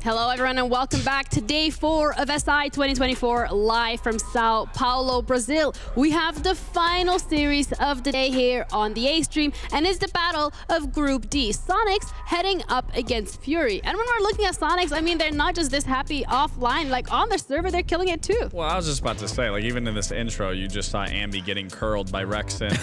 Hello everyone and welcome back to day 4 of SI 2024 live from Sao Paulo, Brazil. We have the final series of the day here on the A stream and it's the battle of Group D. Soniqs heading up against Fury. And when we're looking at Soniqs, I mean, they're not just this happy offline, like on their server, they're killing it too. Well, I was just about to say, like even in this intro, you just saw Ambi getting curled by Rexen.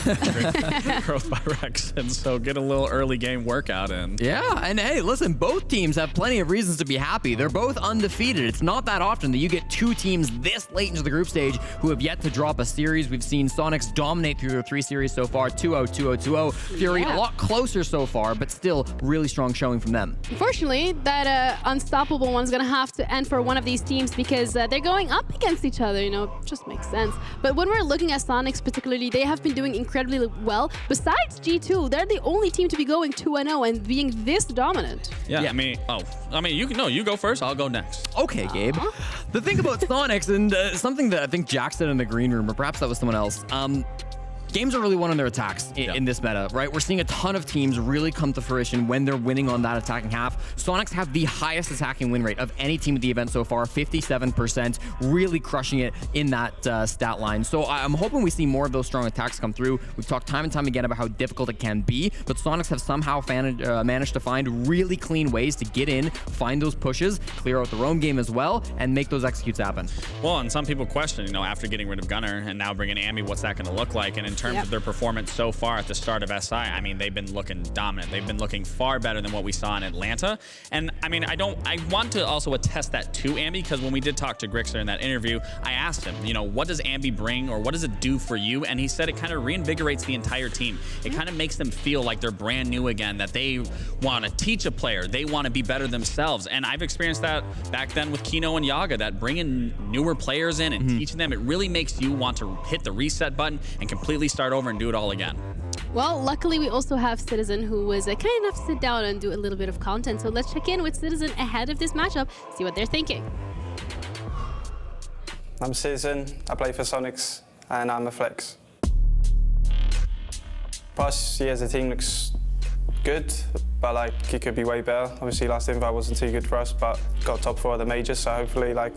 Curled by Rexen, so get a little early game workout in. Yeah, and hey, listen, both teams have plenty of reasons to be happy. They're both undefeated. It's not that often that you get two teams this late into the group stage who have yet to drop a series. We've seen Soniqs dominate through their 3 series so far, 2-0, 2-0, 2-0. Fury a lot closer so far, but still really strong showing from them. Unfortunately, that unstoppable one's gonna have to end for one of these teams because they're going up against each other, you know, it just makes sense. But when we're looking at Soniqs particularly, they have been doing incredibly well. Besides G2, they're the only team to be going 2-0 and being this dominant. Yeah. I mean, you go first, I'll go next. Okay, Gabe. The thing about Soniqs, and something that I think Jack said in the green room, or perhaps that was someone else, games are really won on their attacks in this meta, right? We're seeing a ton of teams really come to fruition when they're winning on that attacking half. Soniqs have the highest attacking win rate of any team at the event so far, 57%, really crushing it in that stat line. So I'm hoping we see more of those strong attacks come through. We've talked time and time again about how difficult it can be, but Soniqs have somehow managed to find really clean ways to get in, find those pushes, clear out the roam game as well, and make those executes happen. Well, and some people question, you know, after getting rid of Gunnar and now bringing Ambi, what's that going to look like? And in terms of their performance so far at the start of SI, I mean, they've been looking dominant. They've been looking far better than what we saw in Atlanta. And I mean, I want to also attest that to Ambi, because when we did talk to Grixer in that interview, I asked him, you know, what does Ambi bring or what does it do for you? And he said it kind of reinvigorates the entire team. It kind of makes them feel like they're brand new again, that they want to teach a player. They want to be better themselves. And I've experienced that back then with Kino and Yaga, that bringing newer players in and teaching them, it really makes you want to hit the reset button and completely start over and do it all again. Well, luckily we also have Citizen, who was kind enough to sit down and do a little bit of content. So let's check in with Citizen ahead of this matchup, see what they're thinking. I'm Citizen, I play for Soniqs, and I'm a flex. Past years the team looks good, but like it could be way better. Obviously last invite wasn't too good for us, but got top 4 of the majors, so hopefully like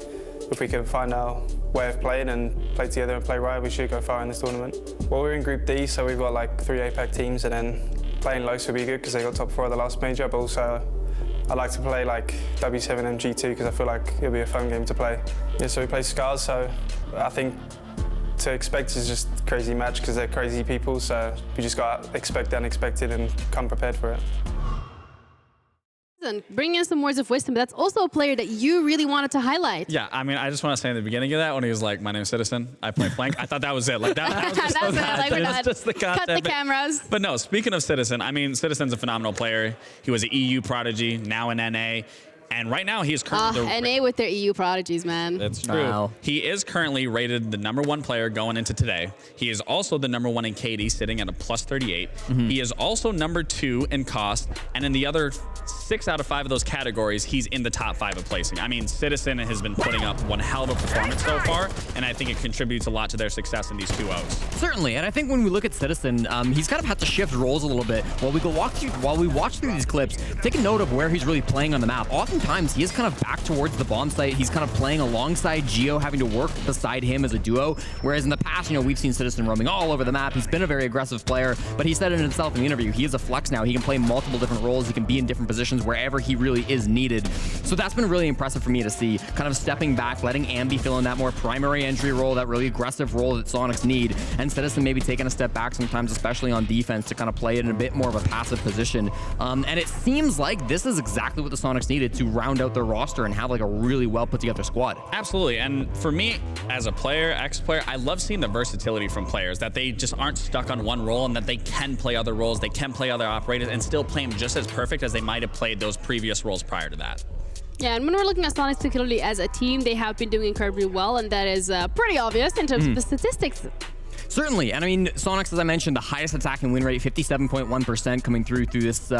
if we can find our way of playing and play together and play right, we should go far in this tournament. Well, we're in Group D, so we've got like 3 APAC teams, and then playing Los would be good because they got top 4 of the last major, but also I like to play like W7 and G2 because I feel like it'll be a fun game to play. Yeah, so we play Scars, so I think to expect is just a crazy match because they're crazy people, so you just got to expect the unexpected and come prepared for it. Bring in some words of wisdom, but that's also a player that you really wanted to highlight. Yeah, I mean, I just want to say in the beginning of that, when he was like, my name's Citizen, I play flank, I thought that was it. Like that was just, just the concept. Cut the cameras. But no, speaking of Citizen, I mean, Citizen's a phenomenal player. He was an EU prodigy, now in NA. And right now, he is currently NA with their EU prodigies, man. That's true. Wow. He is currently rated the #1 player going into today. He is also the #1 in KD, sitting at a +38. He is also #2 in cost, and in the other 6 out of 5 of those categories, he's in the top 5 of placing. I mean, Citizen has been putting up one hell of a performance so far, and I think it contributes a lot to their success in these 2-0s. Certainly, and I think when we look at Citizen, he's kind of had to shift roles a little bit. While we watch through these clips, take a note of where he's really playing on the map. Oftentimes, he is kind of back towards the bomb site. He's kind of playing alongside Geo, having to work beside him as a duo. Whereas in the past, you know, we've seen Citizen roaming all over the map. He's been a very aggressive player, but he said it himself in the interview. He is a flex now. He can play multiple different roles. He can be in different positions wherever he really is needed. So that's been really impressive for me to see. Kind of stepping back, letting Ambi fill in that more primary entry role, that really aggressive role that Soniqs need, and Citizen maybe taking a step back sometimes, especially on defense, to kind of play it in a bit more of a passive position. And it seems like this is exactly what the Soniqs needed to round out their roster and have like a really well put together squad. Absolutely. And for me as a player, ex-player, I love seeing the versatility from players, that they just aren't stuck on one role and that they can play other roles, they can play other operators and still play them just as perfect as they might have played those previous roles prior to that. Yeah, and when we're looking at Soniqs particularly as a team, they have been doing incredibly well, and that is pretty obvious in terms of the statistics. Certainly, and I mean, Soniqs, as I mentioned, the highest attacking win rate, 57.1% coming through this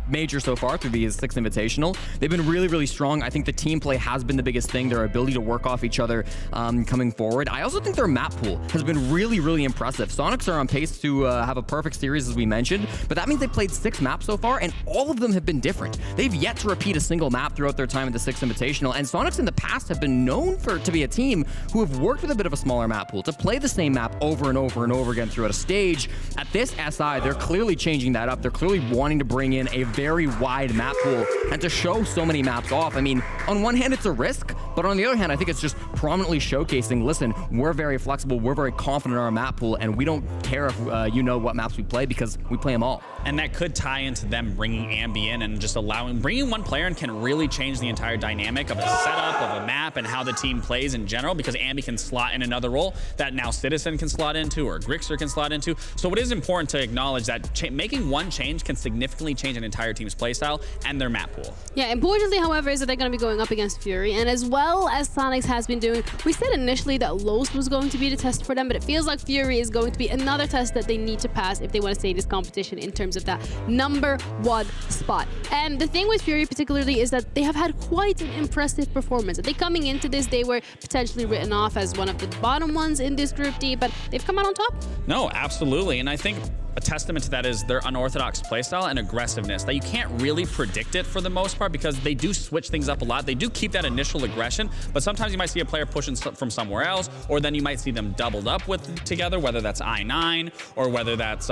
major so far, through the Six Invitational. They've been really, really strong. I think the team play has been the biggest thing, their ability to work off each other coming forward. I also think their map pool has been really, really impressive. Soniqs are on pace to have a perfect series, as we mentioned, but that means they've played 6 maps so far, and all of them have been different. They've yet to repeat a single map throughout their time at the Six Invitational, and Soniqs in the past have been known to be a team who have worked with a bit of a smaller map pool, to play the same map over and over and over again throughout a stage. At this SI, they're clearly changing that up. They're clearly wanting to bring in a very wide map pool and to show so many maps off. I mean, on one hand, it's a risk, but on the other hand, I think it's just prominently showcasing, listen, we're very flexible, we're very confident in our map pool, and we don't care if you know what maps we play, because we play them all. And that could tie into them bringing Ambi in and just bringing one player in can really change the entire dynamic of a setup, of a map, and how the team plays in general, because Ambi can slot in another role that now Citizen can slot into, or Grixer can slot into. So it is important to acknowledge that making one change can significantly change an entire team's playstyle and their map pool. Yeah, importantly, however, is that they're going to be going up against Fury, and as well as Soniqs has been doing, we said initially that Los was going to be the test for them, but it feels like Fury is going to be another test that they need to pass if they want to stay in this competition in terms of that #1 spot. And the thing with Fury particularly is that they have had quite an impressive performance. They coming into this, they were potentially written off as one of the bottom ones in this Group D, but they've come out on top. No, absolutely, and I think a testament to that is their unorthodox playstyle and aggressiveness, that you can't really predict it for the most part, because they do switch things up a lot. They do keep that initial aggression, but sometimes you might see a player pushing from somewhere else, or then you might see them doubled up together, whether that's I9 or whether that's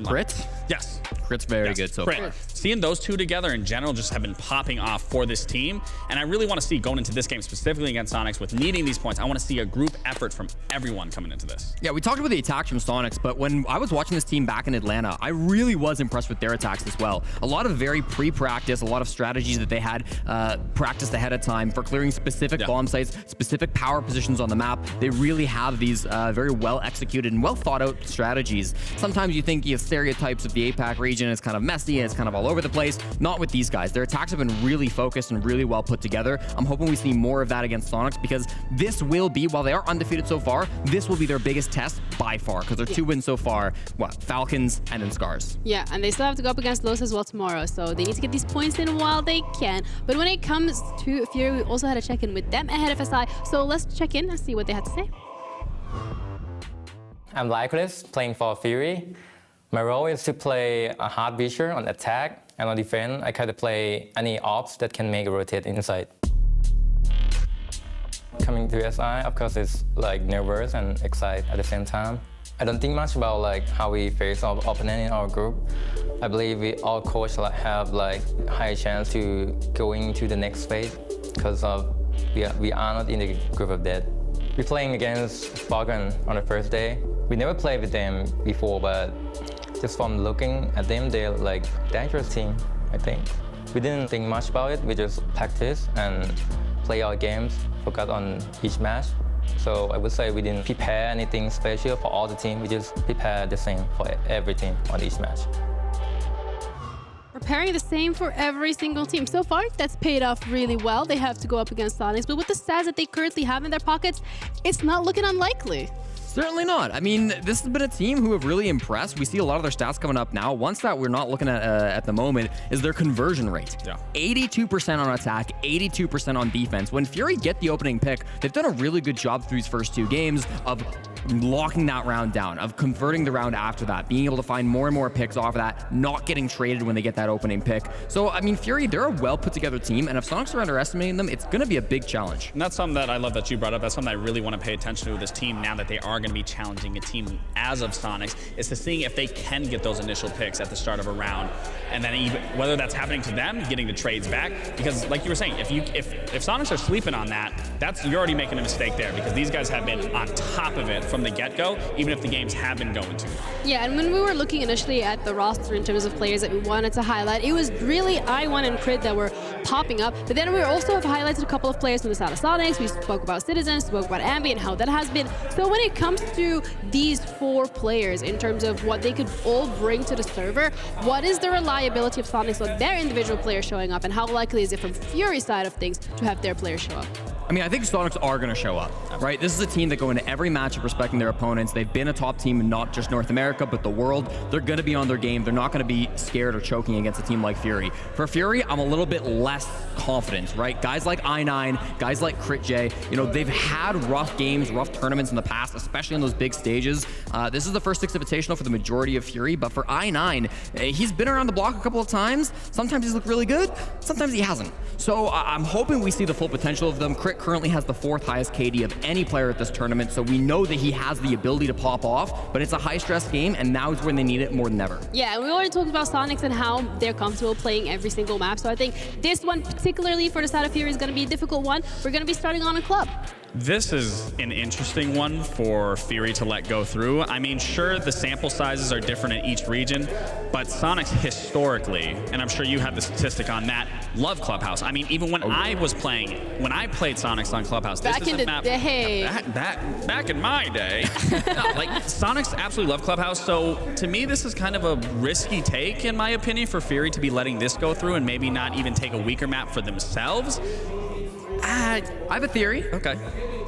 Crit? Yes. Crit's very good so far. Seeing those two together in general just have been popping off for this team. And I really want to see, going into this game specifically against Soniqs, with needing these points, I want to see a group effort from everyone coming into this. Yeah, we talked about the attacks from Soniqs, but when I was watching this team back in Atlanta, I really was impressed with their attacks as well. A lot of very pre-practice, a lot of strategies that they had practiced ahead of time for clearing specific bomb sites, specific power positions on the map. They really have these very well executed and well thought out strategies. Sometimes you think you have stereotypes of the APAC region, it's kind of messy and it's kind of all over the place. Not with these guys. Their attacks have been really focused and really well put together. I'm hoping we see more of that against Soniqs, because this will be, while they are undefeated so far, this will be their biggest test by far, because their 2 wins so far, Falcons and then Scars. Yeah, and they still have to go up against Los as well tomorrow, so they need to get these points in while they can. But when it comes to Fury, we also had a check-in with them ahead of SI, so let's check in and see what they had to say. I'm Lycolis, playing for Fury. My role is to play a hard breacher on attack, and on defense, I try to play any ops that can make it rotate inside. Coming to SI, of course, it's like nervous and excited at the same time. I don't think much about like how we face our opponent in our group. I believe we all coach have like high chance to going to the next phase, because we are not in the group of death. We're playing against Falcon on the first day. We never played with them before, but just from looking at them, they're like dangerous team, I think. We didn't think much about it. We just practice and play our games, focus on each match. So I would say we didn't prepare anything special for all the team. We just prepare the same for every team on each match. Preparing the same for every single team. So far, that's paid off really well. They have to go up against Soniqs, but with the stats that they currently have in their pockets, it's not looking unlikely. Certainly not. I mean, this has been a team who have really impressed. We see a lot of their stats coming up now. One stat we're not looking at the moment is their conversion rate. Yeah. 82% on attack, 82% on defense. When Fury get the opening pick, they've done a really good job through these first 2 games of locking that round down, of converting the round after that, being able to find more and more picks off of that, not getting traded when they get that opening pick. So, I mean, Fury, they're a well put together team, and if Soniqs are underestimating them, it's going to be a big challenge. And that's something that I love that you brought up. That's something I really want to pay attention to with this team now that they are going to be challenging a team as of Soniqs, is to seeing if they can get those initial picks at the start of a round, and then even whether that's happening to them, getting the trades back. Because like you were saying, if Soniqs are sleeping on that, you're already making a mistake there, because these guys have been on top of it from the get-go, even if the games have been going to. Yeah, and when we were looking initially at the roster in terms of players that we wanted to highlight, it was really I1 and Crit that were popping up. But then we also have highlighted a couple of players from the side of Soniqs. We spoke about Citizens, spoke about Ambi and how that has been. So when it comes to these 4 players in terms of what they could all bring to the server, what is the reliability of Soniqs on their individual players showing up, and how likely is it from Fury's side of things to have their players show up? I mean, I think Soniqs are going to show up, right? This is a team that go into every matchup respecting their opponents. They've been a top team in not just North America, but the world. They're going to be on their game. They're not going to be scared or choking against a team like Fury. For Fury, I'm a little bit less confident, right? Guys like I9, guys like CritJ, you know, they've had rough games, rough tournaments in the past, especially on those big stages. This is the first Six Invitational for the majority of Fury, but for I9, he's been around the block a couple of times. Sometimes he's looked really good, sometimes he hasn't. So I'm hoping we see the full potential of them. Crit currently has the 4th highest KD of any player at this tournament, so we know that he has the ability to pop off, but it's a high-stress game, and now is when they need it more than ever. Yeah, and we already talked about Soniqs and how they're comfortable playing every single map, so I think this one, particularly for the side of Fury, is going to be a difficult one. We're going to be starting on a club. This is an interesting one for Fury to let go through. I mean, sure, the sample sizes are different in each region, but Soniqs historically, and I'm sure you have the statistic on that, love Clubhouse. I mean, even when I was playing, when I played Soniqs on Clubhouse, back in the day. Back in my day. No, like, Soniqs absolutely love Clubhouse, so to me, this is kind of a risky take, in my opinion, for Fury to be letting this go through and maybe not even take a weaker map for themselves. I have a theory. Okay.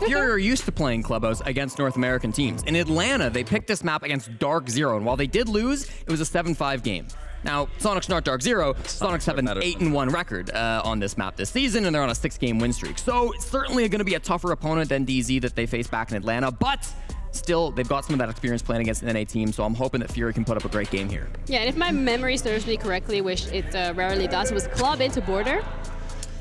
Fury are used to playing Clubhouse against North American teams. In Atlanta, they picked this map against Dark Zero, and while they did lose, it was a 7-5 game. Now, Soniqs not Dark Zero. Soniqs have an 8-1 record on this map this season, and they're on a 6-game win streak. So it's certainly going to be a tougher opponent than DZ that they face back in Atlanta, but still, they've got some of that experience playing against an NA team, so I'm hoping that Fury can put up a great game here. Yeah, and if my memory serves me correctly, which it rarely does, it was club into border.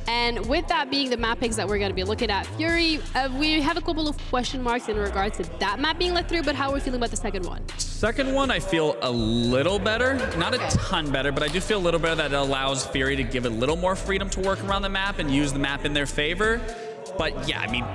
And with that being the map picks that we're going to be looking at, Fury, we have a couple of question marks in regards to that map being let through, but how are we feeling about the second one? Second one, I feel a little better. Not a ton better, but I do feel a little better that it allows Fury to give a little more freedom to work around the map and use the map in their favor. But yeah, I mean,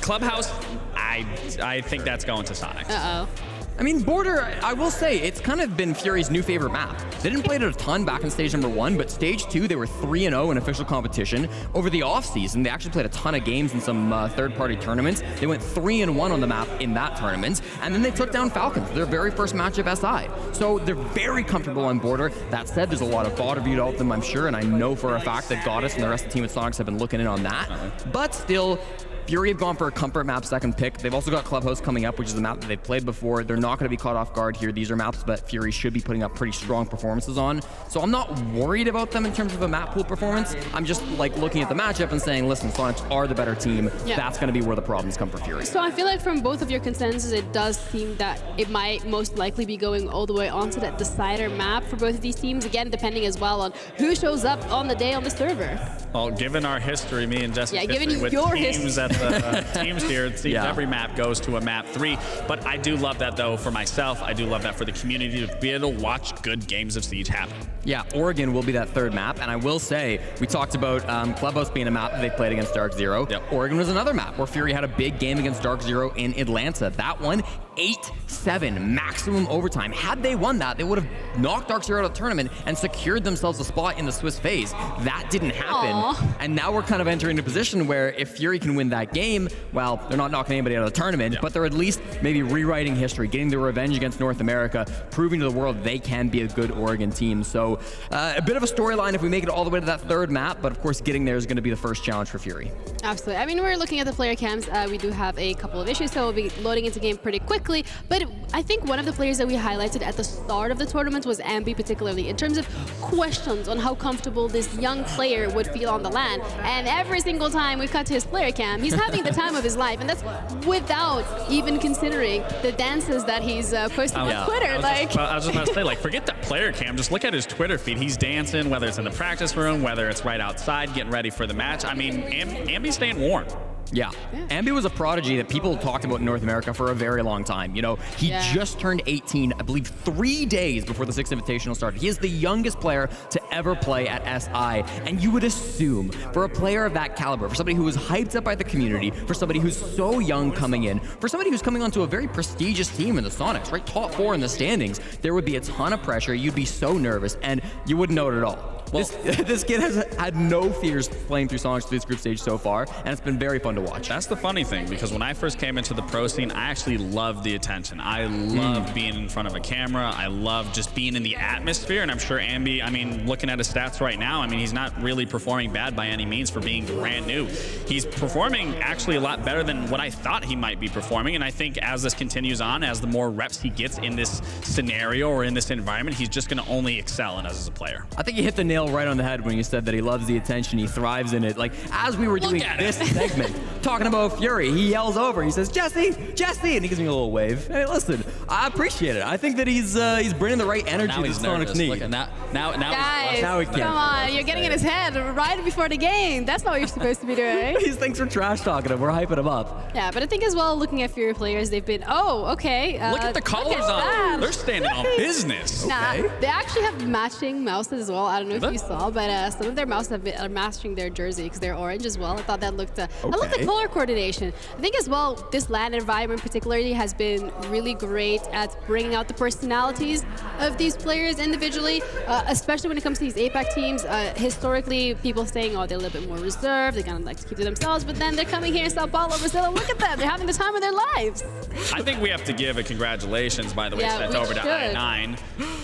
Clubhouse, I think that's going to Soniqs. Uh-oh. I mean, Border, I will say, it's kind of been Fury's new favorite map. They didn't play it a ton back in stage number 1, but stage 2, they were 3-0 in official competition. Over the offseason, they actually played a ton of games in some third-party tournaments. They went 3-1 on the map in that tournament, and then they took down Falcons, their very first match of SI. So they're very comfortable on Border. That said, there's a lot of thought of you to them, I'm sure, and I know for a fact that Goddess and the rest of the team at Soniqs have been looking in on that. But still, Fury have gone for a comfort map second pick. They've also got Clubhouse coming up, which is a map that they've played before. They're not going to be caught off guard here. These are maps that Fury should be putting up pretty strong performances on. So I'm not worried about them in terms of a map pool performance. I'm just like looking at the matchup and saying, listen, Soniqs are the better team. Yeah. That's going to be where the problems come for Fury. So I feel like from both of your consensus, it does seem that it might most likely be going all the way onto that decider map for both of these teams. Again, depending as well on who shows up on the day on the server. Well, given our history, me and Jessica, given with your teams history at the teams here, it seems every map goes to a map 3. But I do love that, though, for myself. I do love that for the community to be able to watch good games of Siege happen. Yeah, Oregon will be that third map, and I will say, we talked about Clubhouse being a map that they played against Dark Zero. Yep. Oregon was another map where Fury had a big game against Dark Zero in Atlanta. That one, 8-7, maximum overtime. Had they won that, they would have knocked Dark Zero out of the tournament and secured themselves a spot in the Swiss phase. That didn't happen. Aww. And now we're kind of entering a position where if Fury can win that game, well, they're not knocking anybody out of the tournament, but they're at least maybe rewriting history, getting their revenge against North America, proving to the world they can be a good Oregon team. So a bit of a storyline if we make it all the way to that third map, but of course getting there is going to be the first challenge for Fury. Absolutely. I mean, we're looking at the player cams. We do have a couple of issues, so we'll be loading into game pretty quickly. But I think one of the players that we highlighted at the start of the tournament was Ambi, particularly in terms of questions on how comfortable this young player would feel on the LAN. And every single time we cut to his player cam, he's having the time of his life, and that's without even considering the dances that he's posting on Twitter. I was just about to say, like, forget that player cam. Just look at his Twitter feed. He's dancing, whether it's in the practice room, whether it's right outside, getting ready for the match. I mean, Ambi's staying warm. Yeah. Ambi was a prodigy that people talked about in North America for a very long time. You know, he just turned 18, I believe 3 days before the Six Invitational started. He is the youngest player to ever play at SI. And you would assume for a player of that caliber, for somebody who was hyped up by the community, for somebody who's so young coming in, for somebody who's coming onto a very prestigious team in the Soniqs, right? Top 4 in the standings, there would be a ton of pressure. You'd be so nervous and you wouldn't know it at all. This kid has had no fears playing through Soniqs through this group stage so far, and it's been very fun to watch. That's the funny thing, because when I first came into the pro scene, I actually loved the attention. I loved being in front of a camera. I loved just being in the atmosphere, and I'm sure Ambi, I mean, looking at his stats right now, I mean, he's not really performing bad by any means for being brand new. He's performing actually a lot better than what I thought he might be performing, and I think as this continues on, as the more reps he gets in this scenario or in this environment, he's just going to only excel in us as a player. I think you hit the nail right on the head when you said that he loves the attention, he thrives in it. Like, as we were doing this segment, talking about Fury, he yells over, he says, Jesse, Jesse, and he gives me a little wave. Hey, listen, I appreciate it. I think that he's bringing the right energy to Soniqs need. Look, now Guys, now come on, you're getting in his head right before the game. That's not what you're supposed to be doing. These things are trash talking him. We're hyping him up. Yeah, but I think as well, looking at Fury players, they've been, okay. Look at the collars on. They're standing on business. Nah, they actually have matching mouses as well. I don't know if you saw, but some of their mouses are matching their jersey because they're orange as well. I thought that looked, I love the color coordination. I think as well, this LAN environment particularly has been really great at bringing out the personalities of these players individually, especially when it comes to these APAC teams. Historically, people saying, oh, they're a little bit more reserved, they kind of like to keep to themselves, but then they're coming here in Sao Paulo, Brazil, and look at them, they're having the time of their lives. I think we have to give a congratulations, by the way, sent over to I9,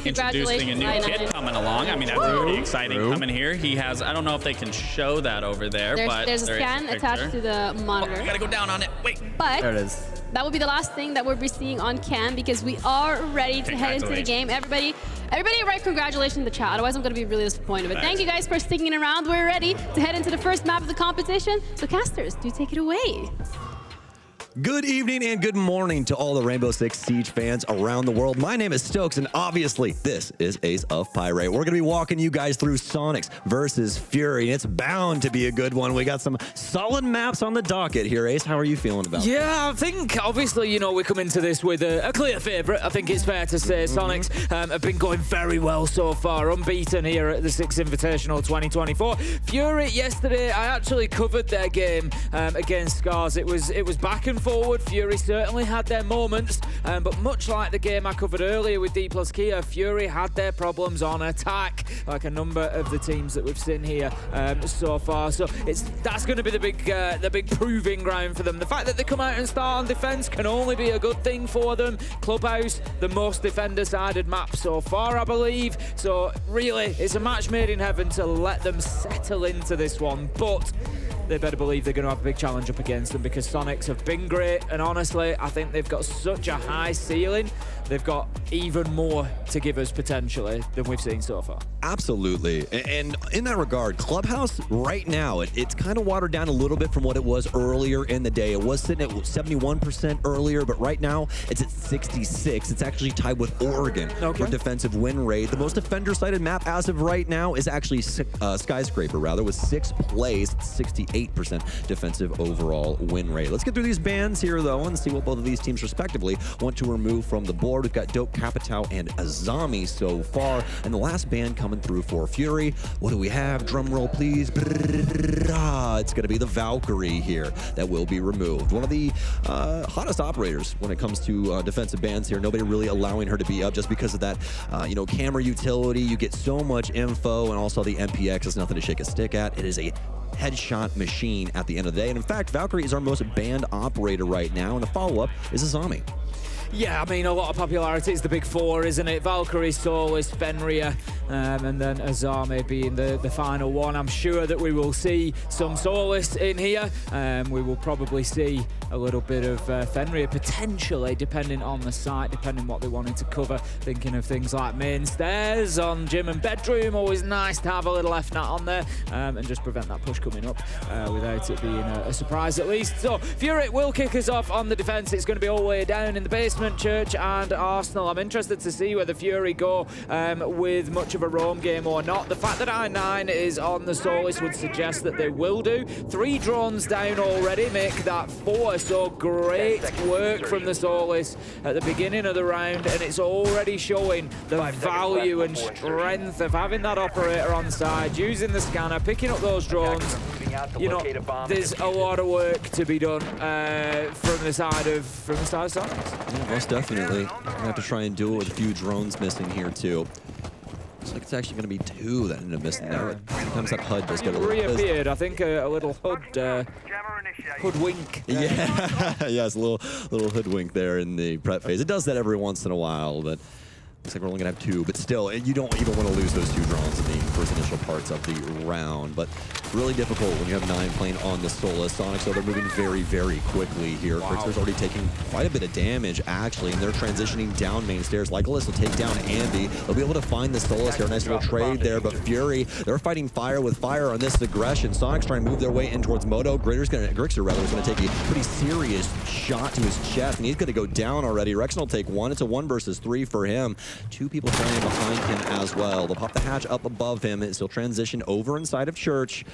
introducing a new kid coming along. I mean, that's pretty exciting coming here. He has, I don't know if they can show that over there, but there's a scan attached to the monitor. Oh, I gotta go down on it, wait. But there it is. That will be the last thing that we'll be seeing on cam because we are ready to head into the game. Everybody write congratulations in the chat, otherwise I'm going to be really disappointed. But thank you guys for sticking around. We're ready to head into the first map of the competition. So casters, do take it away. Good evening and good morning to all the Rainbow Six Siege fans around the world. My name is Stokes, and obviously this is Ace of Pirate. We're going to be walking you guys through Soniqs versus Fury, and it's bound to be a good one. We got some solid maps on the docket here. Ace, how are you feeling about it? Yeah, I think obviously, you know, we come into this with a clear favourite. I think it's fair to say Soniqs have been going very well so far, unbeaten here at the Six Invitational 2024. Fury yesterday, I actually covered their game against Scars. It was back and forward. Fury certainly had their moments, but much like the game I covered earlier with D plus Kia, Fury had their problems on attack, like a number of the teams that we've seen here so far. So that's going to be the big proving ground for them. The fact that they come out and start on defense can only be a good thing for them. Clubhouse, the most defender-sided map so far, I believe. So really, it's a match made in heaven to let them settle into this one, but they better believe they're going to have a big challenge up against them because Soniqs have been great, and honestly, I think they've got such a high ceiling. They've got even more to give us potentially than we've seen so far. Absolutely. And in that regard, Clubhouse right now, it's kind of watered down a little bit from what it was earlier in the day. It was sitting at 71% earlier, but right now it's at 66. It's actually tied with Oregon for defensive win rate. The most defender-sided map as of right now is actually Skyscraper, rather, with 6 plays, 68% defensive overall win rate. Let's get through these bans here, though, and see what both of these teams respectively want to remove from the board. We've got Dope Capitao and Azami so far, and the last ban coming through for Fury. What do we have? Drum roll, please. It's going to be the Valkyrie here that will be removed. One of the hottest operators when it comes to defensive bans here. Nobody really allowing her to be up just because of that, camera utility. You get so much info, and also the MPX is nothing to shake a stick at. It is a headshot machine at the end of the day. And in fact, Valkyrie is our most banned operator right now, and the follow-up is Azami. Yeah, I mean, a lot of popularity is the big four, isn't it? Valkyrie, Solis, Fenrir, and then Azami being the final one. I'm sure that we will see some Solis in here. We will probably see a little bit of Fenrir potentially, depending on the site, depending what they wanted to cover. Thinking of things like main stairs on gym and bedroom. Always nice to have a little F-nat on there and just prevent that push coming up without it being a surprise at least. So Fury will kick us off on the defense. It's going to be all the way down in the basement. Church and Arsenal. I'm interested to see whether Fury go with much of a roam game or not. The fact that I9 is on the Solis would suggest that they will do. 3 drones down already, make that 4. So great work from the Solis at the beginning of the round, and it's already showing the value and strength of having that operator on side, using the scanner, picking up those drones. You know, there's a lot of work to be done from the side of Soniqs. Yeah, most definitely. I'm gonna have to try and do it with a few drones missing here too. Looks like it's actually going to be 2 that ended up missing there. Sometimes that HUD does get a little... Reappeared, I think a little HUD wink. Yeah, yes, a little hoodwink there in the prep phase. It does that every once in a while, but looks like we're only going to have 2. But still, you don't even want to lose those 2 drones in the first initial parts of the round. But really difficult when you have 9 playing on the Solace. Soniqs, so they're moving very, very quickly here. Wow. Fritzer's already taking quite a bit of damage, actually, and they're transitioning down main stairs. Legolas will take down Andy. They'll be able to find the Solace here. Nice little trade there, but Fury, they're fighting fire with fire on this aggression. Soniqs trying to move their way in towards Moto. Grixer is going to take a pretty serious shot to his chest, and he's going to go down already. Rexon will take 1. It's a 1 versus 3 for him. 2 people trying behind him as well. They'll pop the hatch up above him. He'll transition over inside of Church.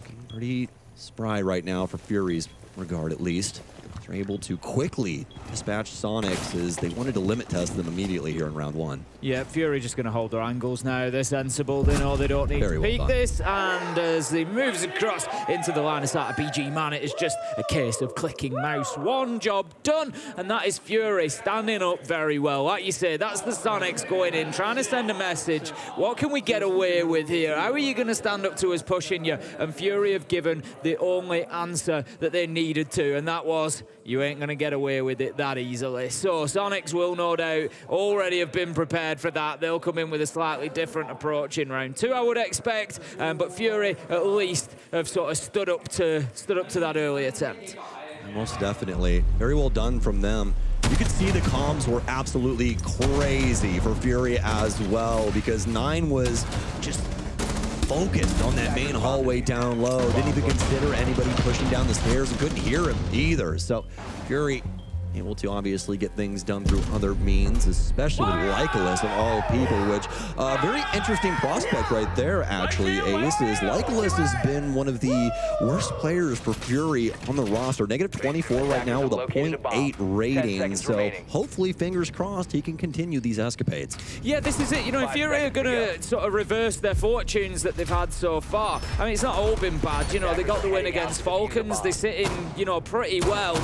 Looking pretty spry right now for Fury's regard, at least. They're able to quickly dispatch Soniqs as they wanted to limit test them immediately here in round 1. Yeah, Fury just going to hold their angles now. They're sensible. They know they don't need to peek this. And as he moves across into the line of sight of BG Man, it is just a case of clicking mouse. 1 job done, and that is Fury standing up very well. Like you say, that's the Soniqs going in, trying to send a message. What can we get away with here? How are you going to stand up to us pushing you? And Fury have given the only answer that they needed to, and that was, you ain't going to get away with it that easily. So Soniqs will no doubt already have been prepared for that. They'll come in with a slightly different approach in round 2, I would expect. But Fury at least have sort of stood up to that early attempt. Most definitely. Very well done from them. You could see the comms were absolutely crazy for Fury as well, because 9 was just focused on that main hallway down low. Didn't even consider anybody pushing down the stairs and couldn't hear him either. So Fury able to obviously get things done through other means, especially with Legolas of all people, which very interesting prospect right there, actually, Ace, is Legolas has been one of the worst players for Fury on the roster. -24 right now with a 0.8 rating, so hopefully, fingers crossed, he can continue these escapades. Yeah, this is it. You know, if Fury are going to sort of reverse their fortunes that they've had so far, I mean, it's not all been bad. You know, they got the win against Falcons. They sit in, you know, pretty well.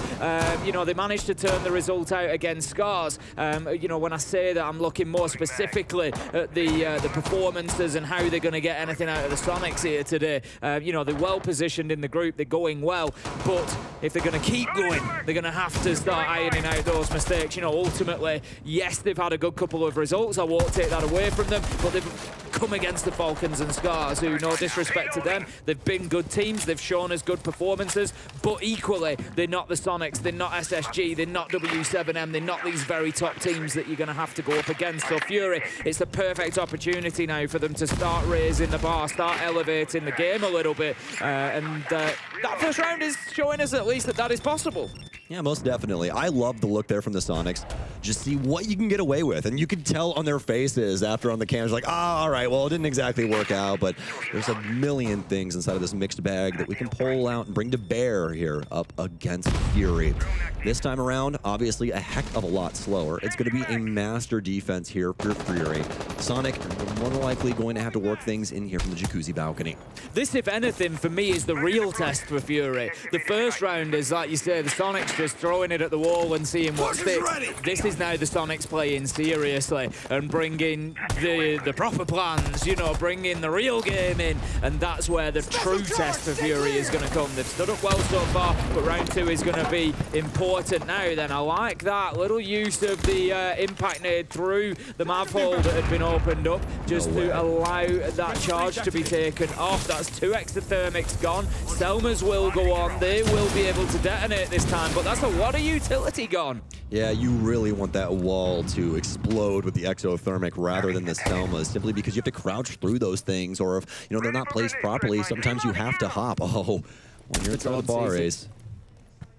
You know, they managed to turn the result out against Scars. You know, when I say that, I'm looking more specifically at the performances and how they're going to get anything out of the Soniqs here today. You know, they're well positioned in the group, they're going well, but if they're going to keep going, they're going to have to start ironing out those mistakes. You know, ultimately, yes, they've had a good couple of results, I won't take that away from them, but they've come against the Falcons and Scars, who, no disrespect to them, they've been good teams, they've shown us good performances, but equally, they're not the Soniqs, they're not SSG, they're not W7M, they're not these very top teams that you're going to have to go up against. So Fury, it's the perfect opportunity now for them to start raising the bar, start elevating the game a little bit, and that first round is showing us at least that that is possible. Yeah, most definitely. I love the look there from the Soniqs. Just see what you can get away with. And you can tell on their faces after on the cameras, like, oh, all right, well, it didn't exactly work out, but there's a million things inside of this mixed bag that we can pull out and bring to bear here up against Fury. This time around, obviously, a heck of a lot slower. It's going to be a master defense here for Fury. Sonic, more than likely going to have to work things in here from the jacuzzi balcony. This, if anything, for me, is the real test for Fury. The first round is, like you say, the Soniqs just throwing it at the wall and seeing what sticks. This is now the Soniqs playing seriously and bringing the proper plans, you know, bringing the real game in, and that's where the true test for Fury is going to come. They've stood up well so far, but round 2 is going to be important now. Then I like that little use of the impact nade through the map hole that had been opened up, just to allow that charge to be taken off. That's 2 extra thermics gone. Selmas will go on. They will be able to detonate this time, but that's a lot of utility gone. Yeah, you really want that wall to explode with the exothermic rather than the Selmas, simply because you have to crouch through those things, or if, you know, they're not placed properly, sometimes you have to hop. Oh, when you're inside the bar, Ace.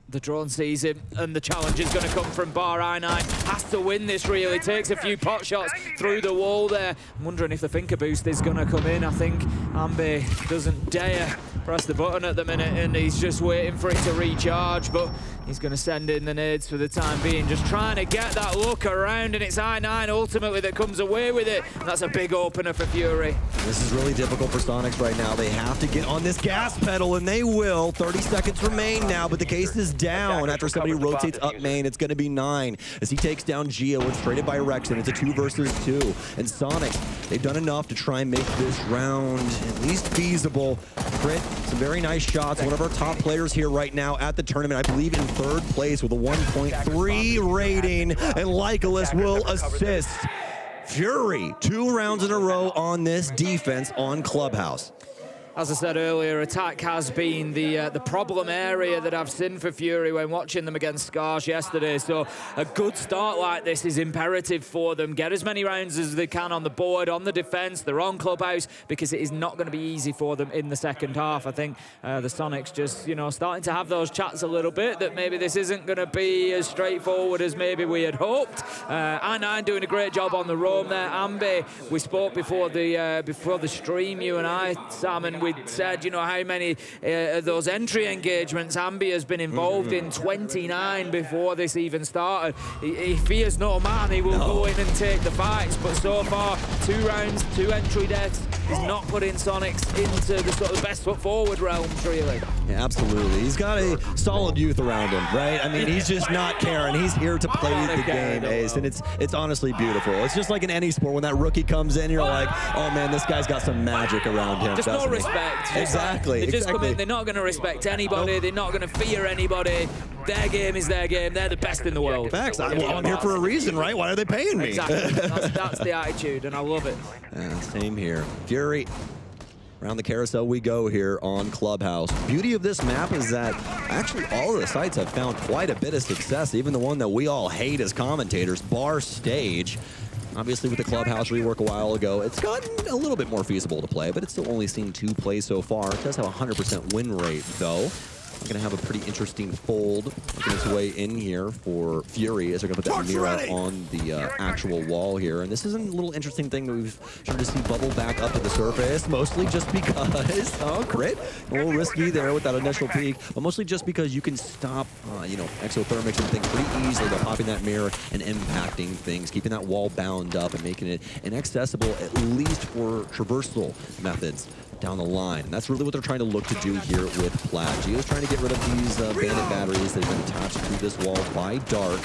The drone sees him, and the challenge is going to come from Bar I9. Has to win this, really. Takes a few pot shots through the wall there. I'm wondering if the Finker boost is going to come in. I think Ambe doesn't dare press the button at the minute, and he's just waiting for it to recharge, but he's going to send in the nades for the time being, just trying to get that look around, and it's I9 ultimately that comes away with it, and that's a big opener for Fury. This is really difficult for Soniqs right now. They have to get on this gas pedal, and they will. 30 seconds remain now, but the case is down after somebody rotates up main. It's going to be 9 as he takes down Geo. It's traded by Rex, and it's a 2 versus 2. And Soniqs, they've done enough to try and make this round at least feasible. Crit, some very nice shots. One of our top players here right now at the tournament, I believe in 3rd place with a 1.3 rating, and Lycolis will assist. Fury, 2 rounds in a row on this defense on Clubhouse. As I said earlier, attack has been the problem area that I've seen for Fury when watching them against Scars yesterday. So a good start like this is imperative for them. Get as many rounds as they can on the board, on the defense. They're on Clubhouse because it is not going to be easy for them in the second half. I think the Soniqs just, starting to have those chats a little bit that maybe this isn't going to be as straightforward as maybe we had hoped. I9 doing a great job on the roam there. Ambi, we spoke before the stream, you and I, Sam, and we said, how many of those entry engagements Ambi has been involved in, 29 before this even started. He fears no man, he will go in and take the fights, but so far, 2 rounds, 2 entry deaths, is not putting Soniqs into the sort of best foot forward realms, really. Yeah, absolutely. He's got a solid youth around him, right? I mean, he's just not caring. He's here to play the game, Ace, and it's honestly beautiful. It's just like in any sport, when that rookie comes in, you're like, oh man, this guy's got some magic around him. Just no respect. Exactly. They just come in, they're not going to respect anybody, they're not going to fear anybody. Their game is their game, they're the best in the world. Facts. I'm here for a reason, right? Why are they paying me? Exactly. That's the attitude, and I love it. Same here. Fury. Around the carousel we go here on Clubhouse. Beauty of this map is that actually all of the sites have found quite a bit of success, even the one that we all hate as commentators, Bar Stage. Obviously, with the Clubhouse rework a while ago, it's gotten a little bit more feasible to play, but it's still only seen 2 plays so far. It does have a 100% win rate, though. We're going to have a pretty interesting fold working its way in here for Fury as they're going to put that mirror on the actual wall here. And this is a little interesting thing that we've started to see bubble back up to the surface, mostly just because, crit, a little risky there with that initial peak, but mostly just because you can stop, exothermics and things pretty easily by popping that mirror and impacting things, keeping that wall bound up and making it inaccessible, at least for traversal methods down the line. And that's really what they're trying to look to do here with Plaid. Geo's trying to get rid of these bandit batteries that have been attached to this wall by Dark.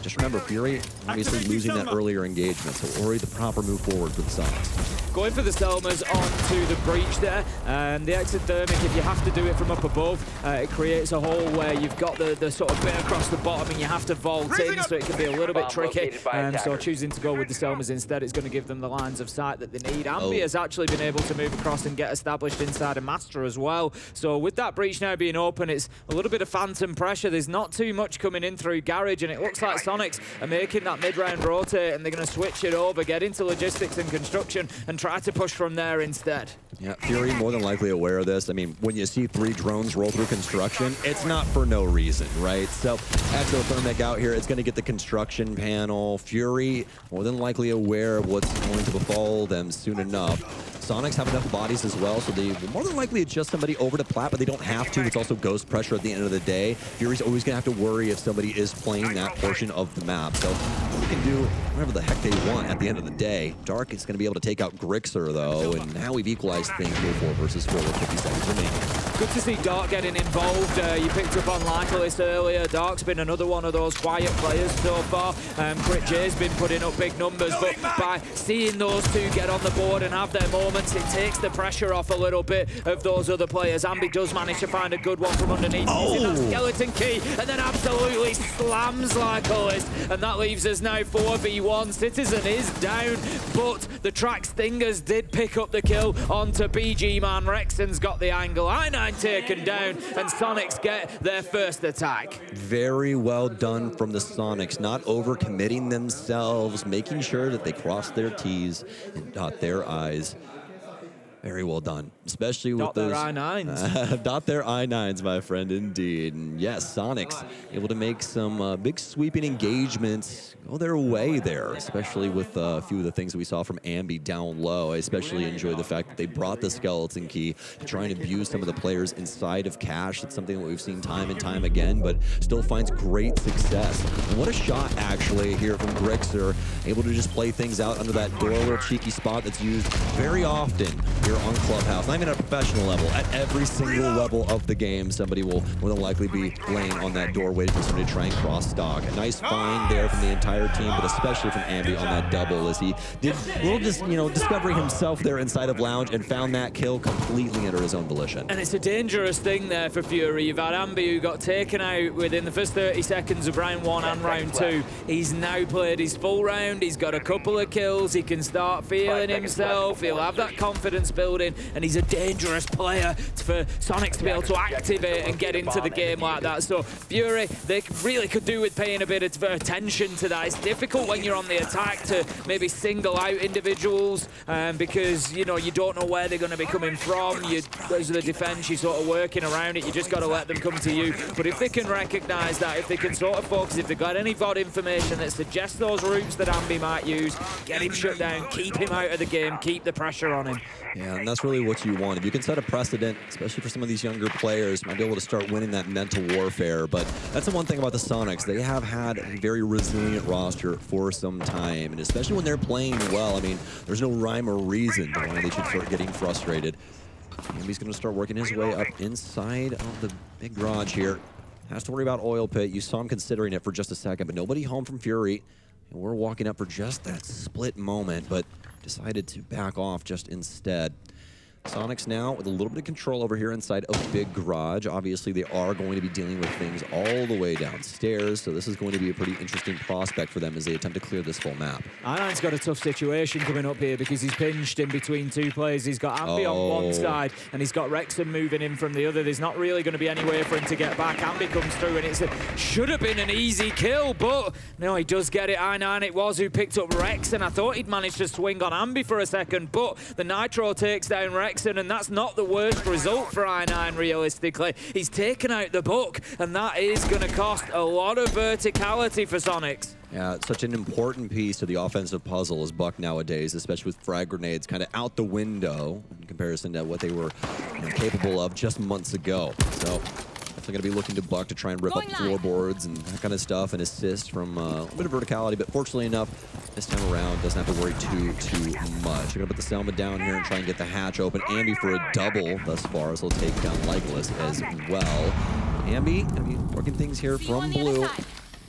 Just remember, Fury obviously losing that earlier engagement, so already the proper move forward for the Soniqs. Going for the Selmas onto the breach there, and the exothermic, if you have to do it from up above, it creates a hole where you've got the sort of bit across the bottom and you have to vault in, so it can be a little bit tricky. And so choosing to go with the Selmas instead, it's going to give them the lines of sight that they need. Ambi has actually been able to move across and get established inside a Master as well. So with that breach now being open, it's a little bit of phantom pressure. There's not too much coming in through Garage, and it looks like Soniqs are making that mid-round rotate, and they're going to switch it over, get into logistics and construction, and try to push from there instead. Yeah, Fury more than likely aware of this. I mean, when you see 3 drones roll through construction, it's not for no reason, right? So exothermic out here, it's going to get the construction panel. Fury more than likely aware of what's going to befall them soon enough. Soniqs have enough bodies as well, so they will more than likely adjust somebody over to Plat, but they don't have to. It's also ghost pressure at the end of the day. Fury's always going to have to worry if somebody is playing that portion of the map. So they can do whatever the heck they want at the end of the day. Dark is going to be able to take out Grixer, though, and now we've equalized things here 4 versus 4 with 50 seconds remaining. Good to see Dark getting involved. You picked up on Lycolis earlier. Dark's been another one of those quiet players so far. Crit J's been putting up big numbers, but by seeing those two get on the board and have their moments, it takes the pressure off a little bit of those other players. Ambi does manage to find a good one from underneath. Using that skeleton key, and then absolutely slams Lycolis. And that leaves us now 4v1. Citizen is down, but the Trax Stingers did pick up the kill onto BG Man. Rexon's got the angle. I9 taken down, and Soniqs get their first attack. Very well done from the Soniqs, not overcommitting themselves, making sure that they cross their T's and dot their I's. Very well done, especially with those... Dot their I-9s. Dot their I-9s, my friend, indeed. And yes, Soniqs able to make some big sweeping engagements go their way there, especially with a few of the things that we saw from Ambi down low. I especially enjoyed the fact that they brought the skeleton key to try and abuse some of the players inside of Cache. It's something that we've seen time and time again, but still finds great success. And what a shot, actually, here from Grixer, able to just play things out under that door, little cheeky spot that's used very often here on Clubhouse. Not even at a professional level. At every single level of the game, somebody will more than likely be laying on that door waiting for somebody to try and cross stock. A nice find there from the entire team, but especially from Ambi on that double as he did a little just, discovering himself there inside of Lounge and found that kill completely under his own volition. And it's a dangerous thing there for Fury. You've had Ambi who got taken out within the first 30 seconds of round 1 and round 2. He's now played his full round. He's got a couple of kills. He can start feeling himself. He'll have that confidence building, and he's a dangerous player for Soniqs to be able to activate and get into the game like that. So Fury, they really could do with paying a bit of attention to that. It's difficult when you're on the attack to maybe single out individuals because you don't know where they're going to be coming from. Those are the defense. You're sort of working around it. You just got to let them come to you. But if they can recognize that, if they can sort of focus, if they've got any VOD information that suggests those routes that Ambi might use, get him shut down, keep him out of the game, keep the pressure on him. Yeah, and that's really what you want. If you can set a precedent, especially for some of these younger players, might be able to start winning that mental warfare. But that's the one thing about the Soniqs. They have had a very resilient roster for some time, and especially when they're playing well, I mean, there's no rhyme or reason to why they should start getting frustrated. Ambi's going to start working his way up inside of the big garage here. Has to worry about Oil Pit. You saw him considering it for just a second, but nobody home from Fury. And we're walking up for just that split moment, but decided to back off just instead. Soniqs now with a little bit of control over here inside of Big Garage. Obviously, they are going to be dealing with things all the way downstairs, so this is going to be a pretty interesting prospect for them as they attempt to clear this full map. I9's got a tough situation coming up here because he's pinched in between two players. He's got Ambi on one side and he's got Rexon moving in from the other. There's not really going to be any way for him to get back. Ambi comes through and it should have been an easy kill, but no, he does get it. I9 it was who picked up Rexon. I thought he'd managed to swing on Ambi for a second, but the Nitro takes down Rexon, and that's not the worst result for I9 realistically. He's taken out the Buck, and that is going to cost a lot of verticality for Soniqs. Yeah, it's such an important piece to the offensive puzzle as Buck nowadays, especially with frag grenades kind of out the window in comparison to what they were capable of just months ago. So definitely going to be looking to Buck to try and rip up floorboards and that kind of stuff and assist from a bit of verticality, but fortunately enough, this time around doesn't have to worry too much. You're going to put the Selma down here and try and get the hatch open. Ambi for a double thus far, so he'll take down Legolas as well. Ambi going to be working things here from blue.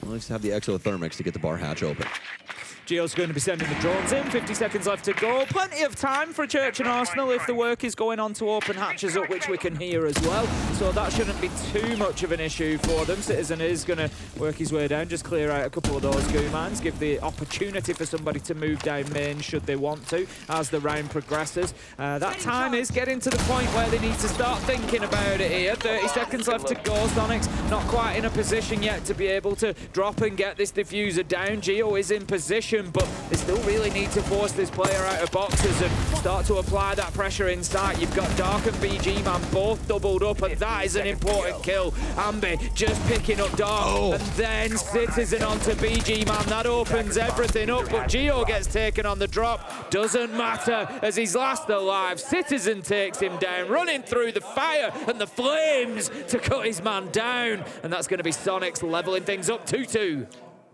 He likes to have the exothermics to get the bar hatch open. Gio's going to be sending the drones in. 50 seconds left to go. Plenty of time for Church and Arsenal if the work is going on to open hatches up, which we can hear as well. So that shouldn't be too much of an issue for them. Citizen is going to work his way down, just clear out a couple of those Goomans, give the opportunity for somebody to move down main should they want to as the round progresses. That time is getting to the point where they need to start thinking about it here. 30 seconds left to go. Soniqs not quite in a position yet to be able to drop and get this diffuser down. Gio is in position, but they still really need to force this player out of boxes and start to apply that pressure inside. You've got Dark and BG Man both doubled up, and that is an important kill. Ambi just picking up Dark, and then Citizen onto BG Man. That opens everything up, but Gio gets taken on the drop. Doesn't matter, as he's last alive. Citizen takes him down, running through the fire and the flames to cut his man down, and that's going to be Soniqs leveling things up 2-2.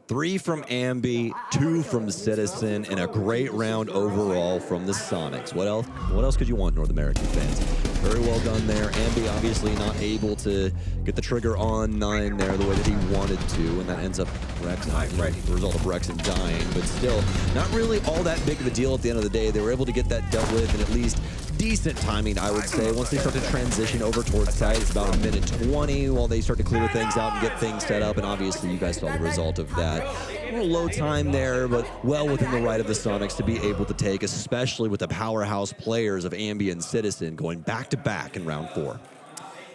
3 from Ambi, 2 from Citizen, and a great round overall from the Soniqs. What else could you want, North American fans? Very well done there. Ambi obviously not able to get the trigger on 9 there the way that he wanted to, and that ends up the result of Rexon dying, but still not really all that big of a deal at the end of the day. They were able to get that dealt with in at least decent timing, I would say. Once they start to transition over towards site, it's about 1:20 while they start to clear things out and get things set up, and obviously you guys saw the result of that. A little low time there, but well within the right of the Soniqs to be able to take, especially with the powerhouse players of Ambi and Citizen going back-to-back in round 4.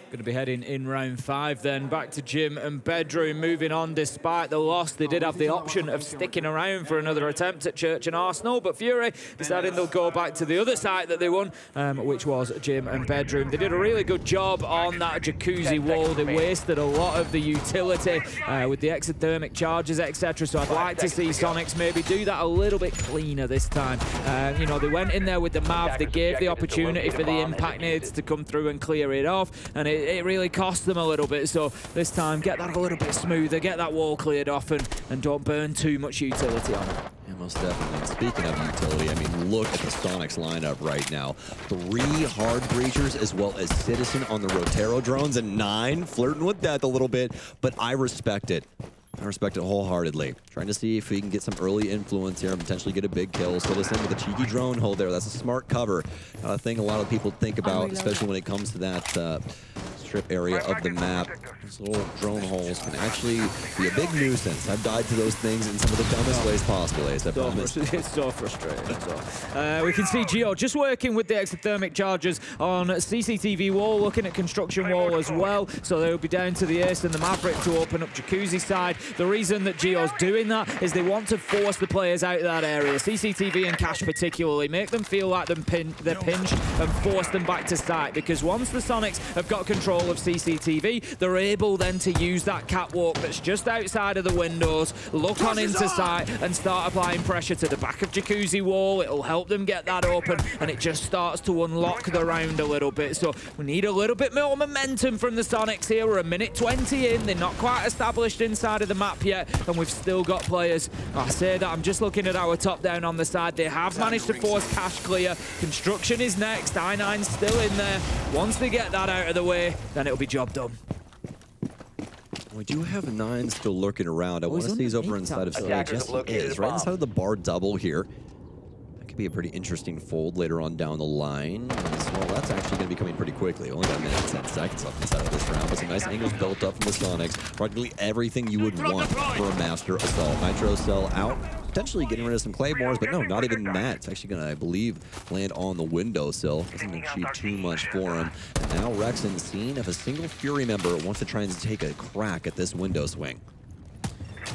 Going to be heading in round 5 then. Back to Gym and Bedroom. Moving on despite the loss. They did have the option of sticking around for another attempt at Church and Arsenal, but Fury deciding they'll go back to the other site that they won, which was Gym and Bedroom. They did a really good job on that jacuzzi wall. They wasted a lot of the utility with the exothermic charges, etc. So I'd like to see Soniqs maybe do that a little bit cleaner this time. They went in there with the MAV. They gave the opportunity for the impact nades to come through and clear it off, and it really cost them a little bit. So this time, get that a little bit smoother, get that wall cleared off, and don't burn too much utility on it. And Most definitely. And speaking of utility, I mean, look at the Soniqs lineup right now. 3 hard breachers as well as Citizen on the Rotero drones, and 9 flirting with death a little bit, but I respect it. I respect it wholeheartedly. Trying to see if we can get some early influence here and potentially get a big kill. Citizen with a cheeky drone hold there. That's a smart cover. A thing a lot of people think about, especially when it comes to that strip area of the map. Those little drone holes can actually be a big nuisance. I've died to those things in some of the dumbest ways possible, Ace, I promise. It's so frustrating. So. We can see Gio just working with the exothermic charges on CCTV wall, looking at construction wall as well. So they'll be down to the Ace and the Maverick to open up Jacuzzi side. The reason that Gio's doing that is they want to force the players out of that area. CCTV and Cash particularly, make them feel like they're pinched and force them back to site, because once the Soniqs have got control of CCTV, they're able then to use that catwalk that's just outside of the windows, look on into site and start applying pressure to the back of Jacuzzi wall. It'll help them get that open, and it just starts to unlock the round a little bit. So we need a little bit more momentum from the Soniqs here. We're a minute 20 in. They're not quite established inside of the map yet, and we've still got players. I say that, I'm just looking at our top down on the side. They have managed to force Cash clear. Construction is next. I9's still in there. Once they get that out of the way, then it'll be job done. We do have 9 still lurking around. I want to see he's over inside of Sonic. Yes, he is. Right inside of the bar double here. That could be a pretty interesting fold later on down the line. Well, that's actually going to be coming pretty quickly. Only got a minute and 10 seconds left inside of this round, but some nice angles built up from the Soniqs. Practically everything you would want for a Master Assault. Nitro cell out. Potentially getting rid of some Claymores, but no, not even that. It's actually going to, I believe, land on the windowsill. Doesn't achieve too much for him. And now Rexen seen if a single Fury member wants to try and take a crack at this window swing.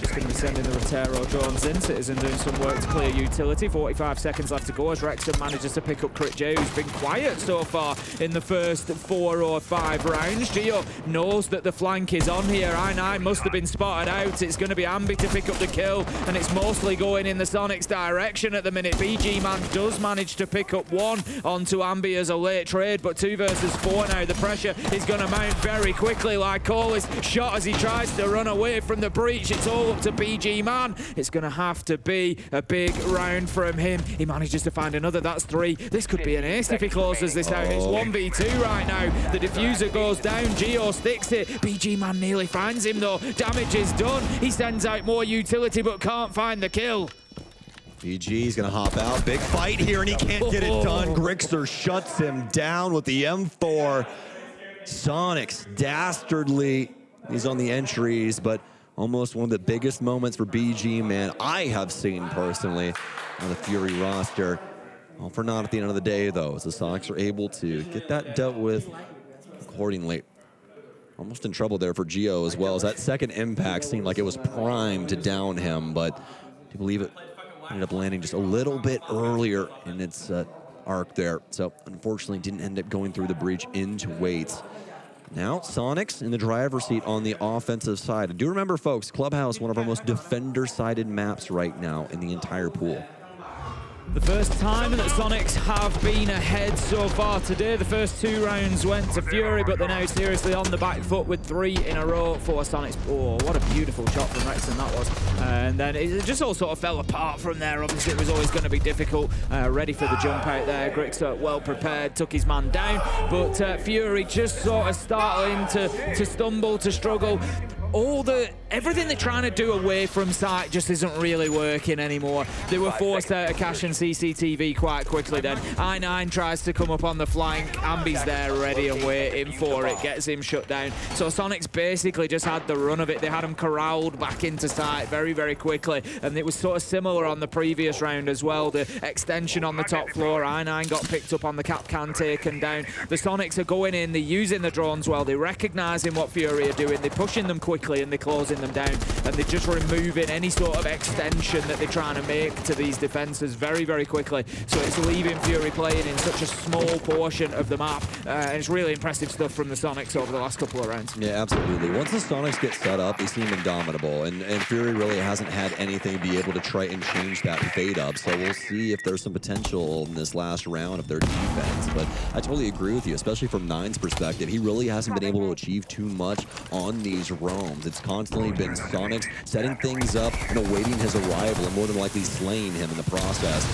Just going to be sending the Rotero drones in. Citizen doing some work to clear utility. 45 seconds left to go as Rexen manages to pick up Crit J, who's been quiet so far in the first 4 or 5 rounds. Gio knows that the flank is on here. I9 must have been spotted out. It's going to be Ambi to pick up the kill, and it's mostly going in the Soniqs direction at the minute. BG Man does manage to pick up 1 onto Ambi as a late trade, but 2 versus 4 now. The pressure is going to mount very quickly. Like Cole is shot as he tries to run away from the breach. It's all up to BG Man. It's going to have to be a big round from him. He manages to find another. That's 3. This could be an ace if he closes this out. It's 1v2 right now. The diffuser goes down. Gio sticks it. BG Man nearly finds him though. Damage is done. He sends out more utility but can't find the kill. BG's gonna hop out. Big fight here, and he can't get it done. Grixer shuts him down with the M4. Soniqs dastardly. He's on the entries, but almost one of the biggest moments for BG, man, I have seen personally on the Fury roster. All for naught at the end of the day, though, as the Soniqs are able to get that dealt with accordingly. Almost in trouble there for Gio as well, as that second impact seemed like it was primed to down him, but I believe it ended up landing just a little bit earlier in its arc there. So unfortunately didn't end up going through the breach into weights. Now, Soniqs in the driver's seat on the offensive side. Do remember, folks, Clubhouse, one of our most defender-sided maps right now in the entire pool. The first time that Soniqs have been ahead so far today. The first 2 rounds went to Fury, but they're now seriously on the back foot with 3 in a row for Soniqs. Oh, what a beautiful shot from Rexen that was. And then it just all sort of fell apart from there. Obviously, it was always going to be difficult. Ready for the jump out there. Grixer well prepared, took his man down. But Fury just sort of starting to stumble, to struggle. Everything they're trying to do away from site just isn't really working anymore. They were forced out of Cash and CCTV quite quickly then. I9 tries to come up on the flank. Ambi's there ready and waiting for it. Gets him shut down. So Soniqs basically just had the run of it. They had him corralled back into site very, very quickly. And it was sort of similar on the previous round as well. The extension on the top floor. I9 got picked up on the cap can, taken down. The Soniqs are going in. They're using the drones well. They're recognizing what Fury are doing. They're pushing them quickly and they're closing them down, and they're just removing any sort of extension that they're trying to make to these defenses very, very quickly. So it's leaving Fury playing in such a small portion of the map, and it's really impressive stuff from the Soniqs over the last couple of rounds. Yeah, absolutely. Once the Soniqs get set up, they seem indomitable, and Fury really hasn't had anything to be able to try and change that fade up. So we'll see if there's some potential in this last round of their defense. But I totally agree with you, especially from Nine's perspective. He really hasn't been able to achieve too much on these roams. homes. It's constantly been Soniqs setting things up and awaiting his arrival and more than likely slaying him in the process.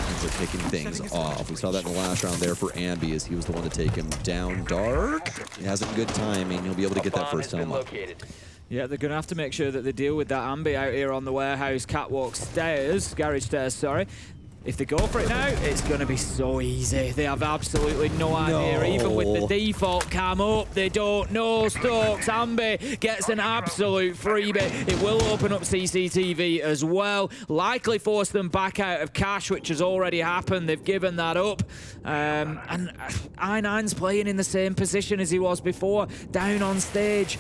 And so kicking things off. We saw that in the last round there for Ambi as he was the one to take him down dark. He has a good timing. He'll be able to get that first helmet. Yeah, they're going to have to make sure that they deal with that Ambi out here on the warehouse catwalk stairs, garage stairs, sorry. If they go for it now, it's going to be so easy. They have absolutely no idea. Even with the default cam up, they don't know. Stokes, Ambi gets an absolute freebie. It will open up CCTV as well. Likely force them back out of cash, which has already happened. They've given that up. And I9's playing in the same position as he was before, down on stage.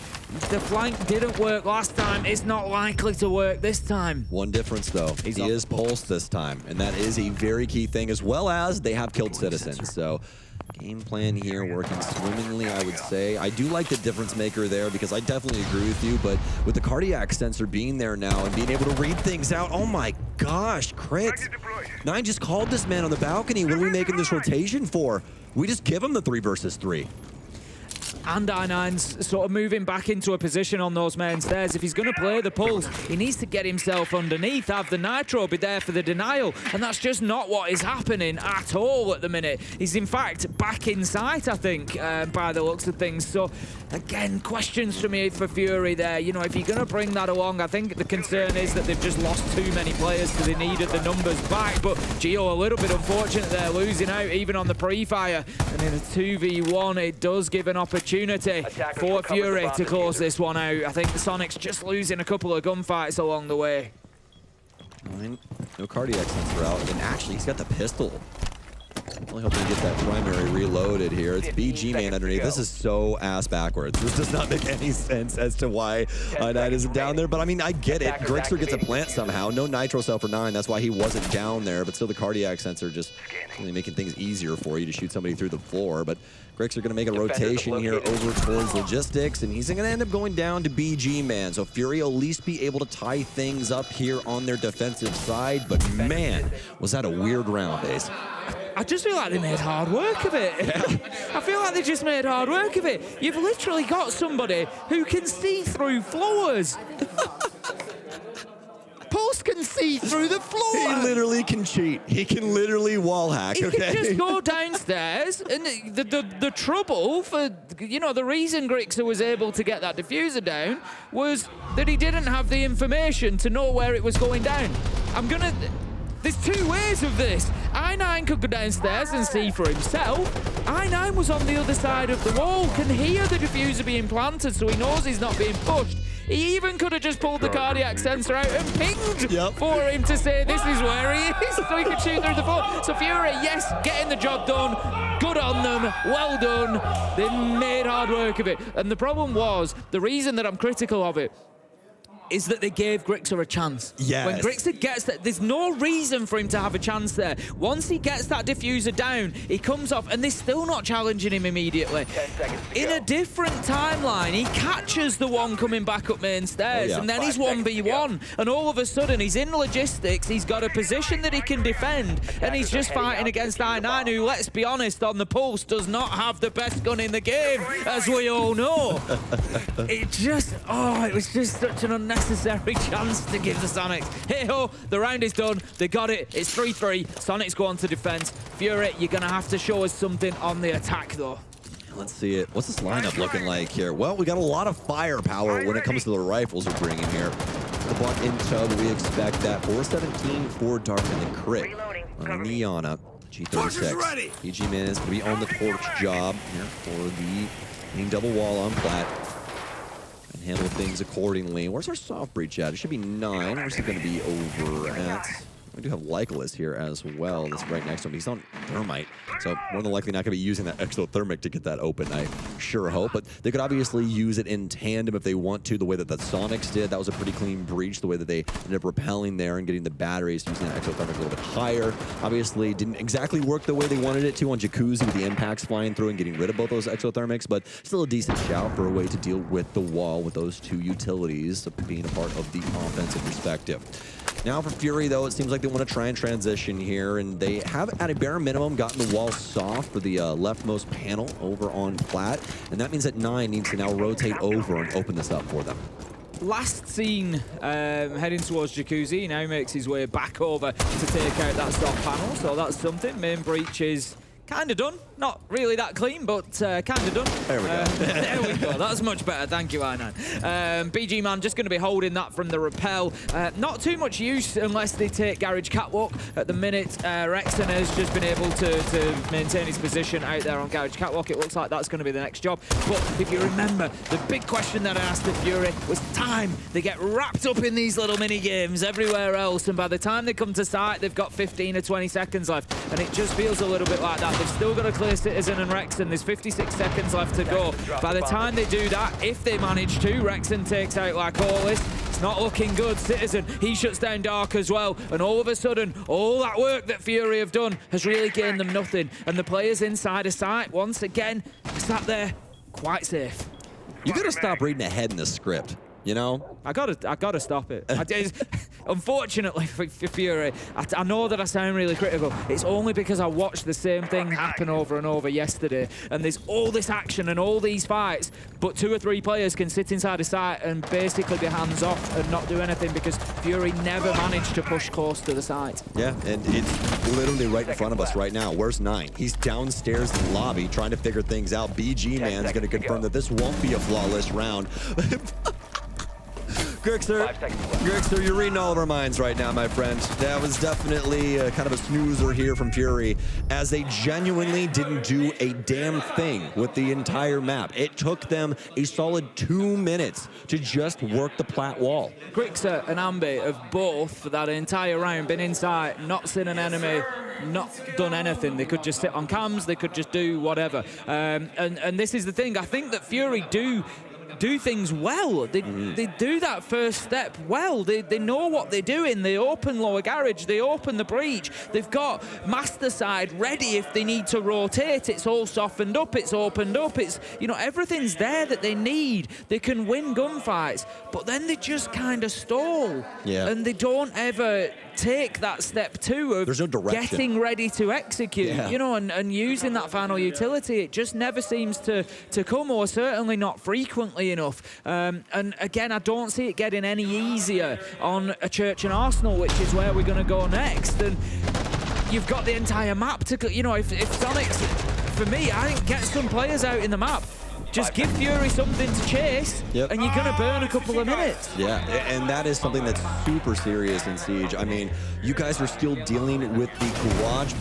The flank didn't work last time. It's not likely to work this time. One difference, though. He is pulsed this time, and that is a very key thing, as well as they have killed citizens. So game plan here working swimmingly, I would say. I do like the difference maker there because I definitely agree with you, but with the cardiac sensor being there now and being able to read things out, oh my gosh, crits. Nine just called this man on the balcony. What are we making this rotation for? We just give him the 3 versus 3. And I9's sort of moving back into a position on those main stairs. If he's going to play the pulse, he needs to get himself underneath, have the nitro, be there for the denial. And that's just not what is happening at all at the minute. He's in fact back in sight, I think, by the looks of things. So again, questions for me for Fury there. You know, if you're going to bring that along, I think the concern is that they've just lost too many players, so they needed the numbers back. But Gio a little bit unfortunate there, losing out even on the pre-fire. And in a 2v1, it does give an opportunity for Fury to close this one out. I think the Soniqs just losing a couple of gunfights along the way. No cardiac sensor out, and actually he's got the pistol. Really hoping to get that primary reloaded here. It's BG man underneath. This is so ass backwards. This does not make any sense as to why I9 isn't down there. But I mean, I get it. Grixer gets a plant somehow. No nitro cell for 9. That's why he wasn't down there. But still, the cardiac sensor just really making things easier for you to shoot somebody through the floor. But Grixer going to make a rotation here over towards logistics, and he's going to end up going down to BG man. So Fury will at least be able to tie things up here on their defensive side. But man, was that a weird round, Ace. I just feel like they made hard work of it. I feel like they just made hard work of it. You've literally got somebody who can see through floors. Pulse can see through the floor. He literally can cheat. He can literally wall hack. He can just go downstairs, and the trouble for, you know, the reason Grixer was able to get that diffuser down was that he didn't have the information to know where it was going down. There's 2 ways of this. I9 could go downstairs and see for himself. I9 was on the other side of the wall, can hear the diffuser being planted, so he knows he's not being pushed. He even could have just pulled the cardiac sensor out and pinged for him to say this is where he is, so he could shoot through the floor. So Fury, yes, getting the job done. Good on them. Well done. They made hard work of it. And the problem was, the reason that I'm critical of it is that they gave Grixer a chance. Yes. When Grixer gets that, there's no reason for him to have a chance there. Once he gets that diffuser down, he comes off, and they're still not challenging him immediately. In a different timeline, he catches the one coming back up main stairs, and then he's 1v1, and all of a sudden he's in logistics, he's got a position that he can defend, and he's just fighting against I9, who, let's be honest, on the pulse does not have the best gun in the game, as we all know. It was just such an unnecessary chance to give the Soniqs. Hey-ho, the round is done. They got it. It's 3-3. Soniqs go on to defense. Fury, you're going to have to show us something on the attack, though. Let's see it. What's this lineup looking like here? Well, we got a lot of firepower when it comes to the rifles we're bringing here. The block in tub, we expect that. 417 for Dark and the crit on Neona. G36. PG Man is going to be on the torch job here for the hitting double wall on plat. And handle things accordingly. Where's our soft breach at? It should be 9. Where's it going to be over at? We do have Lycolis here as well. That's right next to him. He's on Thermite, so more than likely not going to be using that exothermic to get that open, I sure hope. But they could obviously use it in tandem if they want to, the way that the Soniqs did. That was a pretty clean breach, the way that they ended up repelling there and getting the batteries, using that exothermic a little bit higher. Obviously, didn't exactly work the way they wanted it to on Jacuzzi with the impacts flying through and getting rid of both those exothermics, but still a decent shout for a way to deal with the wall with those 2 utilities being a part of the offensive perspective. Now for Fury, though, it seems like they want to try and transition here, and they have, at a bare minimum, gotten the wall soft for the leftmost panel over on Plat, and that means that 9 needs to now rotate over and open this up for them. Last seen heading towards Jacuzzi, he now makes his way back over to take out that soft panel, so that's something. Main breach is kind of done. Not really that clean, but kind of done. There we go. There we go. That's much better. Thank you, Inan. BG Man just going to be holding that from the rappel. Not too much use unless they take Garage Catwalk. At the minute, Rexon has just been able to maintain his position out there on Garage Catwalk. It looks like that's going to be the next job. But if you remember, the big question that I asked the Fury was time. They get wrapped up in these little mini games everywhere else, and by the time they come to site, they've got 15 or 20 seconds left, and it just feels a little bit like that. They've still got to clear Citizen and Rexon. There's 56 seconds left to go. By the time they do that, if they manage to, Rexon takes out like Always. It's not looking good. Citizen, he shuts down Dark as well. And all of a sudden, all that work that Fury have done has really gained them nothing. And the players inside a site, once again, sat there quite safe. You gotta stop reading ahead in the script, you know? I gotta stop it. Unfortunately for Fury, I know that I sound really critical. It's only because I watched the same thing happen over and over yesterday, and there's all this action and all these fights, but 2 or 3 players can sit inside a site and basically be hands off and not do anything because Fury never managed to push close to the site. Yeah, and it's literally right in front of us right now. Where's 9? He's downstairs in the lobby trying to figure things out. BG Man's going to confirm that this won't be a flawless round. Grixer, you're reading all of our minds right now, my friend. That was definitely kind of a snoozer here from Fury, as they genuinely didn't do a damn thing with the entire map. It took them a solid 2 minutes to just work the Plat wall. Grixer and Ambi have both, for that entire round, been inside, not seen an enemy, not done anything. They could just sit on cams, they could just do whatever. And this is the thing, I think that Fury do things well. They do that first step well. They know what they're doing. They open lower garage, they open the breach. They've got master side ready if they need to rotate. It's all softened up, it's opened up, it's, you know, everything's there that they need. They can win gunfights, but then they just kind of stall. Yeah. And they don't ever take that step 2 of There's no direction. getting ready to execute, Yeah. you know, and using that final utility. It just never seems to come, or certainly not frequently enough. And again, I don't see it getting any easier on a Church and Arsenal, which is where we're going to go next. And you've got the entire map to, you know, if Soniqs, for me, I think get some players out in the map. Just give Fury something to chase, Yep. and you're going to burn a couple of minutes. Yeah, and that is something that's super serious in Siege. I mean, you guys are still dealing with the garage,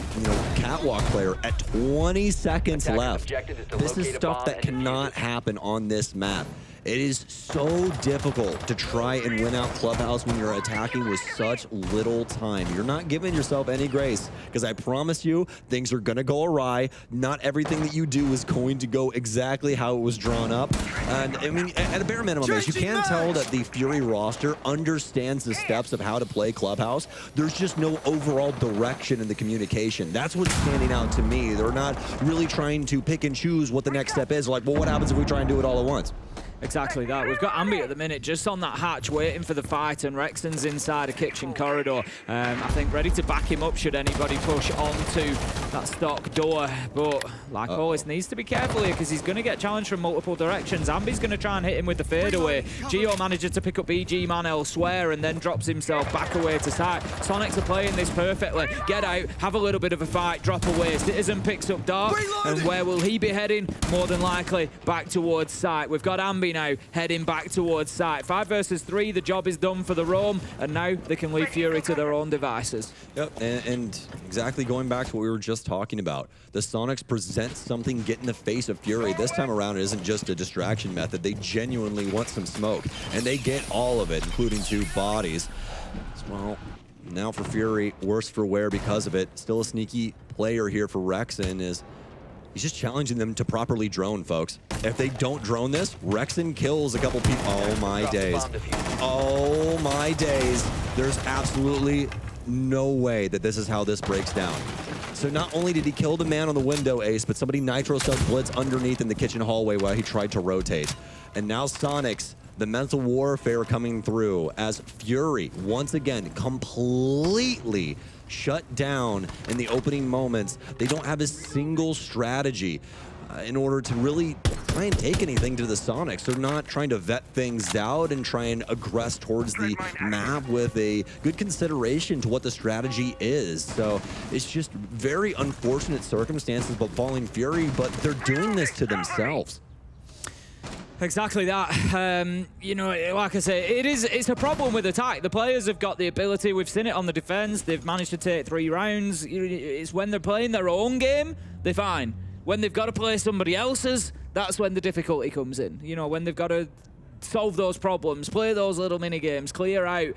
catwalk player at 20 seconds left. This is stuff that cannot happen on this map. It is so difficult to try and win out Clubhouse when you're attacking with such little time. You're not giving yourself any grace, because I promise you, things are going to go awry. Not everything that you do is going to go exactly how it was drawn up. And I mean, at a bare minimum, you can tell that the Fury roster understands the steps of how to play Clubhouse. There's just no overall direction in the communication. That's what's standing out to me. They're not really trying to pick and choose what the next step is. Like, well, what happens if we try and do it all at once? Exactly that. We've got Ambi at the minute just on that hatch waiting for the fight, and Rexon's inside a kitchen corridor. I think ready to back him up should anybody push onto that stock door. But like always, needs to be careful here because he's going to get challenged from multiple directions. Ambi's going to try and hit him with the fadeaway. Geo manages to pick up BG Man elsewhere and then drops himself back away to site. Soniqs are playing this perfectly. Get out, have a little bit of a fight, drop away. Citizen picks up Dark, and where will he be heading? More than likely back towards site. We've got Ambi now heading back towards site. 5 versus 3, the job is done for the Roam, and now they can leave Fury to their own devices. Yep, and exactly going back to what we were just talking about, the Soniqs present something, get in the face of Fury. This time around, it isn't just a distraction method. They genuinely want some smoke, and they get all of it, including 2 bodies. Well, now for Fury, worse for wear because of it. Still a sneaky player here for Rexon is he's just challenging them to properly drone, folks. If they don't drone this, Rexon kills a couple people. Oh my days. Oh my days. There's absolutely no way that this is how this breaks down. So not only did he kill the man on the window ace, but somebody nitro cells blitz underneath in the kitchen hallway while he tried to rotate. And now Soniqs The mental warfare coming through as Fury, once again, completely shut down in the opening moments. They don't have a single strategy in order to really try and take anything to the Soniqs. They're not trying to vet things out and try and aggress towards the map with a good consideration to what the strategy is. So it's just very unfortunate circumstances befalling Fury, but they're doing this to themselves. Exactly that. You know, like I say, it's a problem with attack. The players have got the ability. We've seen it on the defense. They've managed to take 3 rounds. It's when they're playing their own game, they're fine. When they've got to play somebody else's, that's when the difficulty comes in. You know, when they've got to solve those problems, play those little mini games, clear out,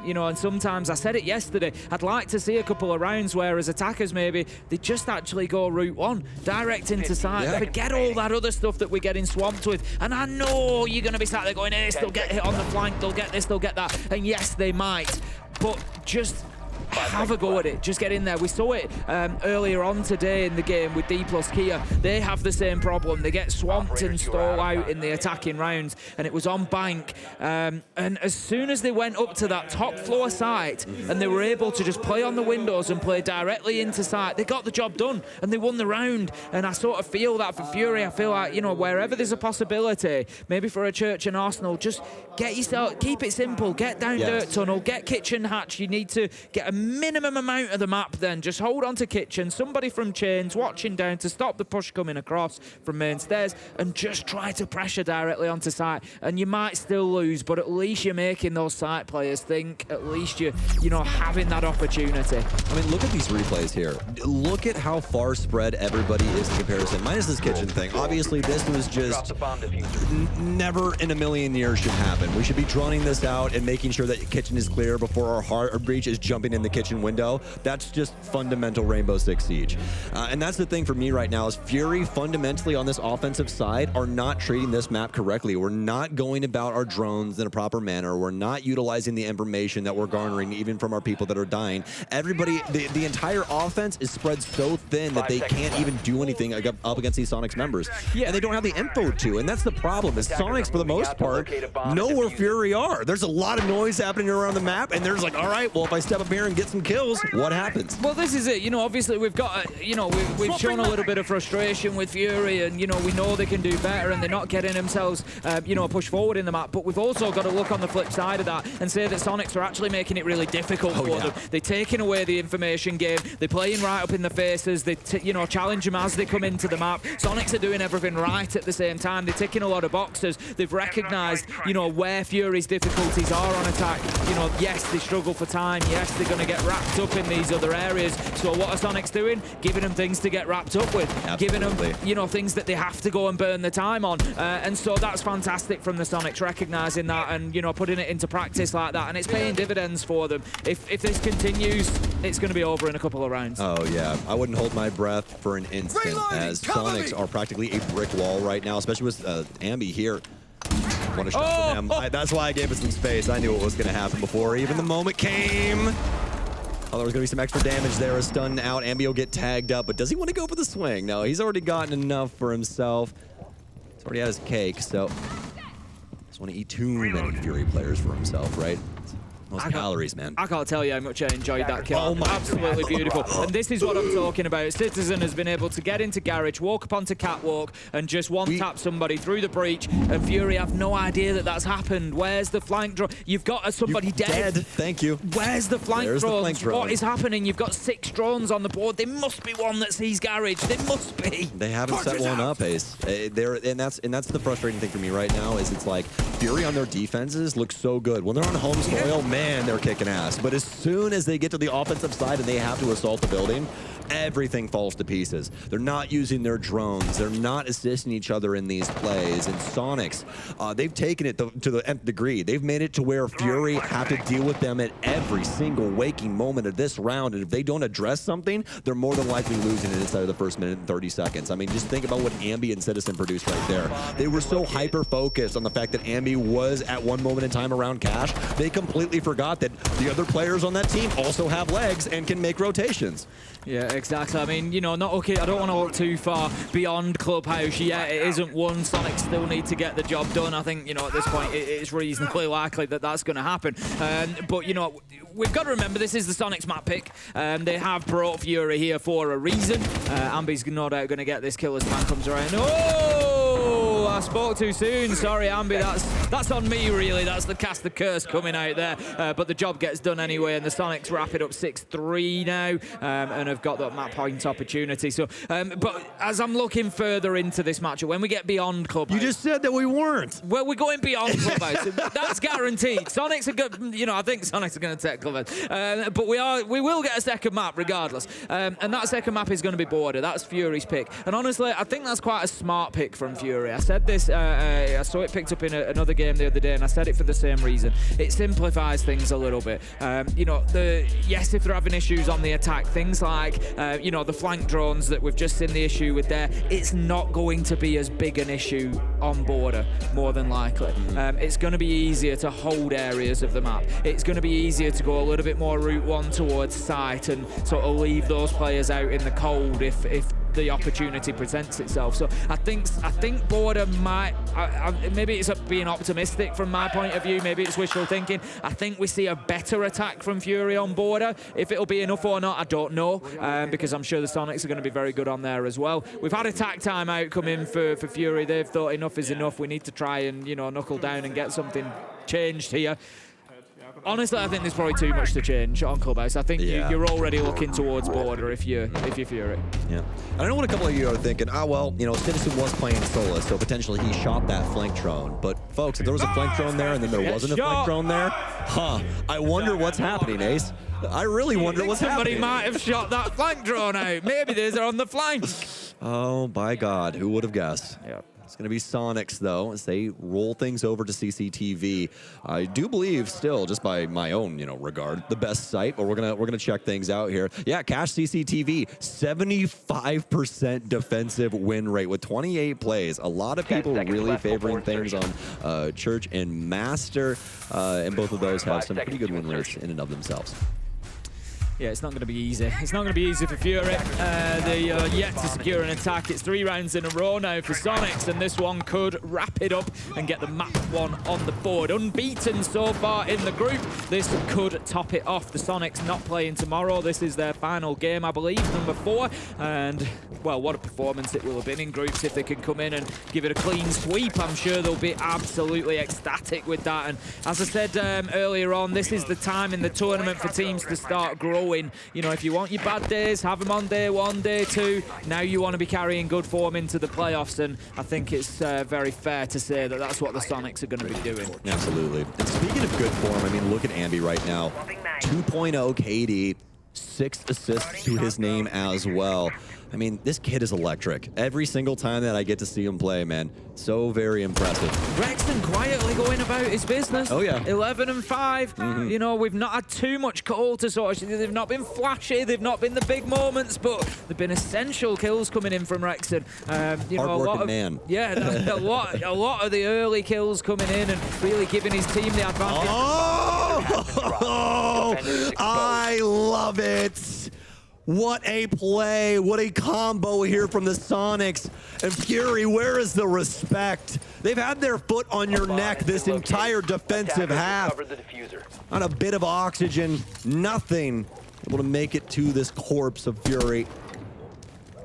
you know, and sometimes, I said it yesterday, I'd like to see a couple of rounds where as attackers maybe they just actually go route 1, direct into site, forget all that other stuff that we're getting swamped with. And I know you're going to be sat there going, Ace, they'll get hit on the flank, they'll get this, they'll get that, and yes, they might, but just have a go at it. Just get in there. We saw it earlier on today in the game with D plus Kia. They have the same problem. They get swamped and stall out in the attacking rounds, and it was on bank. And as soon as they went up to that top floor site and they were able to just play on the windows and play directly into site, they got the job done and they won the round. And I sort of feel that for Fury. I feel like, you know, wherever there's a possibility, maybe for a Church and Arsenal, just get yourself, keep it simple, get down Dirt Tunnel, get Kitchen Hatch. You need to get a minimum amount of the map, then just hold on to Kitchen, somebody from Chains watching down to stop the push coming across from main stairs, and just try to pressure directly onto site. And you might still lose, but at least you're making those site players think. At least you know, having that opportunity. I mean, look at these replays here. Look at how far spread everybody is in comparison, minus this Kitchen thing. Obviously, this was just never in a million years should happen. We should be droning this out and making sure that Kitchen is clear before our breach is jumping in the Kitchen window. That's just fundamental Rainbow Six Siege. And that's the thing for me right now is Fury fundamentally on this offensive side are not treating this map correctly. We're not going about our drones in a proper manner. We're not utilizing the information that we're garnering even from our people that are dying. Everybody, the entire offense is spread so thin that they can't even do anything up against these Soniqs members. And they don't have the info to, and that's the problem is Soniqs for the most part know where Fury are. There's a lot of noise happening around the map, and there's like, all right, well, if I step up here and get some kills, what happens? Well, this is it. You know, obviously we've got, you know, we've shown a little bit of frustration with Fury, and, you know, we know they can do better and they're not getting themselves, you know, push forward in the map. But we've also got to look on the flip side of that and say that Soniqs are actually making it really difficult for them. They're taking away the information game. They're playing right up in the faces. They, you know, challenge them as they come into the map. Soniqs are doing everything right at the same time. They're ticking a lot of boxes. They've recognized, you know, where Fury's difficulties are on attack. You know, yes, they struggle for time. Yes, they're going to get wrapped up in these other areas. So what are Soniqs doing? Giving them things to get wrapped up with. Giving them, you know, things that they have to go and burn the time on. And so that's fantastic from the Soniqs, recognizing that and, you know, putting it into practice like that. And it's paying dividends for them. If this continues, it's going to be over in a couple of rounds. Oh, yeah. I wouldn't hold my breath for an instant as Soniqs are practically a brick wall right now, especially with Ambi here. What a shot from him. That's why I gave it some space. I knew what was going to happen before even the moment came. Oh, there was going to be some extra damage there. A stun out. Ambi will get tagged up, but does he want to go for the swing? No, he's already gotten enough for himself. He's already had his cake, so doesn't want to eat too many Fury players for himself, right? Most calories, man. I can't tell you how much I enjoyed that kill. Oh, absolutely beautiful. And this is what I'm talking about. Citizen has been able to get into Garage, walk up onto Catwalk, and just one-tap somebody through the breach, and Fury have no idea that that's happened. Where's the flank drone? You've got somebody dead. Thank you. Where's the flank drone? What is happening? You've got 6 drones on the board. There must be one that sees Garage. There must be. They haven't set one up, Ace. And that's the frustrating thing for me right now is it's like Fury on their defenses look so good. When they're on home soil, man, they're kicking ass. But as soon as they get to the offensive side and they have to assault the building, everything falls to pieces. They're not using their drones. They're not assisting each other in these plays. And Soniqs, they've taken it to the nth degree. They've made it to where Fury have to deal with them at every single waking moment of this round. And if they don't address something, they're more than likely losing it inside of the first minute and 30 seconds. I mean, just think about what Ambi and Citizen produced right there. They were so hyper-focused on the fact that Ambi was at one moment in time around Cash, they completely forgot that the other players on that team also have legs and can make rotations. Yeah, exactly. I mean, you know, not okay. I don't want to look too far beyond Clubhouse yet. It isn't one. Soniqs still need to get the job done. I think, you know, at this point, it's reasonably likely that that's going to happen. But, you know, we've got to remember this is the Soniqs map pick. They have brought Fury here for a reason. Ambi's no doubt going to get this kill as the man comes around. Oh, I spoke too soon. Sorry, Ambi. That's on me, really. That's the cast the curse coming out there. But the job gets done anyway, and the Soniqs wrap it up 6-3 now, and have got that map point opportunity. So, but as I'm looking further into this matchup, when we get beyond Clubhouse, You just said that we weren't. well, we're going beyond Clubhouse. That's guaranteed. Soniqs are good. You know, I think Soniqs are going to take Clubhouse, but we will get a second map regardless, and that second map is going to be Border. That's Fury's pick, and honestly, I think that's quite a smart pick from Fury. I said this. I saw it picked up in another game the other day, and I said it for the same reason. It simplifies things a little bit. You know, yes, if they're having issues on the attack, things like you know, the flank drones that we've just seen the issue with there, it's not going to be as big an issue on Border, more than likely. It's going to be easier to hold areas of the map. It's going to be easier to go a little bit more route one towards site and sort of leave those players out in the cold if the opportunity presents itself. So I think Border might, maybe it's being optimistic from my point of view, maybe it's wishful thinking. I think we see a better attack from Fury on Border. If it'll be enough or not, I don't know, because I'm sure the Soniqs are going to be very good on there as well. We've had attack time out come in for Fury. They've thought enough is enough. We need to try and, you know, knuckle down and get something changed here. Honestly, I think there's probably too much to change on Clubhouse. I think you're already looking towards Border if you're Fury. Yeah. I know what a couple of you are thinking. Well, you know, Citizen was playing Solus, so potentially he shot that flank drone. But folks, if there was a flank drone there and then there wasn't a flank drone there, I wonder what's happening, Ace. I really wonder what's happening. Somebody might have shot that flank drone out. Maybe they're on the flank. Oh, by God. Who would have guessed? Yeah. It's going to be Soniqs, though, as they roll things over to CCTV. I do believe still, just by my own, you know, regard, the best site, but we're gonna check things out here. Yeah, Cash CCTV, 75% defensive win rate with 28 plays. A lot of people really favoring things on Church and Master, and both of those have some pretty good win rates in and of themselves. Yeah, it's not going to be easy. It's not going to be easy for Fury. They are yet to secure an attack. It's 3 rounds in a row now for Soniqs, and this one could wrap it up and get the map one on the board. Unbeaten so far in the group. This could top it off. The Soniqs not playing tomorrow. This is their final game, I believe, number 4. And, well, what a performance it will have been in groups if they can come in and give it a clean sweep. I'm sure they'll be absolutely ecstatic with that. And as I said earlier on, this is the time in the tournament for teams to start growing. You know, if you want your bad days, have them on day 1, day 2. Now you want to be carrying good form into the playoffs, and I think it's very fair to say that that's what the Soniqs are going to be doing. Absolutely. And speaking of good form, I mean, look at Ambi right now. 2.0 KD, 6 assists to his name as well. I mean, this kid is electric. Every single time that I get to see him play, man, so very impressive. Rexton quietly going about his business. Oh, yeah. 11 and 5. You know, we've not had too much call to sort of, they've not been flashy, they've not been the big moments, but they've been essential kills coming in from Rexton. You know, a lot of, man. Yeah, a lot of the early kills coming in and really giving his team the advantage. Oh, I love it. What a play, what a combo here from the Soniqs. And Fury, where is the respect? They've had their foot on your neck this entire defensive half. On a bit of oxygen, nothing able to make it to this corpse of Fury.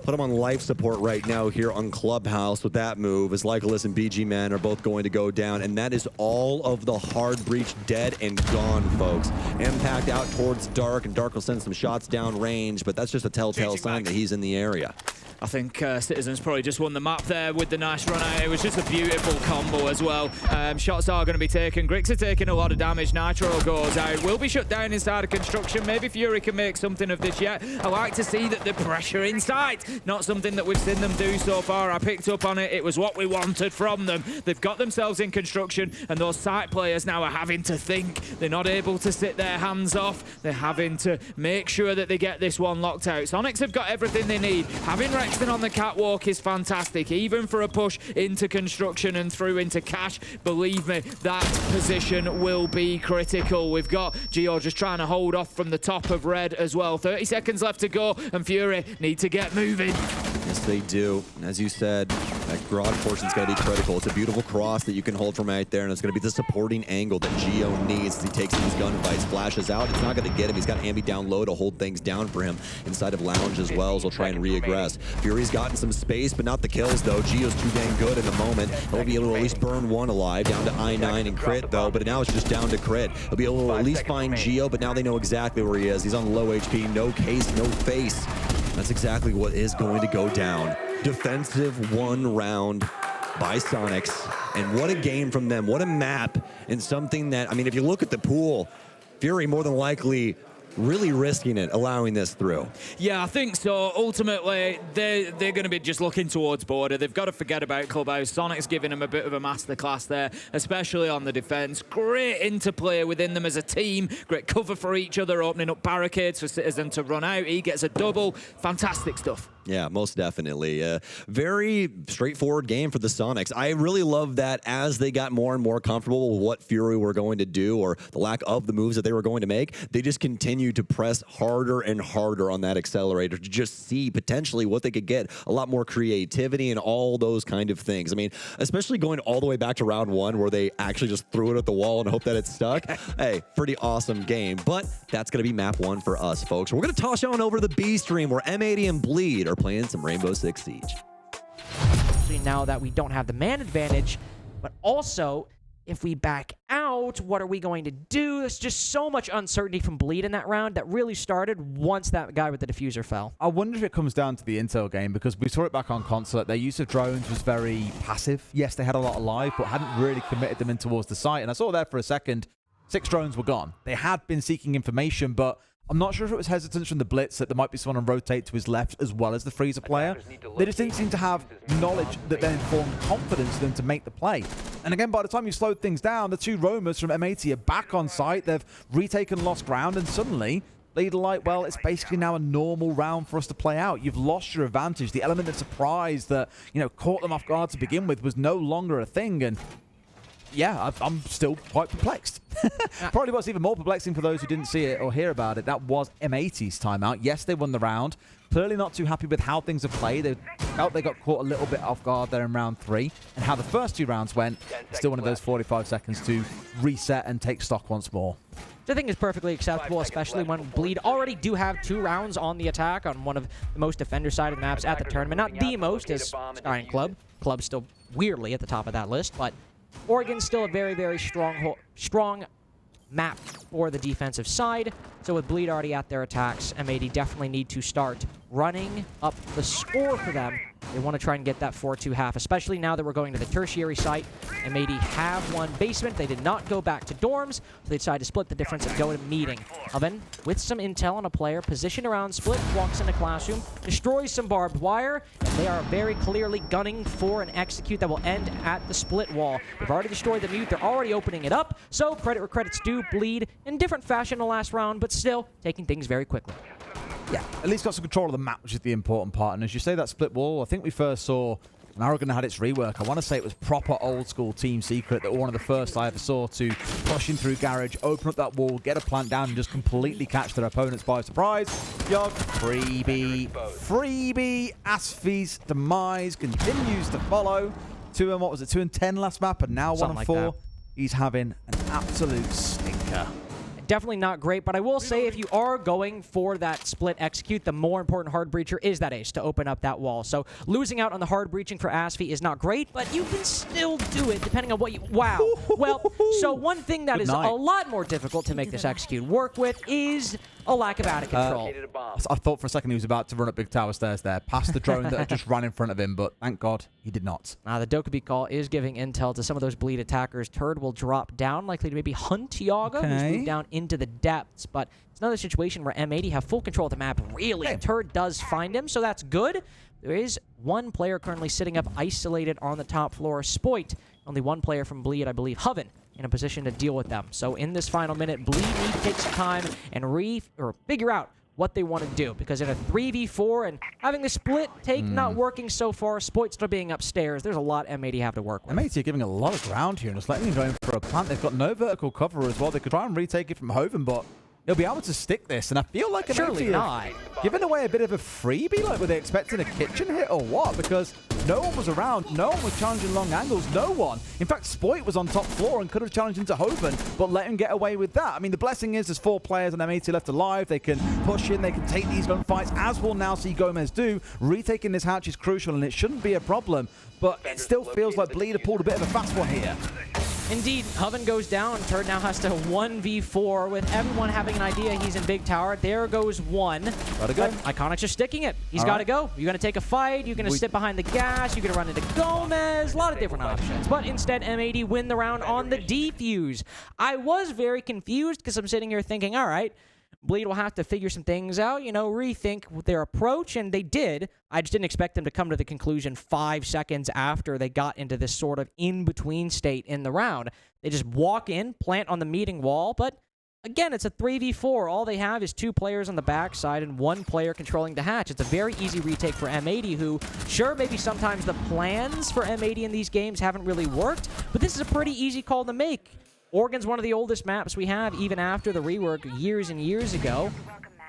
Put him on life support right now here on Clubhouse with that move, as Lycolis and BG Man are both going to go down, and that is all of the hard breach dead and gone, folks. Impact out towards Dark, and Dark will send some shots down range, but that's just a telltale sign that he's in the area. I think Citizens probably just won the map there with the nice run out. It was just a beautiful combo as well. Shots are going to be taken. Grix are taking a lot of damage. Nitro goes out. Will be shut down inside of construction. Maybe Fury can make something of this yet. I like to see that the pressure inside. Not something that we've seen them do so far. I picked up on it. It was what we wanted from them. They've got themselves in construction, and those site players now are having to think. They're not able to sit their hands off. They're having to make sure that they get this one locked out. Soniqs have got everything they need. Having flexing on the catwalk is fantastic, even for a push into construction and through into cash. Believe me, that position will be critical. We've got Gio just trying to hold off from the top of red as well. 30 seconds left to go, and Fury need to get moving. Yes, they do. As you said, that garage portion is going to be critical. It's a beautiful cross that you can hold from right there, and it's going to be the supporting angle that Gio needs as he takes these gunfights. Flashes out. It's not going to get him. He's got Ambi down low to hold things down for him inside of Lounge as well, as he'll try and re-aggress. Fury's gotten some space, but not the kills, though. Gio's too dang good in the moment. He'll be able to at least burn one alive, down to I9 and Crit, though, but now it's just down to Crit. He'll be able to at least find Gio, but now they know exactly where he is. He's on low HP, no case, no face. That's exactly what is going to go down. Defensive one round by Soniqs. And what a game from them. What a map. And something that, I mean, if you look at the pool, Fury more than likely really risking it, allowing this through. Yeah, I think so. Ultimately, they're going to be just looking towards border. They've got to forget about Clubhouse. Soniqs giving them a bit of a masterclass there, especially on the defense. Great interplay within them as a team. Great cover for each other, opening up barricades for Citizen to run out. He gets a double. Fantastic stuff. Yeah, most definitely. Very straightforward game for the Soniqs. I really love that as they got more and more comfortable with what Fury were going to do, or the lack of the moves that they were going to make, they just continued to press harder and harder on that accelerator to just see potentially what they could get. A lot more creativity and all those kind of things. I mean, especially going all the way back to round one where they actually just threw it at the wall and hope that it stuck. Hey, pretty awesome game. But that's going to be map one for us, folks. We're going to toss you on over to the B stream where M80 and Bleed are playing some Rainbow Six Siege. Especially now that we don't have the man advantage, but also if we back out, what are we going to do? There's just so much uncertainty from Bleed in that round that really started once that guy with the diffuser fell. I wonder if it comes down to the intel game, because we saw it back on console. Their use of drones was very passive. Yes, they had a lot alive, but hadn't really committed them in towards the site. And I saw there for a second, 6 drones were gone. They had been seeking information, but I'm not sure if it was hesitance from the Blitz that there might be someone on rotate to his left as well as the freezer player. They just didn't seem to have knowledge that then informed confidence for them to make the play. And again, by the time you slowed things down, the 2 roamers from M80 are back on site. They've retaken lost ground, and suddenly Bleed are like, well, it's basically now a normal round for us to play out. You've lost your advantage. The element of surprise that, you know, caught them off guard to begin with was no longer a thing. And yeah, I'm still quite perplexed. Probably what's even more perplexing for those who didn't see it or hear about it, that was M80's timeout. Yes, they won the round. Clearly not too happy with how things have played. They felt they got caught a little bit off guard there in round 3. And how the first 2 rounds went, still one of those 45 seconds to reset and take stock once more. I think is perfectly acceptable, especially when Bleed already do have 2 rounds on the attack on one of the most defender-sided maps at the tournament. Not the most, as Sky and Club. Club's still weirdly at the top of that list, but Oregon's still a very, very strong map for the defensive side. So with Bleed already at their attacks, M80 definitely need to start running up the score for them. They want to try and get that 4-2 half, especially now that we're going to the tertiary site. M80 have won basement. They did not go back to dorms, so they decided to split the difference and go to meeting. Oven, with some intel on a player, positioned around split, walks into classroom, destroys some barbed wire, and they are very clearly gunning for an execute that will end at the split wall. They've already destroyed the mute. They're already opening it up, so credit where credit's due. Bleed in different fashion in the last round, but still taking things very quickly. Yeah, at least got some control of the map, which is the important part. And as you say, that split wall, I think we first saw when Aragon had its rework. I want to say it was proper old school Team Secret that were one of the first I ever saw to push in through Garage, open up that wall, get a plant down, and just completely catch their opponents by surprise. Yogg, freebie, Asfi's demise continues to follow. 2 and 10 last map, and now 1 and 4. He's having an absolute stinker. Definitely not great, but I will say if you are going for that split execute, the more important hard breacher is that ace to open up that wall. So losing out on the hard breaching for Asfi is not great, but you can still do it depending on what you... Wow. Well, so one thing that is a lot more difficult to make this execute work with is a lack of out of control. I thought for a second he was about to run up big tower stairs there, past the drone that had just ran in front of him, but thank God he did not. The Dokkaebi call is giving intel to some of those Bleed attackers. Turd will drop down, likely to maybe hunt Yaga, who's moved down into the depths, but it's another situation where M80 have full control of the map. Really, Turd does find him, so that's good. There is one player currently sitting up isolated on the top floor, Spoit. Only one player from Bleed, I believe, Hoven, in a position to deal with them. So in this final minute, Bleed need to take some time and figure out what they want to do, because in a 3v4 and having the split take not working so far, Spoit still being upstairs, there's a lot M80 have to work with. M80 are giving a lot of ground here and just letting him go in for a plant. They've got no vertical cover as well. They could try and retake it from Hoven, but they'll be able to stick this, and I feel like Surely not. giving away a bit of a freebie. Like, were they expecting a kitchen hit or what? Because no one was around, no one was challenging long angles, no one. In fact, Spoit was on top floor and could have challenged into Hoven, but let him get away with that. I mean, the blessing is there's 4 players and M80 left alive. They can push in, they can take these gunfights, as we'll now see Gomez do. Retaking this hatch is crucial, and it shouldn't be a problem, but it still feels like Bleed have pulled a bit of a fast one here. Indeed, Hoven goes down. Turd now has to 1v4 with everyone having an idea he's in big tower. There goes one. Gotta go. Iconics are sticking it. He's got to go. You're going to take a fight. You're going to sit behind the gas. You're going to run into Gomez. A lot of different options. But instead, M80 win the round on the defuse. I was very confused because I'm sitting here thinking, all right, Bleed will have to figure some things out, you know, rethink their approach, and they did. I just didn't expect them to come to the conclusion 5 seconds after they got into this sort of in-between state in the round. They just walk in, plant on the meeting wall, but again, it's a 3v4. All they have is 2 players on the backside and 1 player controlling the hatch. It's a very easy retake for M80, who, sure, maybe sometimes the plans for M80 in these games haven't really worked, but this is a pretty easy call to make. Oregon's one of the oldest maps we have, even after the rework years and years ago.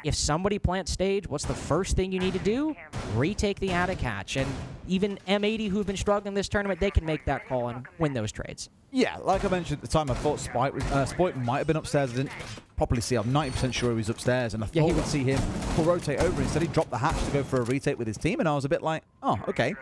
If somebody plants stage, what's the first thing you need to do? Retake the attic hatch. And even M80, who've been struggling this tournament, they can make that call and win those trades. Yeah, like I mentioned at the time, I thought Spoit might have been upstairs. I didn't properly see. I'm 90% sure he was upstairs, and I thought we'd see him pull rotate over. Instead, he dropped the hatch to go for a retake with his team, and I was a bit like, oh, okay.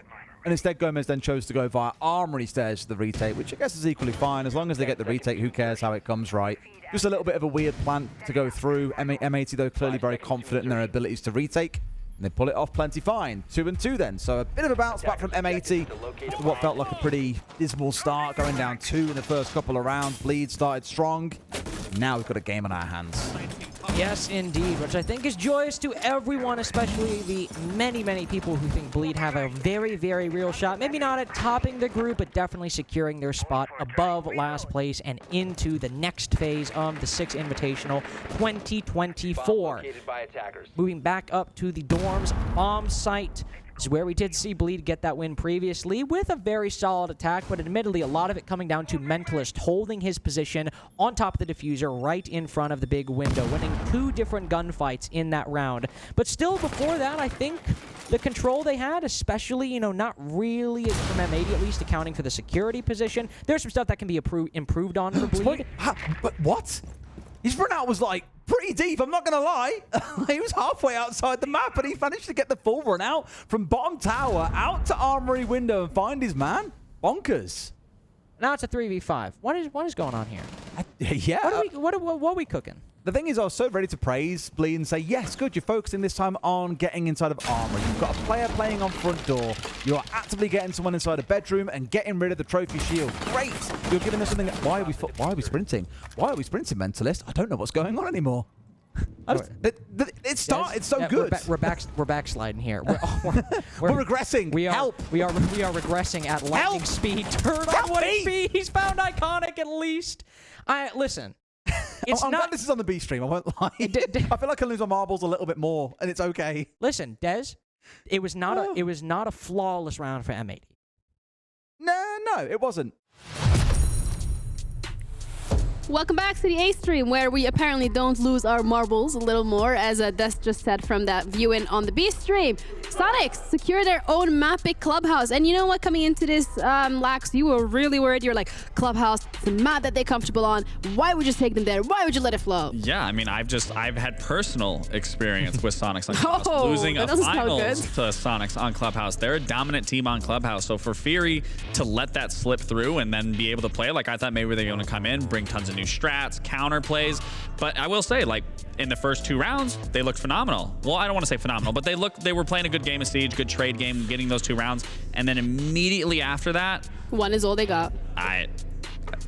And instead, Gomez then chose to go via Armory stairs to the retake, which I guess is equally fine. As long as they get the retake, who cares how it comes right? Just a little bit of a weird plan to go through. M80, though, clearly very confident in their abilities to retake. And they pull it off plenty fine. 2-2 then. So a bit of a bounce back from M80 after what felt like a pretty dismal start, going down 2 in the first couple of rounds. Bleed started strong. Now we've got a game on our hands. Yes, indeed, which I think is joyous to everyone, especially the many, many people who think Bleed have a very, very real shot. Maybe not at topping the group, but definitely securing their spot above last place and into the next phase of the Six Invitational 2024. Moving back up to the dorms bomb site. This is where we did see Bleed get that win previously with a very solid attack, but admittedly a lot of it coming down to Mentalist holding his position on top of the diffuser right in front of the big window, winning 2 different gunfights in that round. But still, before that, I think the control they had, especially, you know, not really from M80 at least, accounting for the security position. There's some stuff that can be improved on for Bleed. But what? His run out was like pretty deep, I'm not going to lie. He was halfway outside the map, and he managed to get the full run out from bottom tower out to Armory window and find his man. Bonkers. Now it's a 3v5. What is going on here? Yeah. What are we cooking? The thing is, I was so ready to praise Bleed and say, yes, good, you're focusing this time on getting inside of Armory. You've got a player playing on front door. You're actively getting someone inside a bedroom and getting rid of the trophy shield. Great. You're giving us something. Why are we sprinting? Why are we sprinting, Mentalist? I don't know what's going on anymore. It started so good. We're backsliding here. We're regressing. Help. We are regressing at lightning speed. Turn on what speed? He's found Iconic at least. Listen. I'm glad this is on the B stream, I won't lie. I feel like I lose my marbles a little bit more, and it's okay. Listen, Dez, it was not a flawless round for M80. No, it wasn't. Welcome back to the A stream, where we apparently don't lose our marbles a little more, as Des just said from that view-in on the B stream. Soniqs secure their own Mapic Clubhouse. And you know what, coming into this, Lax, you were really worried. You're like, Clubhouse, it's a map that they're comfortable on. Why would you take them there? Why would you let it flow? Yeah, I mean, I've had personal experience with Soniqs on Clubhouse. Losing a finals to Soniqs on Clubhouse. They're a dominant team on Clubhouse. So for Fury to let that slip through and then be able to play, like I thought maybe they're going to come in, bring tons of new strats, counter plays. But I will say, like, in the first 2 rounds, they looked phenomenal. Well, I don't want to say phenomenal, but they were playing a good game of Siege, good trade game, getting those 2 rounds. And then immediately after that, 1 is all they got.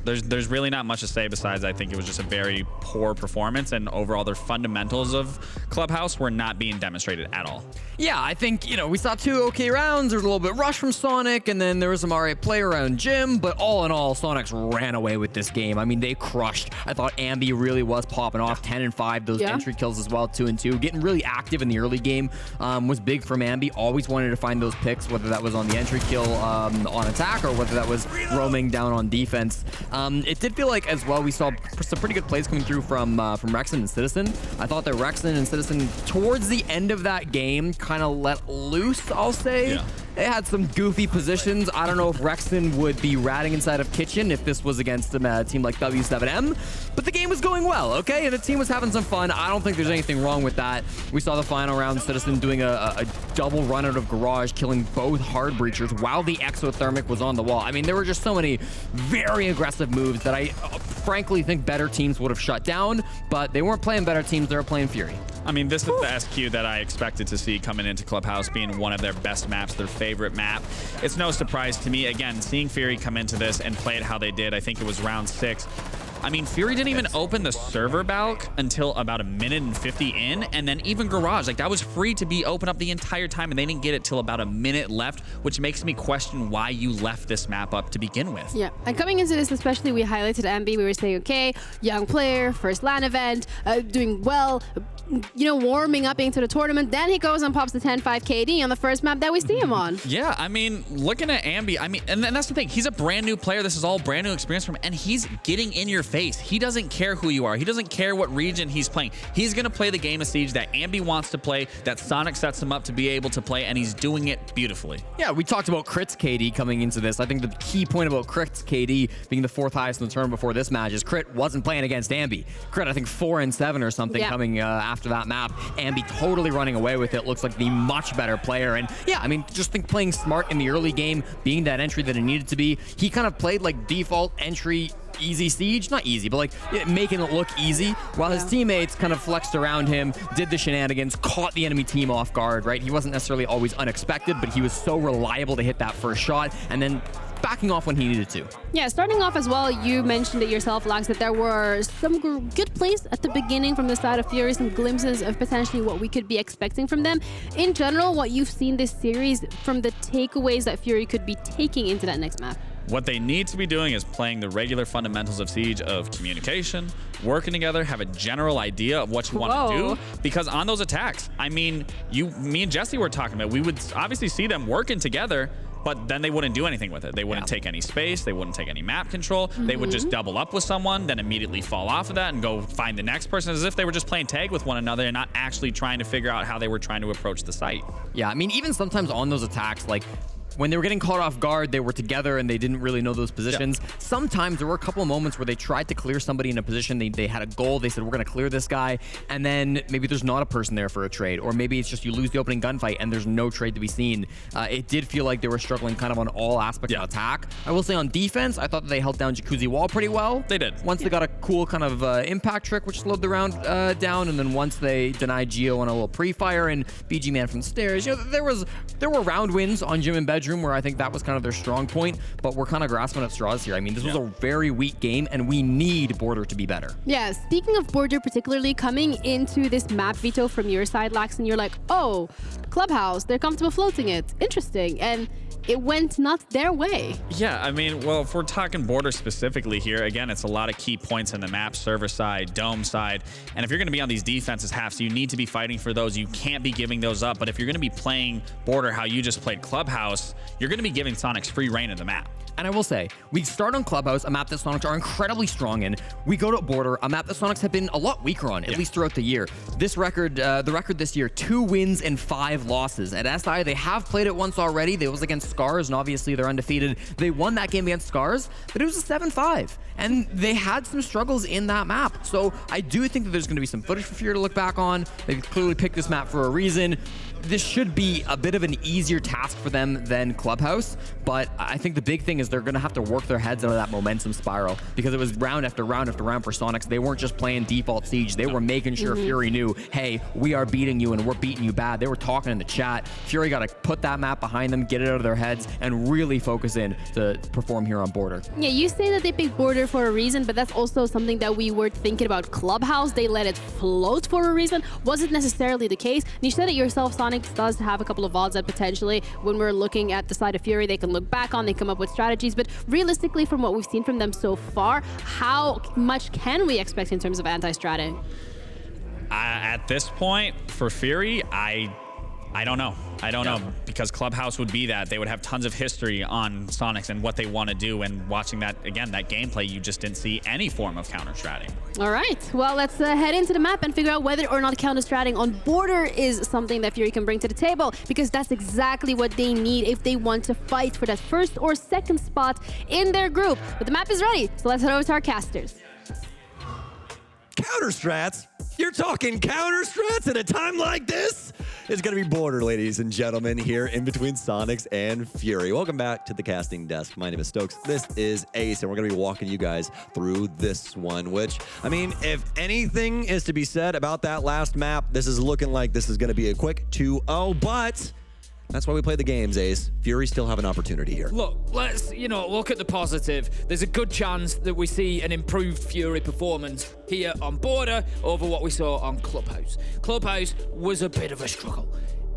There's really not much to say besides I think it was just a very poor performance, and overall their fundamentals of Clubhouse were not being demonstrated at all. Yeah, I think, we saw 2 okay rounds. There was a little bit rush from Sonic, and then there was some alright play around Jim, but all in all, Sonics ran away with this game. I mean, they crushed. I thought Ambi really was popping off, 10 and 5, those entry kills as well, 2 and 2. Getting really active in the early game was big from Ambi. Always wanted to find those picks, whether that was on the entry kill on attack or whether that was roaming down on defense. It did feel like as well we saw some pretty good plays coming through from Rexon and Citizen. I thought that Rexon and Citizen towards the end of that game kind of let loose, I'll say. Yeah. They had some goofy positions. I don't know if Rexon would be ratting inside of Kitchen if this was against a team like W7M, but the game was going well, okay? And the team was having some fun. I don't think there's anything wrong with that. We saw the final round, Citizen doing a double run out of Garage, killing both hard breachers while the exothermic was on the wall. I mean, there were just so many very aggressive moves that I frankly think better teams would have shut down, but they weren't playing better teams, they were playing Fury. I mean, this is the SQ that I expected to see coming into Clubhouse, being one of their best maps, their favorite map. It's no surprise to me, again, seeing Fury come into this and play it how they did. I think it was round 6. I mean, Fury didn't even open the server balk until about 1:50 in, and then even Garage, like that was free to be open up the entire time, and they didn't get it till about a minute left, which makes me question why you left this map up to begin with. Yeah, and coming into this, especially, we highlighted Ambi. We were saying, okay, young player, first LAN event, doing well, warming up into the tournament. Then he goes and pops the 10-5 KD on the first map that we see him on. Yeah, I mean, looking at Ambi, I mean, and that's the thing. He's a brand new player. This is all brand new experience for him, and he's getting in your face. He doesn't care who you are. He doesn't care what region he's playing. He's going to play the game of Siege that Ambi wants to play, that Sonic sets him up to be able to play, and he's doing it beautifully. Yeah, we talked about Crit's KD coming into this. I think the key point about Crit's KD being the 4th highest in the tournament before this match is Crit wasn't playing against Ambi. Crit, I think 4 and 7 or something coming after that map. Ambi totally running away with it. Looks like the much better player. And yeah, I mean, just think playing smart in the early game, being that entry that it needed to be. He kind of played like default entry easy Siege, not easy, but like making it look easy, while his teammates kind of flexed around him, did the shenanigans, caught the enemy team off guard, right? He wasn't necessarily always unexpected, but he was so reliable to hit that first shot, and then backing off when he needed to. Yeah, starting off as well, you mentioned it yourself, Lax, that there were some good plays at the beginning from the side of Fury, some glimpses of potentially what we could be expecting from them. In general, what you've seen this series from the takeaways that Fury could be taking into that next map. What they need to be doing is playing the regular fundamentals of Siege of communication, working together, have a general idea of what you want to do. Because on those attacks, I mean, me and Jesse were talking about, we would obviously see them working together, but then they wouldn't do anything with it. They wouldn't take any space. They wouldn't take any map control. They would just double up with someone, then immediately fall off of that and go find the next person, as if they were just playing tag with one another and not actually trying to figure out how they were trying to approach the site. Yeah, I mean, even sometimes on those attacks, like when they were getting caught off guard, they were together and they didn't really know those positions. Yeah. Sometimes there were a couple of moments where they tried to clear somebody in a position. They had a goal. They said, we're going to clear this guy. And then maybe there's not a person there for a trade. Or maybe it's just you lose the opening gunfight and there's no trade to be seen. It did feel like they were struggling kind of on all aspects of attack. I will say on defense, I thought that they held down Jacuzzi Wall pretty well. They did. Once they got a cool kind of impact trick, which slowed the round down. And then once they denied Geo on a little pre-fire and BG Man from the stairs, there were round wins on Gym and Bedroom where I think that was kind of their strong point, but we're kind of grasping at straws here. I mean, this was a very weak game, and we need Border to be better. Yeah, speaking of Border, particularly coming into this map veto from your side, Lax, and you're like, oh, Clubhouse, they're comfortable floating it. Interesting. And it went not their way. Yeah, I mean, well, if we're talking Border specifically here, again, it's a lot of key points in the map, server side, dome side, and if you're going to be on these defenses halves, you need to be fighting for those. You can't be giving those up, but if you're going to be playing Border how you just played Clubhouse, you're going to be giving Sonics free reign in the map. And I will say, we start on Clubhouse, a map that Sonics are incredibly strong in. We go to Border, a map that Sonics have been a lot weaker on, at least throughout the year. This record, the record this year, 2 wins and 5 losses. At SI, they have played it once already. It was against Scars, and obviously they're undefeated. They won that game against Scars, but it was a 7-5. And they had some struggles in that map. So I do think that there's going to be some footage for Fury to look back on. They've clearly picked this map for a reason. this should be a bit of an easier task for them than Clubhouse, but I think the big thing is they're going to have to work their heads out of that momentum spiral, because it was round after round after round for Soniqs. They weren't just playing default Siege. They were making sure Fury knew, hey, we are beating you and we're beating you bad. They were talking in the chat. Fury got to put that map behind them, get it out of their heads, and really focus in to perform here on Border. Yeah, you say that they picked Border for a reason, but that's also something that we were thinking about Clubhouse. They let it float for a reason. Wasn't necessarily the case. And you said it yourself, Soniqs does have a couple of odds that potentially, when we're looking at the side of Fury, they can look back on, they come up with strategies. But realistically, from what we've seen from them so far, how much can we expect in terms of anti-stratting? At this point, for Fury, I don't know. I don't know, because Clubhouse would be that. They would have tons of history on Soniqs and what they want to do, and watching that, again, that gameplay, you just didn't see any form of counter-stratting. All right, well, let's head into the map and figure out whether or not counter-stratting on Border is something that Fury can bring to the table, because that's exactly what they need if they want to fight for that first or second spot in their group. But the map is ready, so let's head over to our casters. Counter strats? You're talking counter strats at a time like this? It's going to be Border, ladies and gentlemen, here in between Soniqs and Fury. Welcome back to the casting desk. My name is Stokes. This is Ace, and we're going to be walking you guys through this one, which, I mean, if anything is to be said about that last map, this is looking like this is going to be a quick 2-0, but that's why we play the games, Ace. Fury still have an opportunity here. Look, let's, look at the positive. There's a good chance that we see an improved Fury performance here on Border over what we saw on Clubhouse. Clubhouse was a bit of a struggle.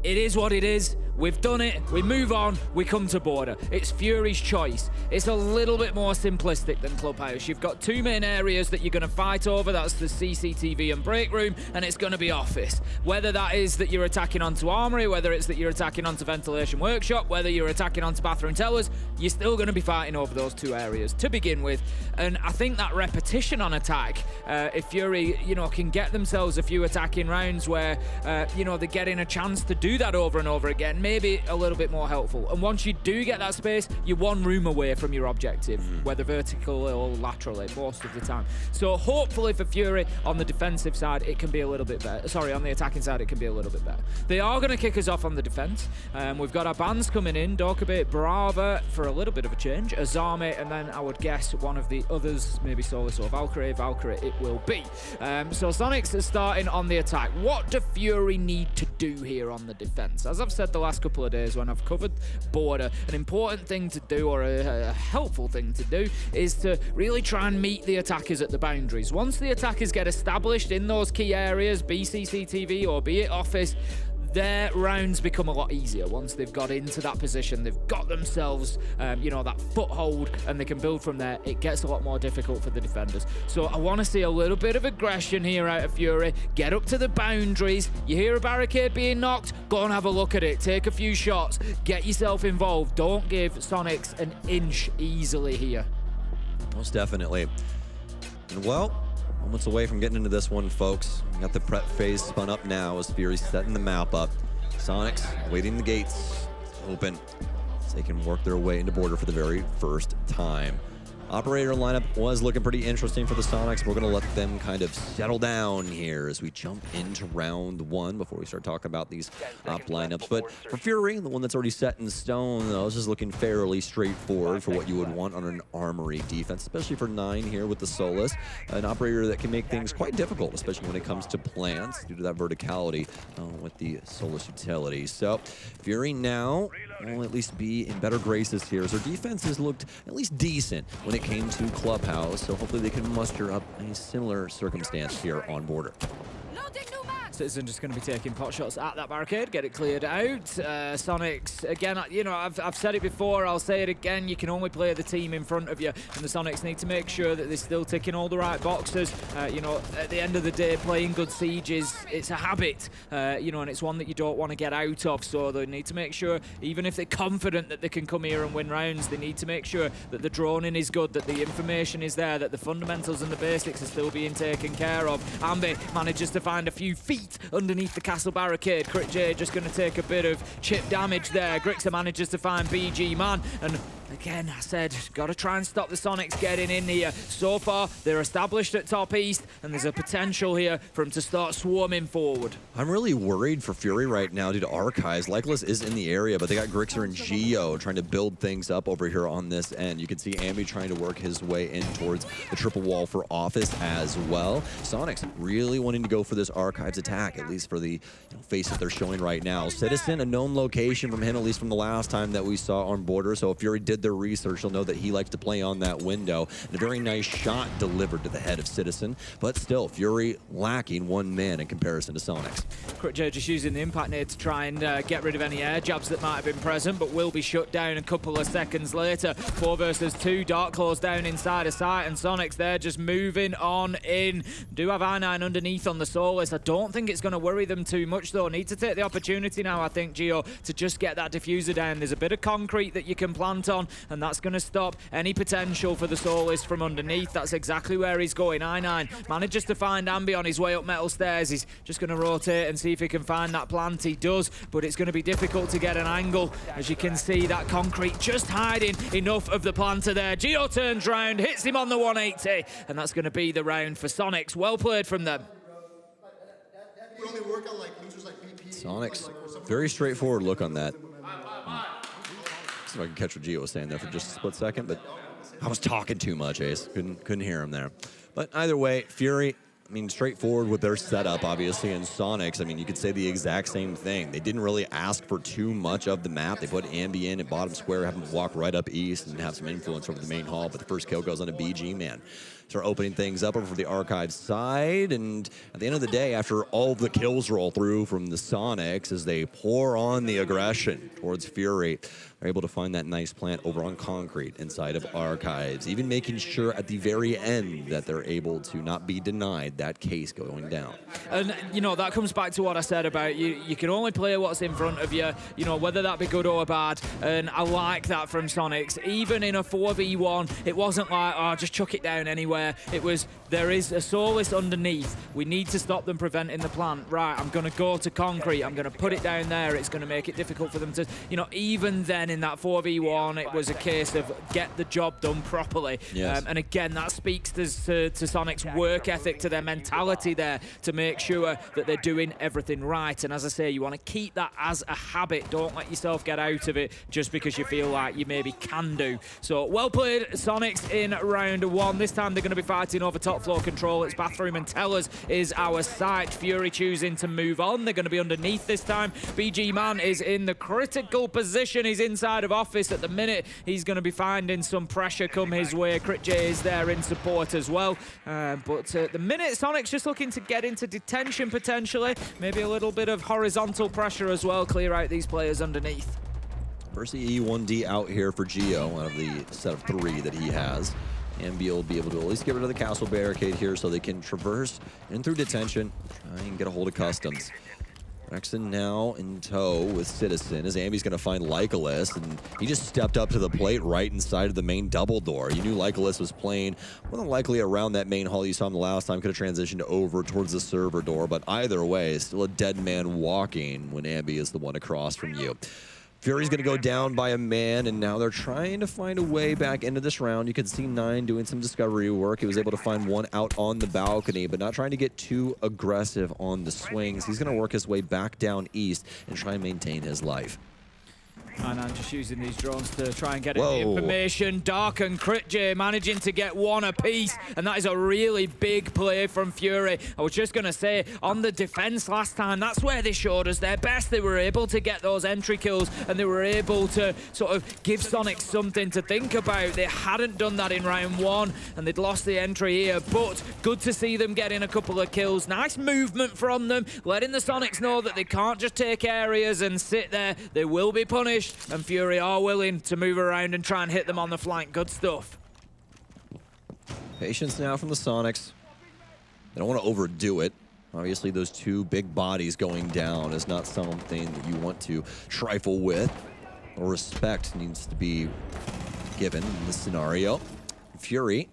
It is what it is. We've done it. We move on. We come to Border. It's Fury's choice. It's a little bit more simplistic than Clubhouse. You've got two main areas that you're going to fight over. That's the CCTV and break room, and it's going to be office. Whether that is that you're attacking onto Armory, whether it's that you're attacking onto Ventilation Workshop, whether you're attacking onto Bathroom Towers, you're still going to be fighting over those two areas to begin with. And I think that repetition on attack, if Fury, can get themselves a few attacking rounds where, they're getting a chance to do that over and over again, maybe a little bit more helpful. And once you do get that space, you're one room away from your objective, whether vertical or laterally, most of the time. So hopefully for Fury, on the defensive side, it can be a little bit better. Sorry, on the attacking side, it can be a little bit better. They are going to kick us off on the defense. We've got our bands coming in, Dorkabit, Brava, for a little bit of a change, Azami, and then I would guess one of the others, maybe Solus or Valkyrie. Valkyrie it will be. So Soniqs is starting on the attack. What do Fury need to do here on the defense? As I've said the last couple of days when I've covered Border, an important thing to do, or a helpful thing to do, is to really try and meet the attackers at the boundaries. Once the attackers get established in those key areas, be CCTV or be it office, their rounds become a lot easier. Once they've got into that position, they've got themselves, that foothold, and they can build from there. It gets a lot more difficult for the defenders. So I want to see a little bit of aggression here out of Fury. Get up to the boundaries. You hear a barricade being knocked, go and have a look at it. Take a few shots. Get yourself involved. Don't give Soniqs an inch easily here. Most definitely. And well, moments away from getting into this one, folks. We got the prep phase spun up now as Fury's setting the map up. Soniqs waiting the gates open so they can work their way into Border for the very first time. Operator lineup was looking pretty interesting for the Soniqs. We're going to let them kind of settle down here as we jump into round one before we start talking about these op lineups. But for Fury, the one that's already set in stone, though, this is looking fairly straightforward for what you would want on an Armory defense, especially for 9 here with the Solus. An operator that can make things quite difficult, especially when it comes to plants due to that verticality with the Solus utility. So Fury now will at least be in better graces here, as their defense has looked at least decent when it came to Clubhouse, so hopefully they can muster up a similar circumstance here on Border. Citizen just going to be taking pot shots at that barricade, get it cleared out. Soniqs, again, I've said it before, I'll say it again, you can only play the team in front of you, and the Soniqs need to make sure that they're still ticking all the right boxes. At the end of the day, playing good sieges, it's a habit, and it's one that you don't want to get out of, so they need to make sure, even if they're confident that they can come here and win rounds, they need to make sure that the droning is good, that the information is there, that the fundamentals and the basics are still being taken care of. Ambi manages to find a few feet underneath the castle barricade. Crit J just going to take a bit of chip damage there. Grixer manages to find BG Man, and Again, I said, got to try and stop the Sonics getting in here. So far, they're established at top east, and there's a potential here for them to start swarming forward. I'm really worried for Fury right now due to Archives. Lycolis is in the area, but they got Grixer and Geo trying to build things up over here on this end. You can see Ambi trying to work his way in towards the triple wall for Office as well. Sonics really wanting to go for this Archives attack, at least for the face that they're showing right now. Citizen, a known location from him, at least from the last time that we saw on Border. So if Fury did their research, they'll know that he likes to play on that window. And a very nice shot delivered to the head of Citizen, but still, Fury lacking one man in comparison to Sonics. Critjo just using the impact nade to try and get rid of any air jabs that might have been present, but will be shut down a couple of seconds later. 4 versus 2, Dark Claws down inside of sight, and Sonics there just moving on in. Do have I9 underneath on the Solace. I don't think it's going to worry them too much, though. Need to take the opportunity now, I think, Gio, to just get that diffuser down. There's a bit of concrete that you can plant on, and that's going to stop any potential for the Solace from underneath. That's exactly where he's going. I9 manages to find Ambi on his way up metal stairs. He's just going to rotate and see if he can find that plant. He does, but it's going to be difficult to get an angle. As you can see, that concrete just hiding enough of the planter there. Gio turns round, hits him on the 180, and that's going to be the round for Sonics. Well played from them. Sonics, very straightforward look on that. See if I can catch what Gio was saying there for just a split second, but I was talking too much, Ace. Couldn't hear him there. But either way, Fury, I mean, straightforward with their setup, obviously, and Sonics, I mean, you could say the exact same thing. They didn't really ask for too much of the map. They put Ambi in at bottom square, have him walk right up east and have some influence over the main hall, but the first kill goes on a BG man. Start opening things up over for the Archive side, and at the end of the day, after all the kills roll through from the Sonics, as they pour on the aggression towards Fury, they're able to find that nice plant over on concrete inside of Archives, even making sure at the very end that they're able to not be denied that case going down. And, you know, that comes back to what I said about you can only play what's in front of you, you know, whether that be good or bad, and I like that from Sonics. Even in a 4v1, it wasn't like, oh, just chuck it down anywhere. It was, there is a Solace underneath. We need to stop them preventing the plant. Right, I'm going to go to concrete. I'm going to put it down there. It's going to make it difficult for them to, you know, even then in that 4v1, it was a case of get the job done properly. Yes. And again, that speaks to Sonic's work ethic, to their mentality there, to make sure that they're doing everything right. And as I say, you want to keep that as a habit. Don't let yourself get out of it just because you feel like you maybe can do. So well played, Sonics, in round 1. This time they're going to be fighting over top floor control. It's Bathroom and Tellers is our site. Fury choosing to move on. They're going to be underneath this time. BG Man is in the critical position. He's inside of Office at the minute. He's going to be finding some pressure come his way. Crit J is there in support as well. But at the minute, Sonic's just looking to get into detention potentially. Maybe a little bit of horizontal pressure as well. Clear out these players underneath. First E1D out here for Geo, one of the set of 3 that he has. Ambi will be able to at least get rid of the castle barricade here so they can traverse in through detention, try and get a hold of Customs. Rexon now in tow with Citizen, as Ambi's going to find Lycolis, and he just stepped up to the plate right inside of the main double door. You knew Lycolis was playing more than likely around that main hall you saw him the last time, could have transitioned over towards the server door, but either way, still a dead man walking when Ambi is the one across from you. Fury's going to go down by a man, and now they're trying to find a way back into this round. You can see 9 doing some discovery work. He was able to find one out on the balcony, but not trying to get too aggressive on the swings. He's going to work his way back down east and try and maintain his life. And I'm just using these drones to try and get the information. Dark and Crit J managing to get one apiece, and that is a really big play from Fury. I was just going to say, on the defense last time, that's where they showed us their best. They were able to get those entry kills, and they were able to sort of give Sonic something to think about. They hadn't done that in round 1, and they'd lost the entry here, but good to see them getting a couple of kills. Nice movement from them, letting the Sonics know that they can't just take areas and sit there. They will be punished. And Fury are willing to move around and try and hit them on the flank. Good stuff. Patience now from the Sonics. They don't want to overdo it. Obviously, those 2 big bodies going down is not something that you want to trifle with. Or respect needs to be given in this scenario. Fury,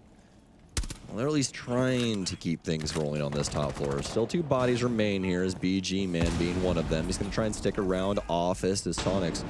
well, they're at least trying to keep things rolling on this top floor. Still 2 bodies remain here, as BG Man being one of them. He's going to try and stick around Office as Sonics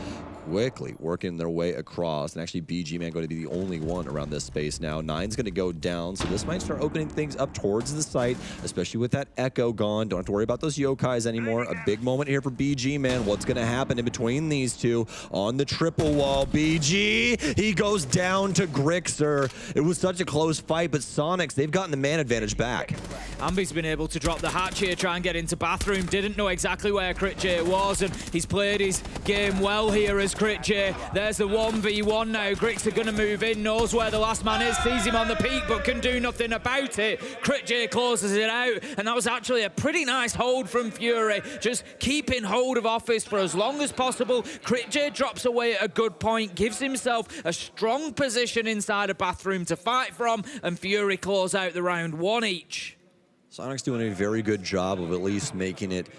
quickly working their way across. And actually, BG Man going to be the only one around this space now. 9's going to go down, so this might start opening things up towards the site, especially with that Echo gone. Don't have to worry about those yokais anymore. A big moment here for BG Man. What's going to happen in between these two on the triple wall? BG, he goes down to Grixer. It was such a close fight, but Soniqs, they've gotten the man advantage back. Ambi's been able to drop the hatch here, try and get into bathroom. Didn't know exactly where CritJ was, and he's played his game well here as CritJ. There's the 1v1 now. Grixer gonna move in, knows where the last man is, sees him on the peak, but can do nothing about it. CritJ closes it out, and that was actually a pretty nice hold from Fury. Just keeping hold of Office for as long as possible. CritJ drops away at a good point, gives himself a strong position inside a bathroom to fight from, and Fury close out the round 1 each. Soniqs doing a very good job of at least making it,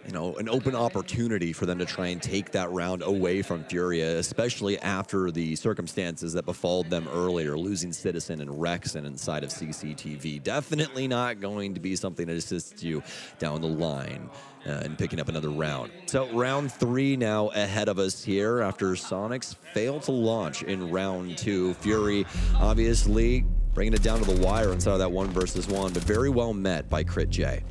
you know, an open opportunity for them to try and take that round away from Furia, especially after the circumstances that befalled them earlier, losing Citizen and Rexen inside of CCTV. Definitely not going to be something that assists you down the line and picking up another round. So round 3 now ahead of us here after Soniqs failed to launch in round 2. Fury obviously bringing it down to the wire inside of that 1 versus 1, but very well met by CritJ.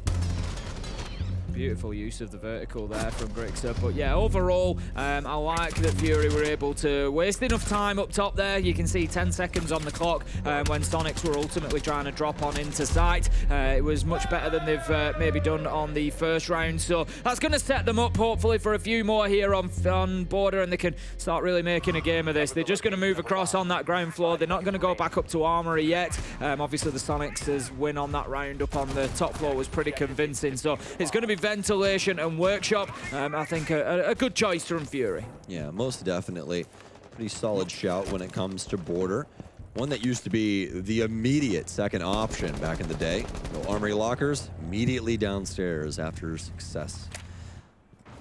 Beautiful use of the vertical there from Grixer. But yeah, overall, I like that Fury were able to waste enough time up top there. You can see 10 seconds on the clock when Soniqs were ultimately trying to drop on into sight. It was much better than they've maybe done on the first round. So that's going to set them up, hopefully, for a few more here on border, and they can start really making a game of this. They're just going to move across on that ground floor. They're not going to go back up to Armory yet. Obviously, the Soniqs' win on that round up on the top floor was pretty convincing. So it's going to be ventilation and workshop. I think a good choice from Fury. Yeah, most definitely. Pretty solid shout when it comes to border. One that used to be the immediate second option back in the day. No Armory lockers, immediately downstairs after success.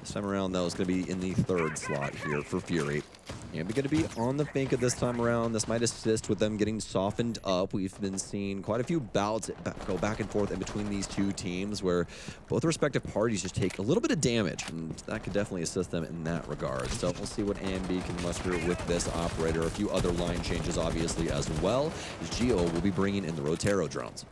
This time around, though, it's going to be in the 3rd slot here for Fury. And we're going to be on the Finka this time around. This might assist with them getting softened up. We've been seeing quite a few bouts go back and forth in between these two teams where both respective parties just take a little bit of damage, and that could definitely assist them in that regard. So we'll see what Ambi can muster with this operator. A few other line changes, obviously, as well, as Geo will be bringing in the Rotero drones.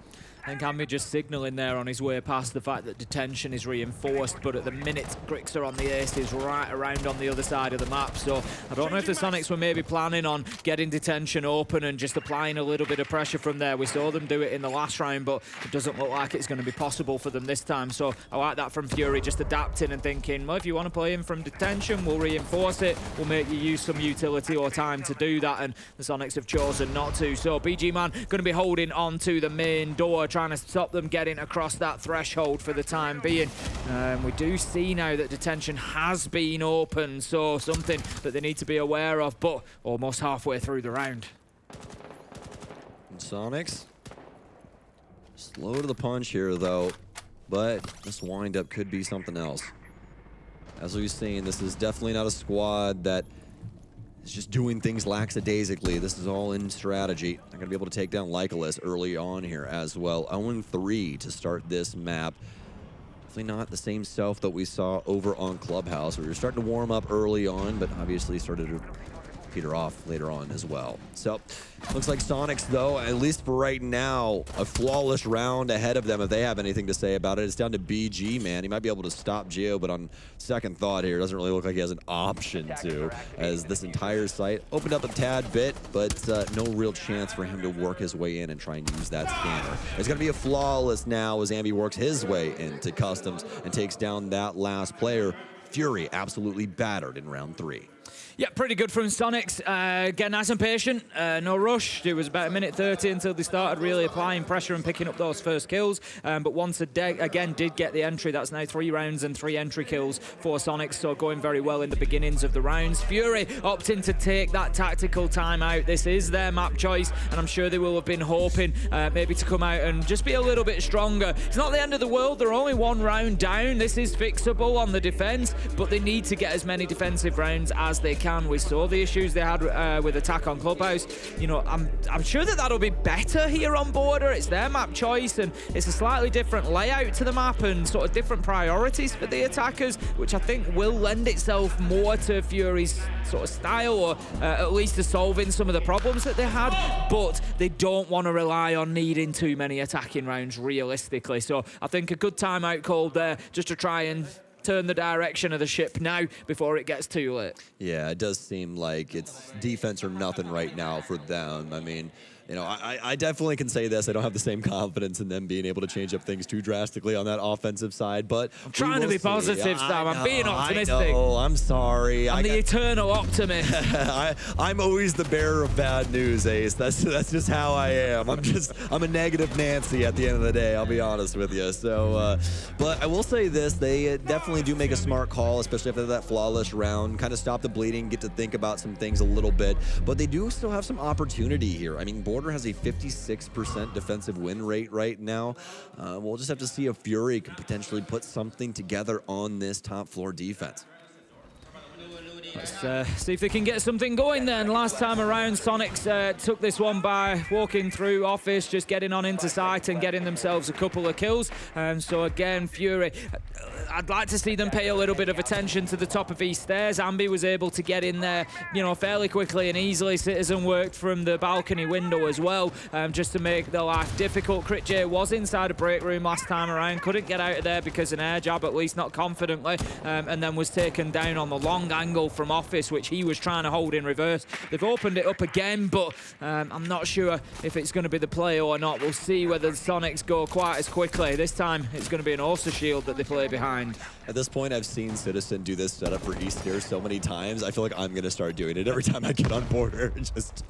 I think Ambi just signaling there on his way past the fact that detention is reinforced, but at the minute, Grixer on the ace is right around on the other side of the map. So I don't know if the Soniqs were maybe planning on getting detention open and just applying a little bit of pressure from there. We saw them do it in the last round, but it doesn't look like it's going to be possible for them this time. So I like that from Fury, just adapting and thinking, well, if you want to play in from detention, we'll reinforce it. We'll make you use some utility or time to do that, and the Soniqs have chosen not to. So BG Man going to be holding on to the main door, trying to stop them getting across that threshold for the time being. We do see now that detention has been open, so something that they need to be aware of, but almost halfway through the round. And Soniqs, slow to the punch here, though, but this windup could be something else. As we've seen, this is definitely not a squad that is just doing things lackadaisically. This is all in strategy. They're going to be able to take down Lycolis early on here as well. 0-3 to start this map. Definitely not the same self that we saw over on Clubhouse. We were starting to warm up early on, but obviously started to peter off later on as well. So looks like Soniqs, though, at least for right now, a flawless round ahead of them if they have anything to say about it. It's down to BG, man. He might be able to stop Geo, but on second thought here, it doesn't really look like he has an option to, as this entire site opened up a tad bit, but no real chance for him to work his way in and try and use that scanner. It's going to be a flawless now as Ambi works his way into customs and takes down that last player. Fury absolutely battered in round 3. Yeah, pretty good from Soniqs. Again, nice and patient. No rush. It was about a minute 30 until they started really applying pressure and picking up those first kills. But once again did get the entry. That's now 3 rounds and 3 entry kills for Soniqs. So going very well in the beginnings of the rounds. Fury opting to take that tactical time out. This is their map choice, and I'm sure they will have been hoping maybe to come out and just be a little bit stronger. It's not the end of the world. They're only 1 round down. This is fixable on the defense, but they need to get as many defensive rounds as as they can. We saw the issues they had with attack on Clubhouse. You know, I'm sure that that'll be better here on Border. It's their map choice, and it's a slightly different layout to the map and sort of different priorities for the attackers, which I think will lend itself more to Fury's sort of style, or at least to solving some of the problems that they had. But they don't want to rely on needing too many attacking rounds realistically. So I think a good timeout called there, just to try and turn the direction of the ship now before it gets too late. Yeah, it does seem like it's defense or nothing right now for them. I mean, you know, I definitely can say this. I don't have the same confidence in them being able to change up things too drastically on that offensive side, but I'm trying to be positive, Sam. I'm being optimistic. Oh, I'm sorry. I'm the eternal optimist. I'm always the bearer of bad news, Ace. That's just how I am. I'm a negative Nancy at the end of the day, I'll be honest with you. So, but I will say this, they definitely do make a smart call, especially after that flawless round, kind of stop the bleeding, get to think about some things a little bit, but they do still have some opportunity here. I mean, Border has a 56% defensive win rate right now. We'll just have to see if Fury can potentially put something together on this top floor defense. Let's see if they can get something going then. Last time around, Soniqs took this one by walking through Office, just getting on into sight and getting themselves a couple of kills. So again, Fury, I'd like to see them pay a little bit of attention to the top of East Stairs. Ambi was able to get in there, you know, fairly quickly and easily. Citizen worked from the balcony window as well, just to make their life difficult. Crit J was inside a break room last time around, couldn't get out of there because an air jab, at least not confidently, and then was taken down on the long angle from Office, which he was trying to hold in reverse. They've opened it up again, but I'm not sure if it's going to be the play or not. We'll see whether the Soniqs go quite as quickly. This time, it's going to be an Ursa shield that they play behind. At this point, I've seen Citizen do this setup for East Stairs so many times, I feel like I'm going to start doing it every time I get on Border. Just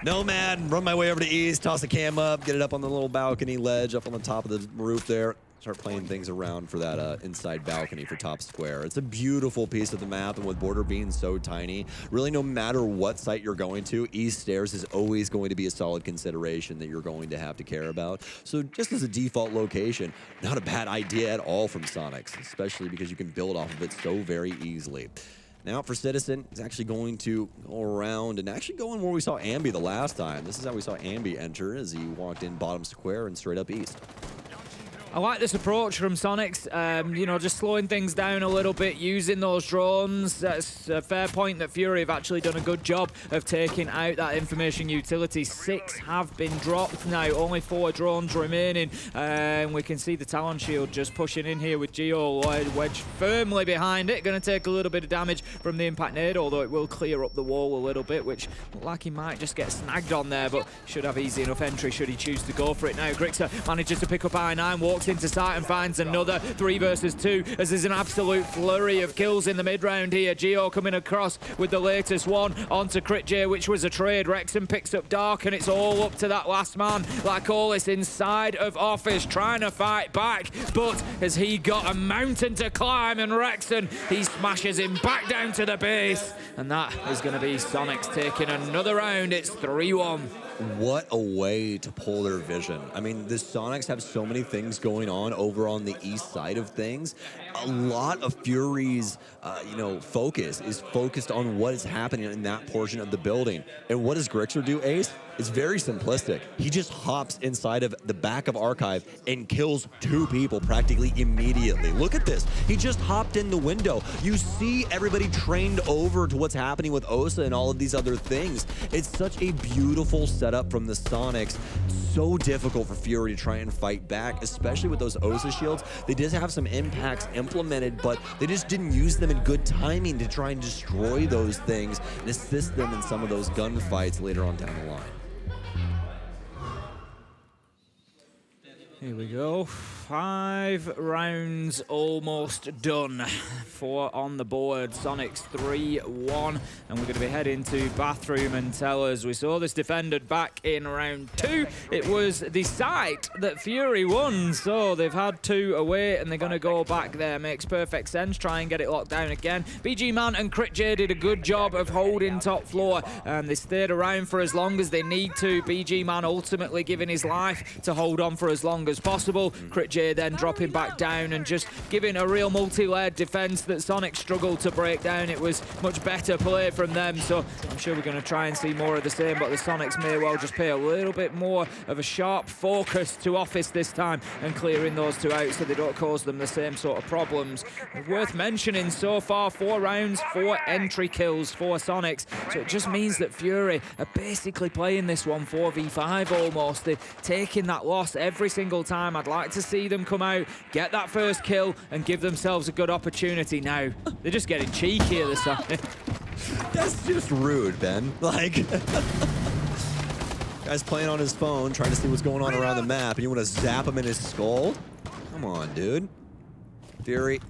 nomad, run my way over to East, toss the cam up, get it up on the little balcony ledge up on the top of the roof there. Start playing things around for that inside balcony for top square. It's a beautiful piece of the map, and with Border being so tiny, really no matter what site you're going to, East Stairs is always going to be a solid consideration that you're going to have to care about. So just as a default location, not a bad idea at all from Soniqs, especially because you can build off of it so very easily. Now for Citizen, he's actually going to go around and actually go in where we saw Ambi the last time. This is how we saw Ambi enter as he walked in bottom square and straight up East. I like this approach from Soniqs, you know, just slowing things down a little bit, using those drones. That's a fair point that Fury have actually done a good job of taking out that information utility. 6 have been dropped now, only 4 drones remaining. And we can see the Talon Shield just pushing in here with Geo wedged firmly behind it. Going to take a little bit of damage from the impact nade, although it will clear up the wall a little bit, which look like he might just get snagged on there, but should have easy enough entry should he choose to go for it. Now Grixer manages to pick up I9, walks into sight and finds another 3 versus 2 as there's an absolute flurry of kills in the mid round here. Geo coming across with the latest one onto Crit J, which was a trade. Rexon picks up Dark, and it's all up to that last man. Lycolis inside of Office trying to fight back, but has he got a mountain to climb, and Rexon, he smashes him back down to the base, and that is going to be Soniqs taking another round. It's 3-1. What a way to pull their vision. I mean, the Soniqs have so many things going on over on the east side of things. A lot of Fury's, focus is focused on what is happening in that portion of the building. And what does Grixer do, Ace? It's very simplistic. He just hops inside of the back of Archive and kills 2 people practically immediately. Look at this. He just hopped in the window. You see everybody trained over to what's happening with Osa and all of these other things. It's such a beautiful setup from the Soniqs. So difficult for Fury to try and fight back, especially with those Osa shields. They did have some impacts implemented, but they just didn't use them in good timing to try and destroy those things and assist them in some of those gunfights later on down the line. Here we go. 5 rounds almost done. 4 on the board. Soniqs 3-1. And we're going to be heading to bathroom and tellers. We saw this defended back in round 2. It was the site that Fury won. So they've had 2 away and they're going to go back there. Makes perfect sense. Try and get it locked down again. BG Man and Crit J did a good job of holding top floor. And they stayed around for as long as they need to. BG Man ultimately giving his life to hold on for as long as possible. Crit J J then dropping back down and just giving a real multi-layered defense that Sonic struggled to break down. It was much better play from them, so I'm sure we're going to try and see more of the same, but the Sonics may well just pay a little bit more of a sharp focus to Office this time and clearing those two out so they don't cause them the same sort of problems. Worth mentioning, so far 4 rounds, 4 entry kills for Sonics, so it just means that Fury are basically playing this one 4v5 almost. They're taking that loss every single time. I'd like to see them come out, get that first kill and give themselves a good opportunity now. They're just getting cheeky this time. That's just rude, Ben. Like, guy's playing on his phone, trying to see what's going on around the map, and you want to zap him in his skull? Come on, dude. Fury,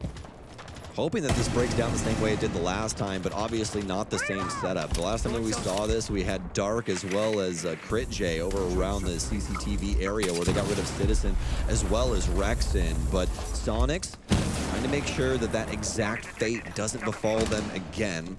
hoping that this breaks down the same way it did the last time, but obviously not the same setup. The last time that we saw this, we had Dark as well as Crit J over around the CCTV area where they got rid of Citizen as well as Rexon. But Sonics trying to make sure that that exact fate doesn't befall them again.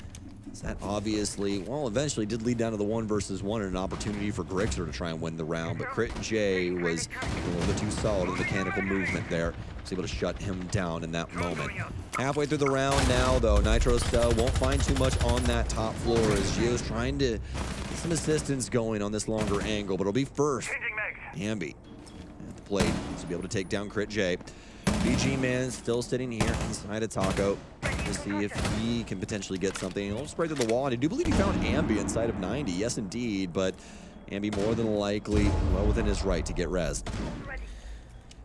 That obviously, well, eventually did lead down to the 1 versus 1 and an opportunity for Grixer to try and win the round, but Crit J was a little bit too solid in the mechanical movement there. Was able to shut him down in that moment. Halfway through the round now, though, Nitro won't find too much on that top floor as Gio's trying to get some assistance going on this longer angle, but it'll be first. Ambi at the plate to be able to take down Crit J. BG Man still sitting here inside of Taco to see if he can potentially get something. He'll spray through the wall, and I do believe he found Ambi inside of 90. Yes, indeed, but Ambi more than likely well within his right to get res.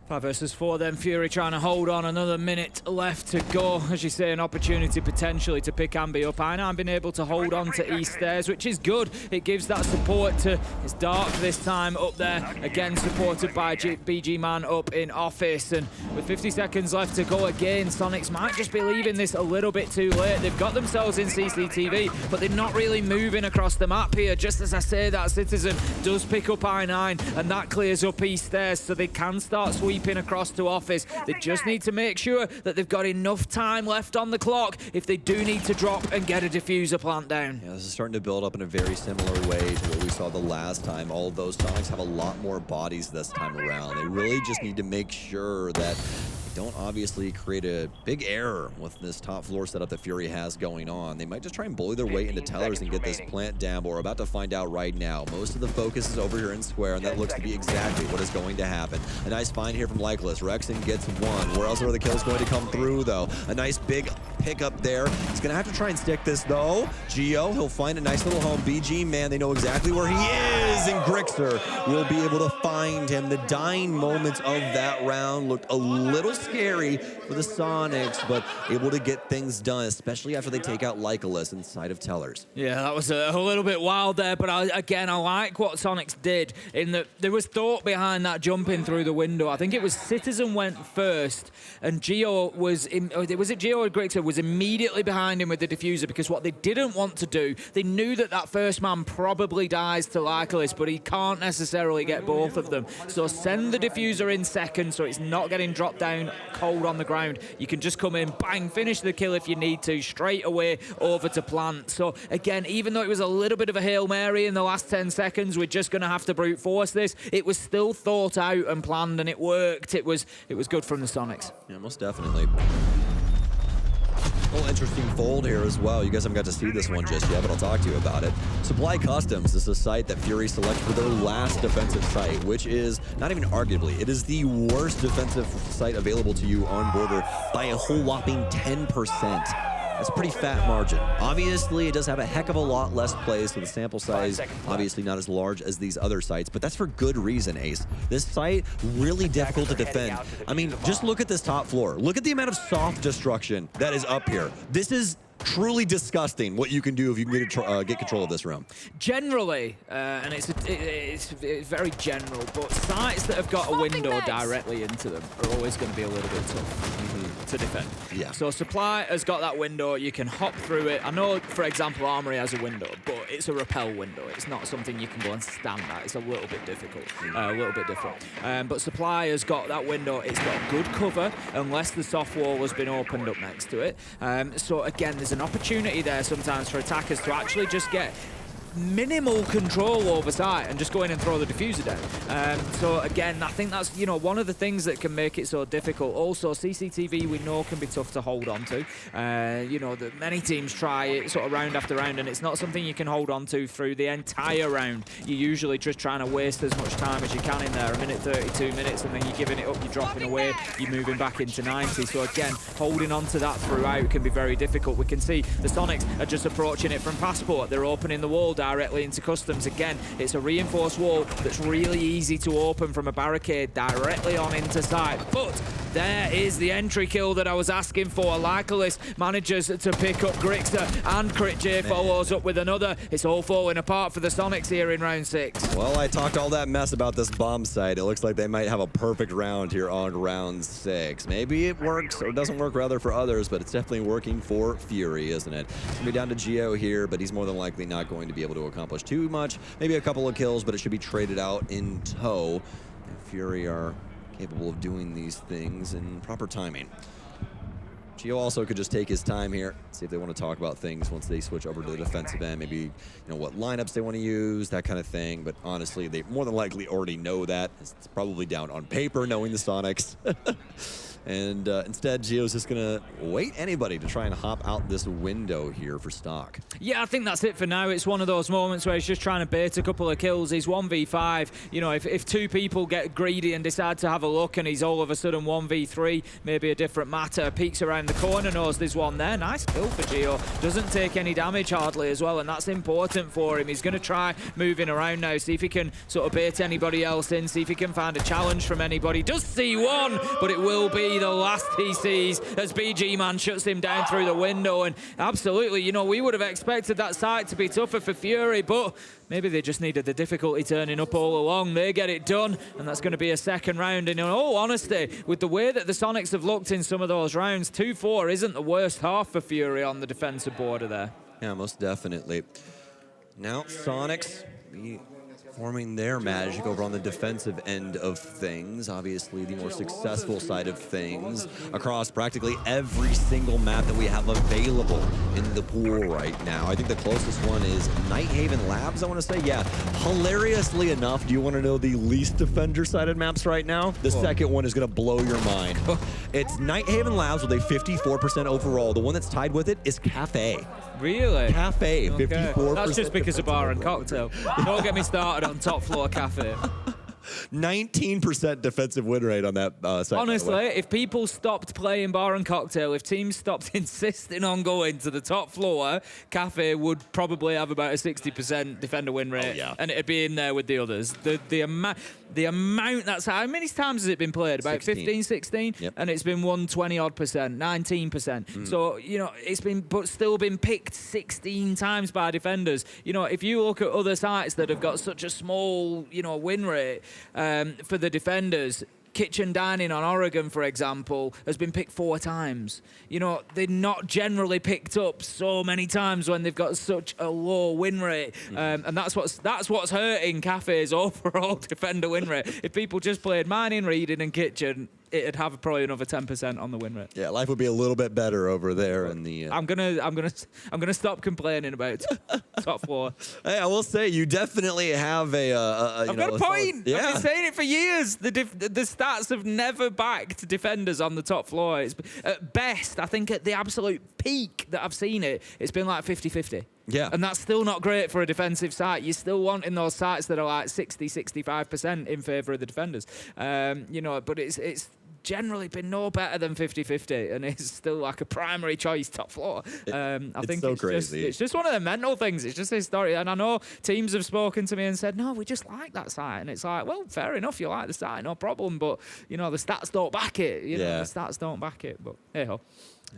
5 versus 4 then. Fury trying to hold on. Another minute left to go. As you say, an opportunity potentially to pick Ambi up. I've been able to hold on to East Stairs, which is good. It gives that support to... It's Dark this time up there. Again, supported by BG Man up in Office. And with 50 seconds left to go again, Sonics might just be leaving this a little bit too late. They've got themselves in CCTV, but they're not really moving across the map here. Just as I say that, Citizen does pick up I9, and that clears up East Stairs, so they can start sweeping across to Office. They just need to make sure that they've got enough time left on the clock if they do need to drop and get a diffuser plant down. Yeah, this is starting to build up in a very similar way to what we saw the last time. All of those Sonics have a lot more bodies this time around. They really just need to make sure that they don't obviously create a big error with this top floor setup that Fury has going on. They might just try and bully their way into tellers and get this plant down, but we're about to find out right now. Most of the focus is over here in Square, and that looks to be exactly what is going to happen. A nice find here from Lycless. Rexon gets 1. Where else are the kills going to come through, though? A nice big pickup there. He's going to have to try and stick this, though. Gio, he'll find a nice little home. BG, man, they know exactly where he is, and Grixer will be able to find him. The dying moments of that round looked a little scary for the Sonics, but able to get things done, especially after they take out Lycless inside of tellers. Yeah, that was a little bit wild there, but I like what Sonics did in that there was thought behind that jumping through the window. I think it was Citizen went first, and Gio was it Gio or Grixer was immediately behind him with the diffuser, because what they didn't want to do, they knew that that first man probably dies to Lycless, but he can't necessarily get both of them. So send the diffuser in second so it's not getting dropped down cold on the ground. You can just come in, bang, finish the kill if you need to, straight away over to plant. So again, even though it was a little bit of a Hail Mary in the last 10 seconds, we're just going to have to brute force this. It was still thought out and planned, and it worked. It was good from the Sonics. Yeah, most definitely. A little interesting fold here as well. You guys haven't got to see this one just yet, but I'll talk to you about it. Supply Customs is a site that Fury selects for their last defensive site, which is not even arguably, it is the worst defensive site available to you on border by a whole whopping 10%. That's a pretty fat margin. Obviously, it does have a heck of a lot less plays, so the sample size obviously not as large as these other sites, but that's for good reason, Ace. This site, really difficult to defend. I mean, just look at this top floor. Look at the amount of soft destruction that is up here. This is truly disgusting what you can do if you can get control of this room. Generally, and it's very general, but sites that have got a window directly into them are always going to be a little bit tough to defend. Yeah. So Supply has got that window. You can hop through it. I know, for example, Armory has a window, but it's a rappel window. It's not something you can go and stand at. It's a little bit difficult, a little bit different. But Supply has got that window. It's got good cover unless the soft wall has been opened up next to it. So again, there's an opportunity there sometimes for attackers to actually just get minimal control over site and just go in and throw the diffuser down. So again, I think that's, you know, one of the things that can make it so difficult. Also, CCTV we know can be tough to hold on to. You know, that many teams try it sort of round after round, and it's not something you can hold on to through the entire round. You're usually just trying to waste as much time as you can in there, 1:32 minutes, and then you're giving it up, you're dropping away, you're moving back into 90. So again, holding on to that throughout can be very difficult. We can see the Soniqs are just approaching it from Passport. They're opening the wall directly into Customs. Again, it's a reinforced wall that's really easy to open from a barricade directly on into site. But there is the entry kill that I was asking for. Lycolis manages to pick up Grixer, and Crit J follows up with another. It's all falling apart for the Soniqs here in round 6. Well, I talked all that mess about this bomb site. It looks like they might have a perfect round here on round 6. Maybe it works or doesn't work rather for others, but it's definitely working for Fury, isn't it? It's gonna be down to Geo here, but he's more than likely not going to be able to accomplish too much. Maybe a couple of kills, but it should be traded out in tow. And Fury are capable of doing these things in proper timing. Geo also could just take his time here, see if they want to talk about things once they switch over to the defensive end, maybe, you know, what lineups they want to use, that kind of thing. But honestly, they more than likely already know that. It's probably down on paper, knowing the Soniqs. And instead, Geo's just going to wait anybody to try and hop out this window here for stock. Yeah, I think that's it for now. It's one of those moments where he's just trying to bait a couple of kills. He's 1v5. You know, if two people get greedy and decide to have a look and he's all of a sudden 1v3, maybe a different matter. Peeks around the corner, knows there's one there. Nice kill for Geo. Doesn't take any damage hardly as well, and that's important for him. He's going to try moving around now, see if he can sort of bait anybody else in, see if he can find a challenge from anybody. Does see one, but it will be the last he sees as BG Man shuts him down through the window. And absolutely, you know, we would have expected that side to be tougher for Fury, but maybe they just needed the difficulty turning up all along. They get it done, and that's going to be a second round. And in all honesty, with the way that the Soniqs have looked in some of those rounds, 2-4 isn't the worst half for Fury on the defensive border there. Yeah, most definitely. Now, Soniqs forming their magic over on the defensive end of things. Obviously, the more successful side of things across practically every single map that we have available in the pool right now. I think the closest one is Nighthaven Labs, I want to say. Yeah, hilariously enough, do you want to know the least defender-sided maps right now? The second one is going to blow your mind. It's Nighthaven Labs with a 54% overall. The one that's tied with it is Cafe. Really? Cafe, okay. 54%. That's just because of bar and cocktail. Don't get me started on top floor cafe. 19% defensive win rate on that site. Honestly, if people stopped playing bar and cocktail, if teams stopped insisting on going to the top floor, Cafe would probably have about a 60% defender win rate. Oh, yeah. And it'd be in there with the others. The amount that's how many times has it been played? About 15, 16? Yep. And it's been 120-odd percent, 19%. So, you know, it's been, but still been picked 16 times by defenders. You know, if you look at other sites that have got such a small, you know, win rate for the defenders, Kitchen Dining on Oregon, for example, has been picked 4 times. You know, they're not generally picked up so many times when they've got such a low win rate. And that's what's hurting Cafe's overall defender win rate. If people just played Mining, Reading and Kitchen, it'd have probably another 10% on the win rate. Yeah, life would be a little bit better over there in the. I'm gonna stop complaining about top floor. Hey, I will say you definitely have I've got a point. Yeah. I've been saying it for years. The stats have never backed defenders on the top floor. It's, at best, I think at the absolute peak that I've seen it, it's been like 50-50. Yeah. And that's still not great for a defensive site. You're still wanting those sites that are like 60-65% in favour of the defenders. You know, but it's generally been no better than 50-50, and it's still like a primary choice top floor. I think so crazy. It's just one of the mental things. It's just historic. And I know teams have spoken to me and said, no, we just like that site. And it's like, well, fair enough, you like the site, no problem. But, you know, the stats don't back it. You know, the stats don't back it. But hey-ho.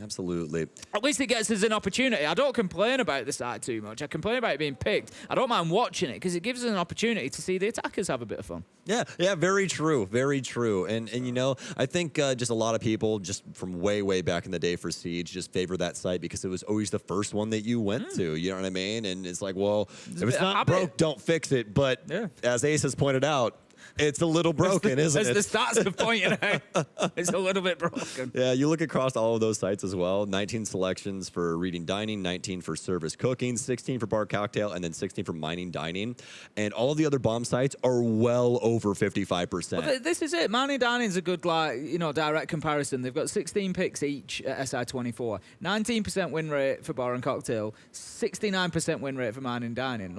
Absolutely. At least it gets us an opportunity. I don't complain about the side too much. I complain about it being picked. I don't mind watching it because it gives us an opportunity to see the attackers have a bit of fun. Yeah, very true, very true. And you know, I think just a lot of people just from way back in the day for Siege just favor that site because it was always the first one that you went to. You know what I mean? And it's like, well, if it's not broke, don't fix it. But as Ace has pointed out, It's a little broken, isn't it? As the stats are pointing out, it's a little bit broken. Yeah, you look across all of those sites as well. 19 selections for reading dining, 19 for service cooking, 16 for bar cocktail, and then 16 for mining dining. And all the other bomb sites are well over 55%. Well, this is it. Mining dining is a good, direct comparison. They've got 16 picks each at SI24, 19% win rate for bar and cocktail, 69% win rate for mining dining.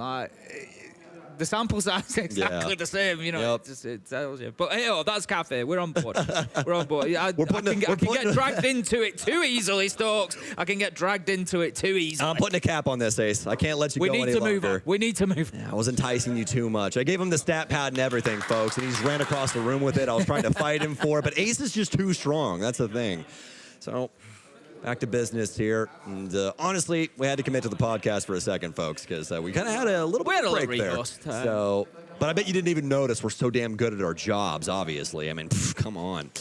The sample size is exactly the same, it tells you. But hey, that's cafe. We're on board. We're on board. I can get dragged into it too easily, Stokes. I can get dragged into it too easily. I'm putting a cap on this, Ace. I can't let you go any longer. We need to move on. Yeah, I was enticing you too much. I gave him the stat pad and everything, folks, and he just ran across the room with it. I was trying to fight him for it, but Ace is just too strong. That's the thing. So back to business here. And honestly, we had to commit to the podcast for a second, folks, because we kind of had a little bit of a break there. So, but I bet you didn't even notice we're so damn good at our jobs, obviously. I mean, come on.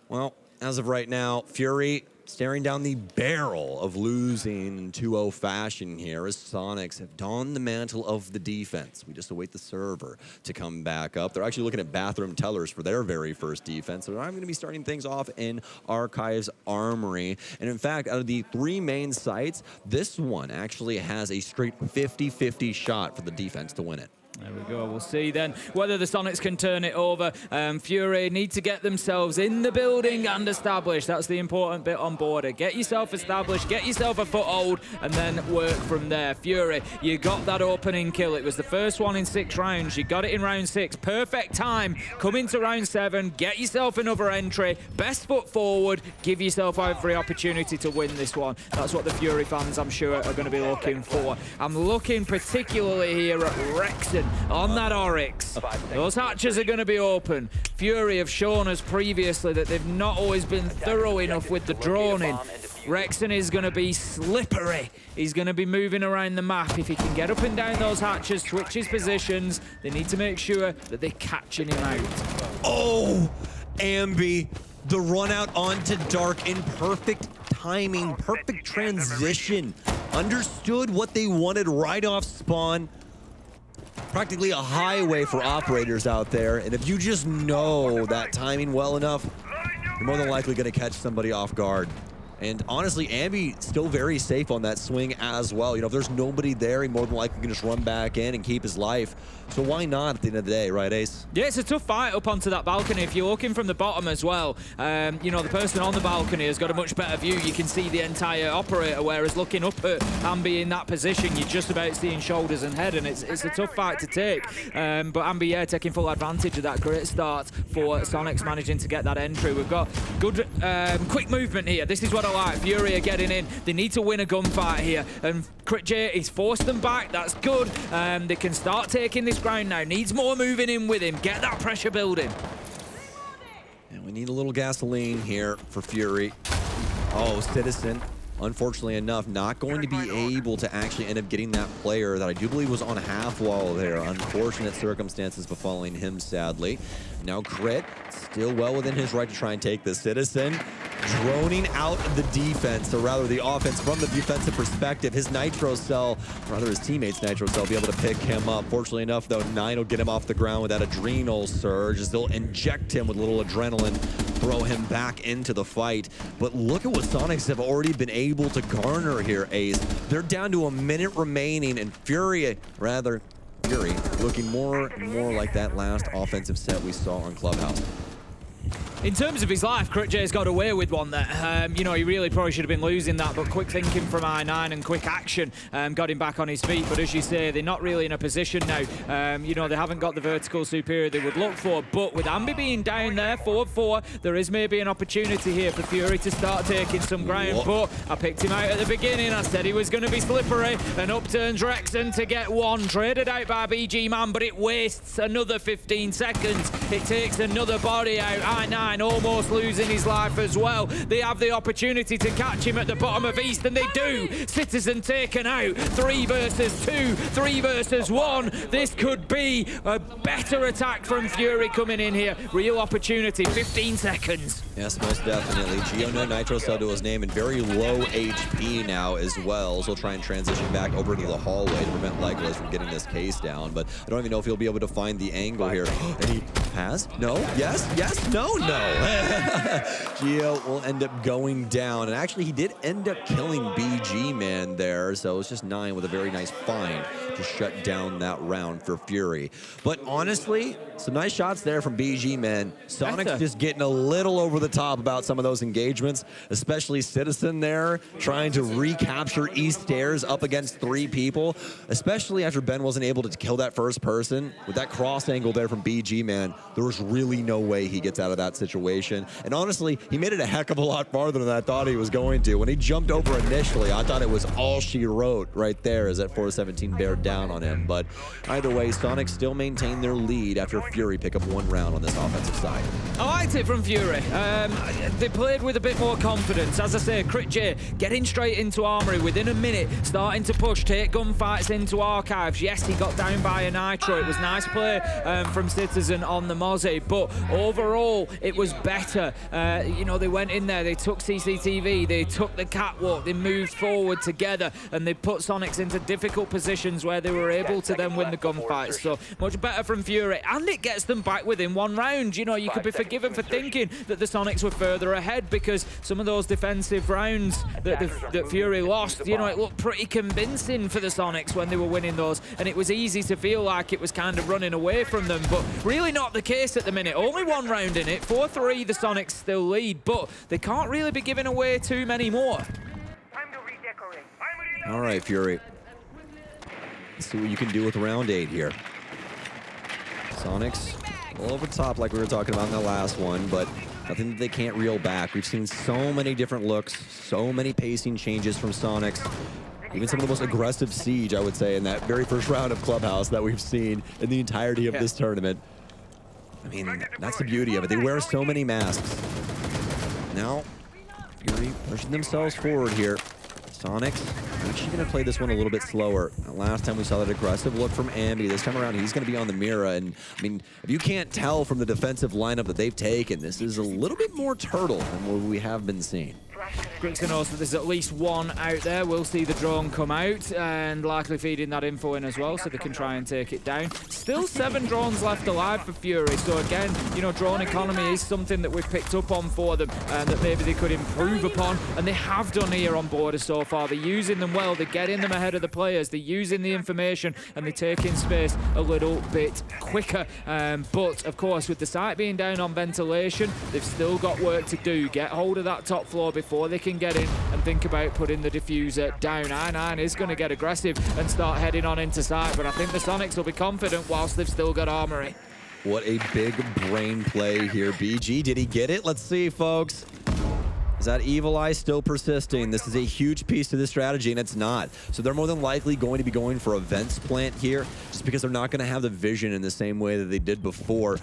Well, as of right now, Fury staring down the barrel of losing in 2-0 fashion here as Soniqs have donned the mantle of the defense. We just await the server to come back up. They're actually looking at bathroom tellers for their very first defense. So I'm going to be starting things off in Archives Armory. And in fact, out of the 3 main sites, this one actually has a straight 50-50 shot for the defense to win it. There we go. We'll see then whether the Soniqs can turn it over. Fury need to get themselves in the building and established. That's the important bit on border. Get yourself established, get yourself a foothold, and then work from there. Fury, you got that opening kill. It was the first one in 6 rounds. You got it in round 6. Perfect time. Come into round 7. Get yourself another entry. Best foot forward. Give yourself every opportunity to win this one. That's what the Fury fans, I'm sure, are going to be looking for. I'm looking particularly here at Rexon on that R6. Those hatches are going to be open. Fury have shown us previously that they've not always been thorough enough with the droning. Rexon is going to be slippery. He's going to be moving around the map. If he can get up and down those hatches, switch his positions, they need to make sure that they're catching him out. Oh, Ambi, the run out onto Dark in perfect timing, perfect transition. Understood what they wanted right off spawn. Practically a highway for operators out there, and if you just know that timing well enough, you're more than likely going to catch somebody off guard. And honestly, Ambi still very safe on that swing as well. You know, if there's nobody there, he more than likely can just run back in and keep his life. So why not at the end of the day, right, Ace? Yeah, it's a tough fight up onto that balcony. If you're looking from the bottom as well, the person on the balcony has got a much better view. You can see the entire operator, whereas looking up at Ambi in that position, you're just about seeing shoulders and head, and it's a tough fight to take. But Ambi, yeah, taking full advantage of that great start for Soniqs, managing to get that entry. We've got good, quick movement here. This is what I like. Fury are getting in. They need to win a gunfight here, and Crit J, he's forced them back. That's good. They can start taking this ground now. Needs more moving in with him. Get that pressure building. And we need a little gasoline here for Fury. Oh, Citizen, unfortunately enough, not going to be able to actually end up getting that player that I do believe was on half wall there. Unfortunate circumstances befalling him, sadly. Now Crit, still well within his right to try and take this. Citizen droning out the defense, or rather the offense from the defensive perspective. His Nitro Cell, or rather his teammates' Nitro Cell, be able to pick him up. Fortunately enough, though, 9 will get him off the ground with that adrenal surge, as they'll inject him with a little adrenaline, throw him back into the fight. But look at what Soniqs have already been able to garner here, Ace. They're down to a minute remaining, and Fury looking more and more like that last offensive set we saw on Clubhouse. In terms of his life, Crit J's got away with one there. He really probably should have been losing that, but quick thinking from I9 and quick action got him back on his feet. But as you say, they're not really in a position now. They haven't got the vertical superior they would look for. But with Ambi being down there, 4-4, there is maybe an opportunity here for Fury to start taking some ground. But I picked him out at the beginning. I said he was going to be slippery. And up turns Rexon to get one. Traded out by BG Man, but it wastes another 15 seconds. It takes another body out. I9 9 almost losing his life as well. They have the opportunity to catch him at the bottom of East, and they do. Citizen taken out. 3 versus 2, 3 versus 1. This could be a better attack from Fury coming in here. Real opportunity, 15 seconds. Yes, most definitely. Gio no Nitro cell to his name and very low HP now as well. So he'll try and transition back over to the hallway to prevent Legolas from getting this case down. But I don't even know if he'll be able to find the angle here. And he has? No? Yes? Yes? No? No. Gio will end up going down. And actually, he did end up killing BG Man there. So it's just 9 with a very nice find to shut down that round for Fury. But honestly, some nice shots there from BG Man. Soniqs just getting a little over the top about some of those engagements, especially Citizen there trying to recapture East Stairs up against 3 people, especially after Ben wasn't able to kill that first person. With that cross angle there from BG Man, there was really no way he gets out of that situation. And honestly, he made it a heck of a lot farther than I thought he was going to. When he jumped over initially, I thought it was all she wrote right there as that 417 bared down on him. But either way, Soniqs still maintain their lead after Fury pick up 1 round on this offensive side. I liked it from Fury. They played with a bit more confidence. As I say, Crit J getting straight into Armory within a minute, starting to push, take gunfights into Archives. Yes, he got down by a Nitro. It was nice play from Citizen on the Mozzie, but overall, it was better. You know, they went in there, they took CCTV, they took the catwalk, they moved forward together, and they put Soniqs into difficult positions where they were able to then win the gunfights. So much better from Fury, and it gets them back within 1 round. You know, you could be forgiven for thinking that the Soniqs were further ahead because some of those defensive rounds that Fury lost, you know, it looked pretty convincing for the Soniqs when they were winning those, and it was easy to feel like it was kind of running away from them, but really not the case at the minute. Only 1 round in it, 4-3 the Soniqs still lead, but they can't really be giving away too many more. All right, Fury. Let's see what you can do with round 8 here. Soniqs all over top like we were talking about in the last one, but nothing that they can't reel back. We've seen so many different looks, so many pacing changes from Soniqs. Even some of the most aggressive siege, I would say, in that very first round of Clubhouse that we've seen in the entirety of this tournament. I mean, that's the beauty of it. They wear so many masks. Now, Fury pushing themselves forward here. Soniqs actually going to play this one a little bit slower. Last time we saw that aggressive look from Ambi. This time around, he's going to be on the Mira. And, I mean, if you can't tell from the defensive lineup that they've taken, this is a little bit more turtle than what we have been seeing. Grixon knows that there's at least 1 out there. We'll see the drone come out and likely feeding that info in as well so they can try and take it down. Still 7 drones left alive for Fury. So again, you know, drone economy is something that we've picked up on for them and that maybe they could improve upon. And they have done here on Border so far. They're using them well. They're getting them ahead of the players. They're using the information and they're taking space a little bit quicker. But of course, with the site being down on ventilation, they've still got work to do. Get hold of that top floor before they can get in and think about putting the diffuser down. I9 is going to get aggressive and start heading on into site, but I think the Soniqs will be confident whilst they've still got Armory. What a big brain play here. BG, did he get it? Let's see, folks. Is that Evil Eye still persisting? This is a huge piece to this strategy, and it's not. So they're more than likely going to be going for a Vents plant here, just because they're not going to have the vision in the same way that they did before.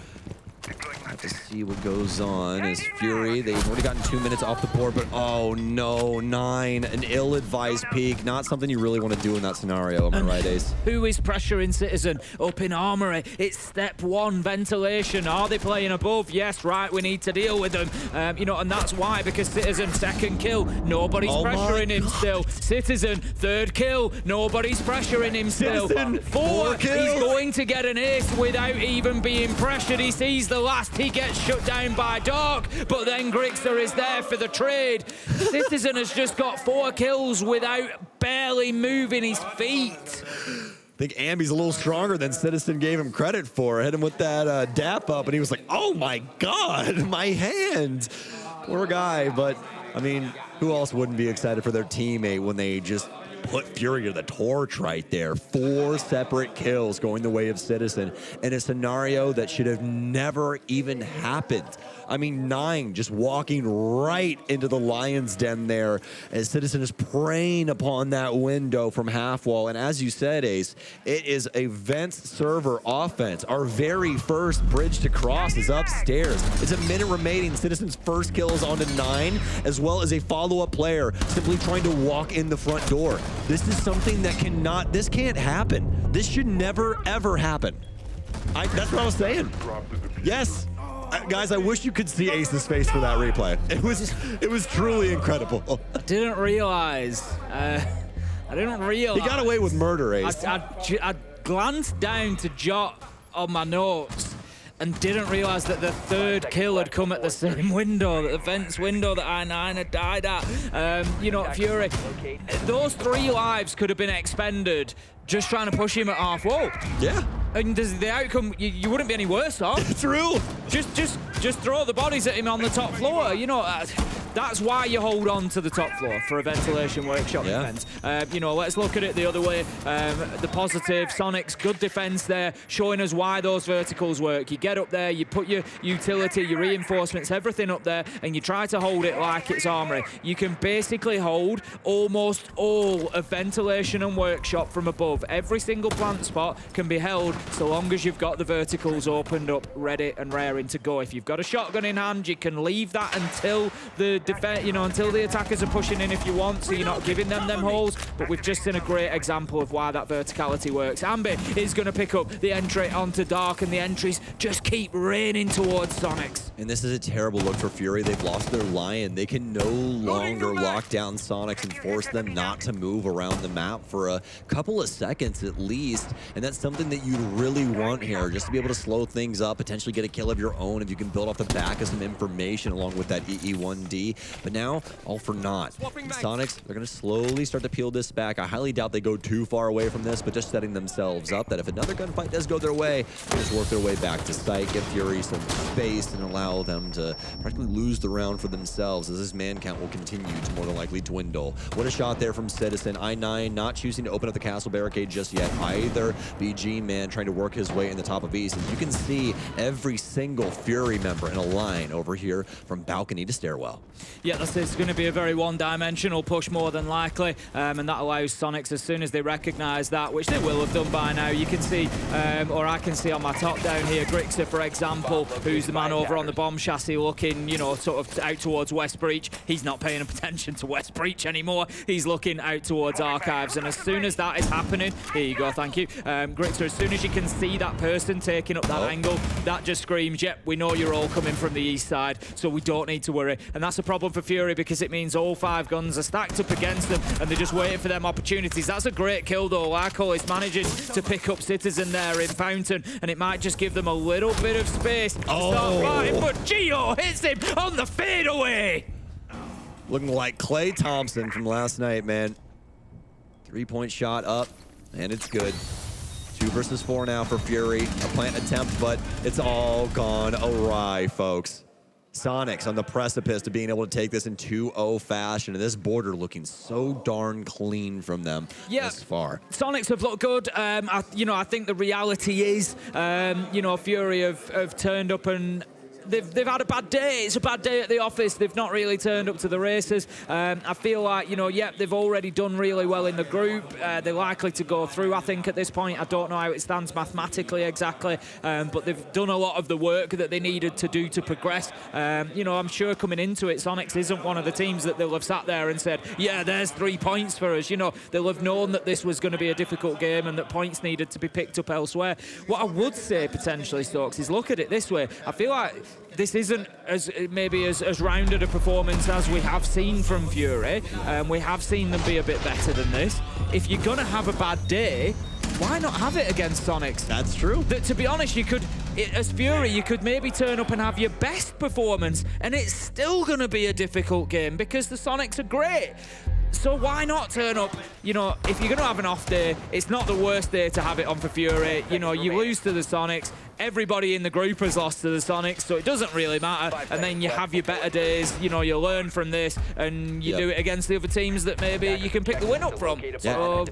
Have to see what goes on as Fury, they've already gotten 2 minutes off the board, but oh no, 9, an ill-advised peek. Not something you really want to do in that scenario, am I right, Ace? Who is pressuring Citizen up in Armory? It's step 1, ventilation. Are they playing above? Yes, right, we need to deal with them. You know, and that's why, because Citizen, 2nd kill, nobody's pressuring him still. Citizen, 3rd kill, nobody's pressuring him still. Citizen, 4 kills. He's going to get an ace without even being pressured. He sees the last, he gets shut down by Dark, but then Grixer is there for the trade. Citizen has just got 4 kills without barely moving his feet. I think Ambi's a little stronger than Citizen gave him credit for. Hit him with that dap up, and he was like, oh my God, my hand. Poor guy, but I mean, who else wouldn't be excited for their teammate when they just put Fury to the torch right there. 4 separate kills going the way of Citizen in a scenario that should have never even happened. I mean, 9 just walking right into the lion's den there as Citizen is preying upon that window from half wall. And as you said, Ace, it is a Vents server offense. Our very first bridge to cross is upstairs. It's a minute remaining. Citizen's first kill is onto 9, as well as a follow-up player simply trying to walk in the front door. This is something that this can't happen. This should never, ever happen. That's what I was saying. Yes. Guys, I wish you could see Ace's face for that replay. It was truly incredible. I didn't realize. He got away with murder, Ace. I glanced down to jot on my notes and didn't realize that the 3rd kill had come at the same window, the Vents window that I9 had died at. You know, Fury, those 3 lives could have been expended just trying to push him at half wall. Yeah. And the outcome, you wouldn't be any worse off. True. Just throw the bodies at him on the top floor. You know, that's why you hold on to the top floor for a ventilation workshop defense. You know, let's look at it the other way. The positive, Soniqs, good defense there, showing us why those verticals work. You get up there, you put your utility, your reinforcements, everything up there, and you try to hold it like it's armory. You can basically hold almost all of ventilation and workshop from above. Every single plant spot can be held so long as you've got the verticals opened up, ready and raring to go. If you've got a shotgun in hand, you can leave that until the until the attackers are pushing in if you want, so you're not giving them holes. But we've just seen a great example of why that verticality works. Ambi is going to pick up the entry onto Dark, and the entries just keep raining towards Soniqs. And this is a terrible look for Fury. They've lost their Lion. They can no longer lock down Soniqs and force them not to move around the map for a couple of seconds at least. And that's something that you'd really want here, just to be able to slow things up, potentially get a kill of your own if you can build off the back of some information along with that EE1D. But now, all for naught. Soniqs, they're going to slowly start to peel this back. I highly doubt they go too far away from this, but just setting themselves up that if another gunfight does go their way, they just work their way back to site, give Fury some space, and allow them to practically lose the round for themselves as this man count will continue to more than likely dwindle. What a shot there from Citizen. I9 not choosing to open up the castle barricade just yet either. BG man trying to work his way in the top of East. And you can see every single Fury member in a line over here from balcony to stairwell. Yeah, it's going to be a very one-dimensional push more than likely, and that allows Soniqs, as soon as they recognize that, which they will have done by now, you can see, or I can see on my top down here, Grixer, for example, who's the man over on the bomb chassis looking, you know, sort of out towards West Breach. He's not paying attention to West Breach anymore. He's looking out towards Archives, and as soon as that is happening, here you go, thank you, Grixer, as soon as you can see that person taking up that angle, that just screams, yep, we know you're all coming from the east side, so we don't need to worry. And that's a problem for Fury because it means all 5 guns are stacked up against them and they're just waiting for them opportunities. That's a great kill though. Lyko is managing to pick up Citizen there in Fountain, and it might just give them a little bit of space to start fighting, but Gio hits him on the fadeaway. Looking like Klay Thompson from last night, man. 3-point shot up, and it's good. 2 versus 4 now for Fury. A plant attempt, but it's all gone awry, folks. Soniqs on the precipice to being able to take this in 2-0 fashion, and this border looking so darn clean from them thus far. Soniqs have looked good. I think the reality is, Fury have turned up and they've had a bad day. It's a bad day at the office. They've not really turned up to the races. I feel like, they've already done really well in the group. They're likely to go through, I think, at this point. I don't know how it stands mathematically exactly, but they've done a lot of the work that they needed to do to progress. I'm sure coming into it, Soniqs isn't one of the teams that they'll have sat there and said, yeah, there's 3 points for us. They'll have known that this was going to be a difficult game and that points needed to be picked up elsewhere. What I would say, potentially, Stokes, is look at it this way. I feel like this isn't as rounded a performance as we have seen from Fury. We have seen them be a bit better than this. If you're going to have a bad day, why not have it against Soniqs? That's true. To be honest, as Fury, you could maybe turn up and have your best performance, and it's still going to be a difficult game because the Soniqs are great. So why not turn up? If you're going to have an off day, it's not the worst day to have it on for Fury. You lose to the Soniqs. everybody in the group has lost to the Sonics, so it doesn't really matter. And then you have your better days, you know, you learn from this, and you do it against the other teams that maybe you can pick the win up from. So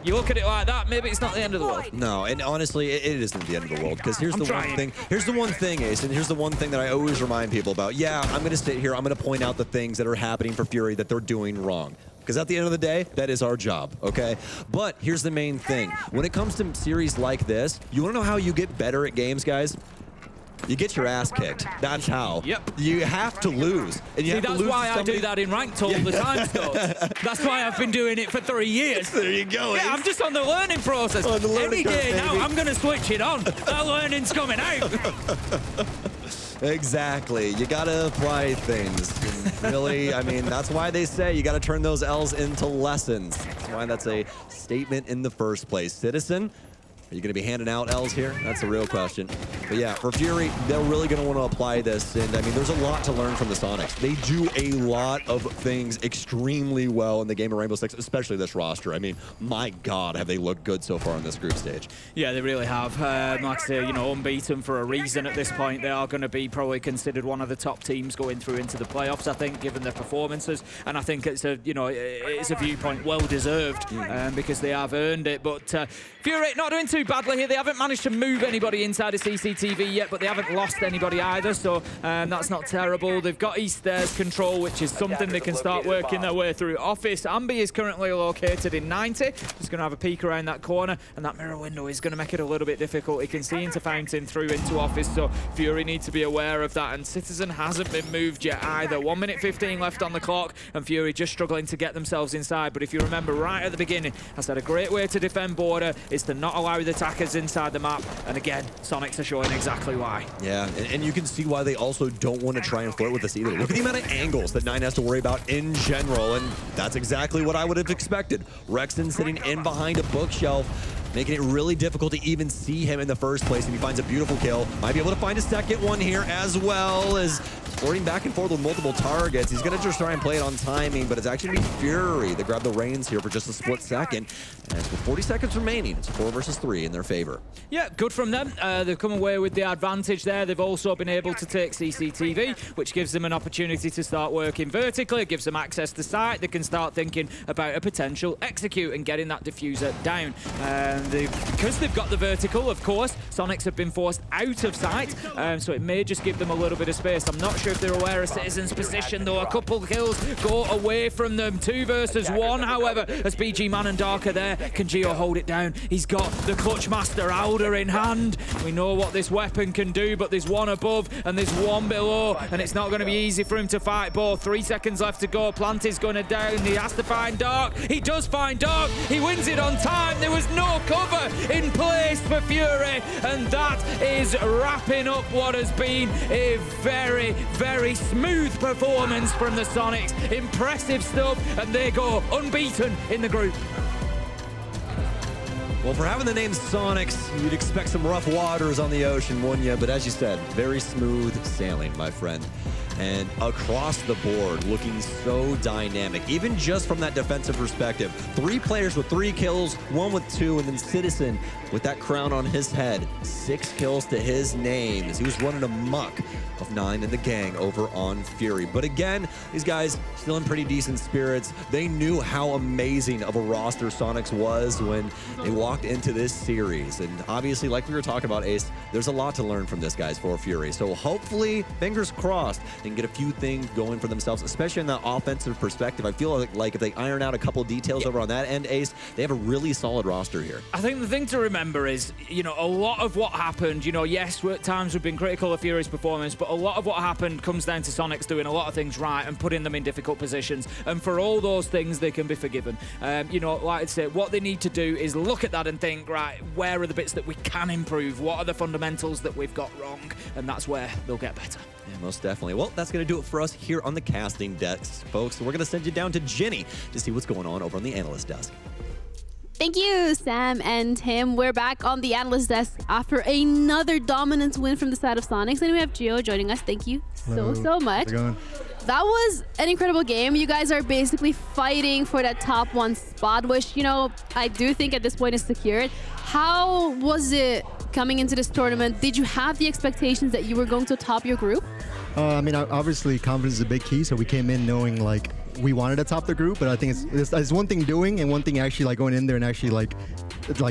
you look at it like that, maybe it's not the end of the world. No, and honestly, it isn't the end of the world, because here's the one thing. Here's the one thing, Ace, and here's the one thing that I always remind people about. Yeah, I'm going to sit here, I'm going to point out the things that are happening for Fury that they're doing wrong. Because at the end of the day, that is our job, okay? But here's the main thing. When it comes to series like this, you want to know how you get better at games, guys? You get your ass kicked. That's how. Yep. You have to lose. And you have to lose. That's why I do that in ranked all the time, though. That's why I've been doing it for 3 years. There you go. Yeah, I'm just on the learning process. Any day now, I'm going to switch it on. That learning's coming out. Exactly. You got to apply things. And really, I mean, that's why they say you got to turn those L's into lessons. That's why that's a statement in the first place. Citizen, are you going to be handing out L's here? That's the real question. But yeah, for Fury, they're really going to want to apply this. And I mean, there's a lot to learn from the Sonics. They do a lot of things extremely well in the game of Rainbow Six, especially this roster. I mean, my God, have they looked good so far on this group stage. Yeah, they really have. Like I say, you know, unbeaten for a reason at this point. They are going to be probably considered one of the top teams going through into the playoffs, I think, given their performances. And I think it's a, you know, it's a viewpoint well deserved because they have earned it. But Fury not doing too badly here. They haven't managed to move anybody inside of CCTV yet, but they haven't lost anybody either, so that's not terrible. They've got East Stairs control, which is something they can start working their way through. Office, Ambi is currently located in 90. He's going to have a peek around that corner, and that mirror window is going to make it a little bit difficult. He can see into Fountain, through into Office, so Fury need to be aware of that, and Citizen hasn't been moved yet either. 1 minute 15 left on the clock, and Fury just struggling to get themselves inside. But if you remember right at the beginning, I said a great way to defend border is to not allow the attackers inside the map, and again, Sonics are showing exactly why. Yeah, and you can see why they also don't want to try and flirt with this either. Look at the amount of angles that 9 has to worry about in general, and that's exactly what I would have expected. Rexton sitting in behind a bookshelf, making it really difficult to even see him in the first place, and he finds a beautiful kill. Might be able to find a second one here, as well as flirting back and forth with multiple targets. He's going to just try and play it on timing, but it's actually going to be Fury that grab the reins here for just a split second. And with 40 seconds remaining, it's 4 versus 3 in their favor. Yeah, good from them. They've come away with the advantage there. They've also been able to take CCTV, which gives them an opportunity to start working vertically. It gives them access to site. They can start thinking about a potential execute and getting that diffuser down. Because they've got the vertical, of course, Sonics have been forced out of sight, so it may just give them a little bit of space. I'm not sure if they're aware of Citizen's position, though. A couple kills go away from them. 2 versus 1, however, as BG Man and Dark are there. Can Gio hold it down? He's got the Clutch Master Alder in hand. We know what this weapon can do, but there's one above and there's one below, and it's not going to be easy for him to fight both. 3 seconds left to go. Plant is going to down. He has to find Dark. He does find Dark. He wins it on time. There was no cover in place for Fury, and that is wrapping up what has been a very, very smooth performance from the Sonics. Impressive stuff, and they go unbeaten in the group. Well, for having the name Sonics, you'd expect some rough waters on the ocean, wouldn't you? But as you said, very smooth sailing, my friend. And across the board, looking so dynamic, even just from that defensive perspective. 3 players with 3 kills, 1 with 2, and then Citizen with that crown on his head. 6 kills to his name as he was running amok of 9 in the gang over on Fury. But again, these guys still in pretty decent spirits. They knew how amazing of a roster Sonics was when they walked into this series. And obviously, like we were talking about, Ace, there's a lot to learn from this, guys, for Fury. So hopefully, fingers crossed, they can get a few things going for themselves, especially in that offensive perspective. I feel like if they iron out a couple details over on that end, Ace, they have a really solid roster here. I think the thing to remember is, you know, a lot of what happened, you know, yes, at times we've been critical of Fury's performance, but a lot of what happened comes down to Sonics doing a lot of things right and putting them in difficult positions. And for all those things, they can be forgiven. You know, like I'd say, what they need to do is look at that and think, right, where are the bits that we can improve? What are the fundamentals that we've got wrong? And that's where they'll get better. Yeah, most definitely. Well, that's going to do it for us here on the casting desk, folks. We're going to send you down to Jenny to see what's going on over on the analyst desk. Thank you, Sam and Tim. We're back on the analyst desk after another dominant win from the side of Sonics, and we have Gio joining us. Thank you so much. That was an incredible game. You guys are basically fighting for that top 1 spot, which, you know, I do think at this point is secured. How was it coming into this tournament, did you have the expectations that you were going to top your group? I mean, obviously confidence is a big key, so we came in knowing like we wanted to top the group, but I think it's one thing doing and one thing actually like going in there and actually like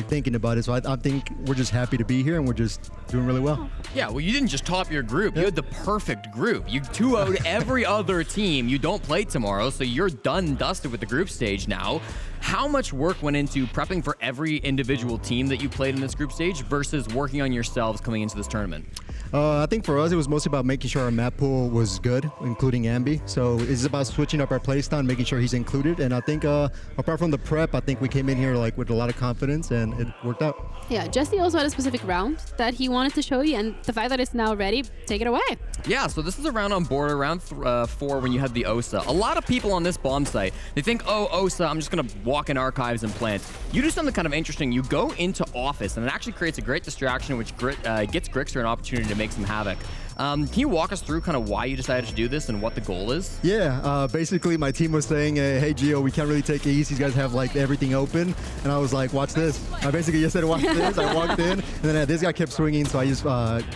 thinking about it. So I think we're just happy to be here and we're just doing really well. Yeah, well, you didn't just top your group. You had the perfect group. You 2-0'd every other team. You don't play tomorrow, so you're done and dusted with the group stage now. How much work went into prepping for every individual team that you played in this group stage versus working on yourselves coming into this tournament? I think for us, it was mostly about making sure our map pool was good, including Ambi. So it's about switching up our playstyle and making sure he's included. And I think apart from the prep, I think we came in here like with a lot of confidence and it worked out. Yeah, Jesse also had a specific round that he wanted to show you, and the fact that it's now ready, take it away. Yeah, so this is a round on border, round 4 when you had the OSA. A lot of people on this bomb site, they think, oh, OSA, I'm just going to walk in archives and plant. You do something kind of interesting. You go into office, and it actually creates a great distraction, which gets Grixer an opportunity to make some havoc. Can you walk us through kind of why you decided to do this and what the goal is? Yeah, basically my team was saying, hey, Gio, we can't really take it easy. These guys have like everything open. And I was like, watch this. I basically just said, watch this. I walked in, and then this guy kept swinging, so I just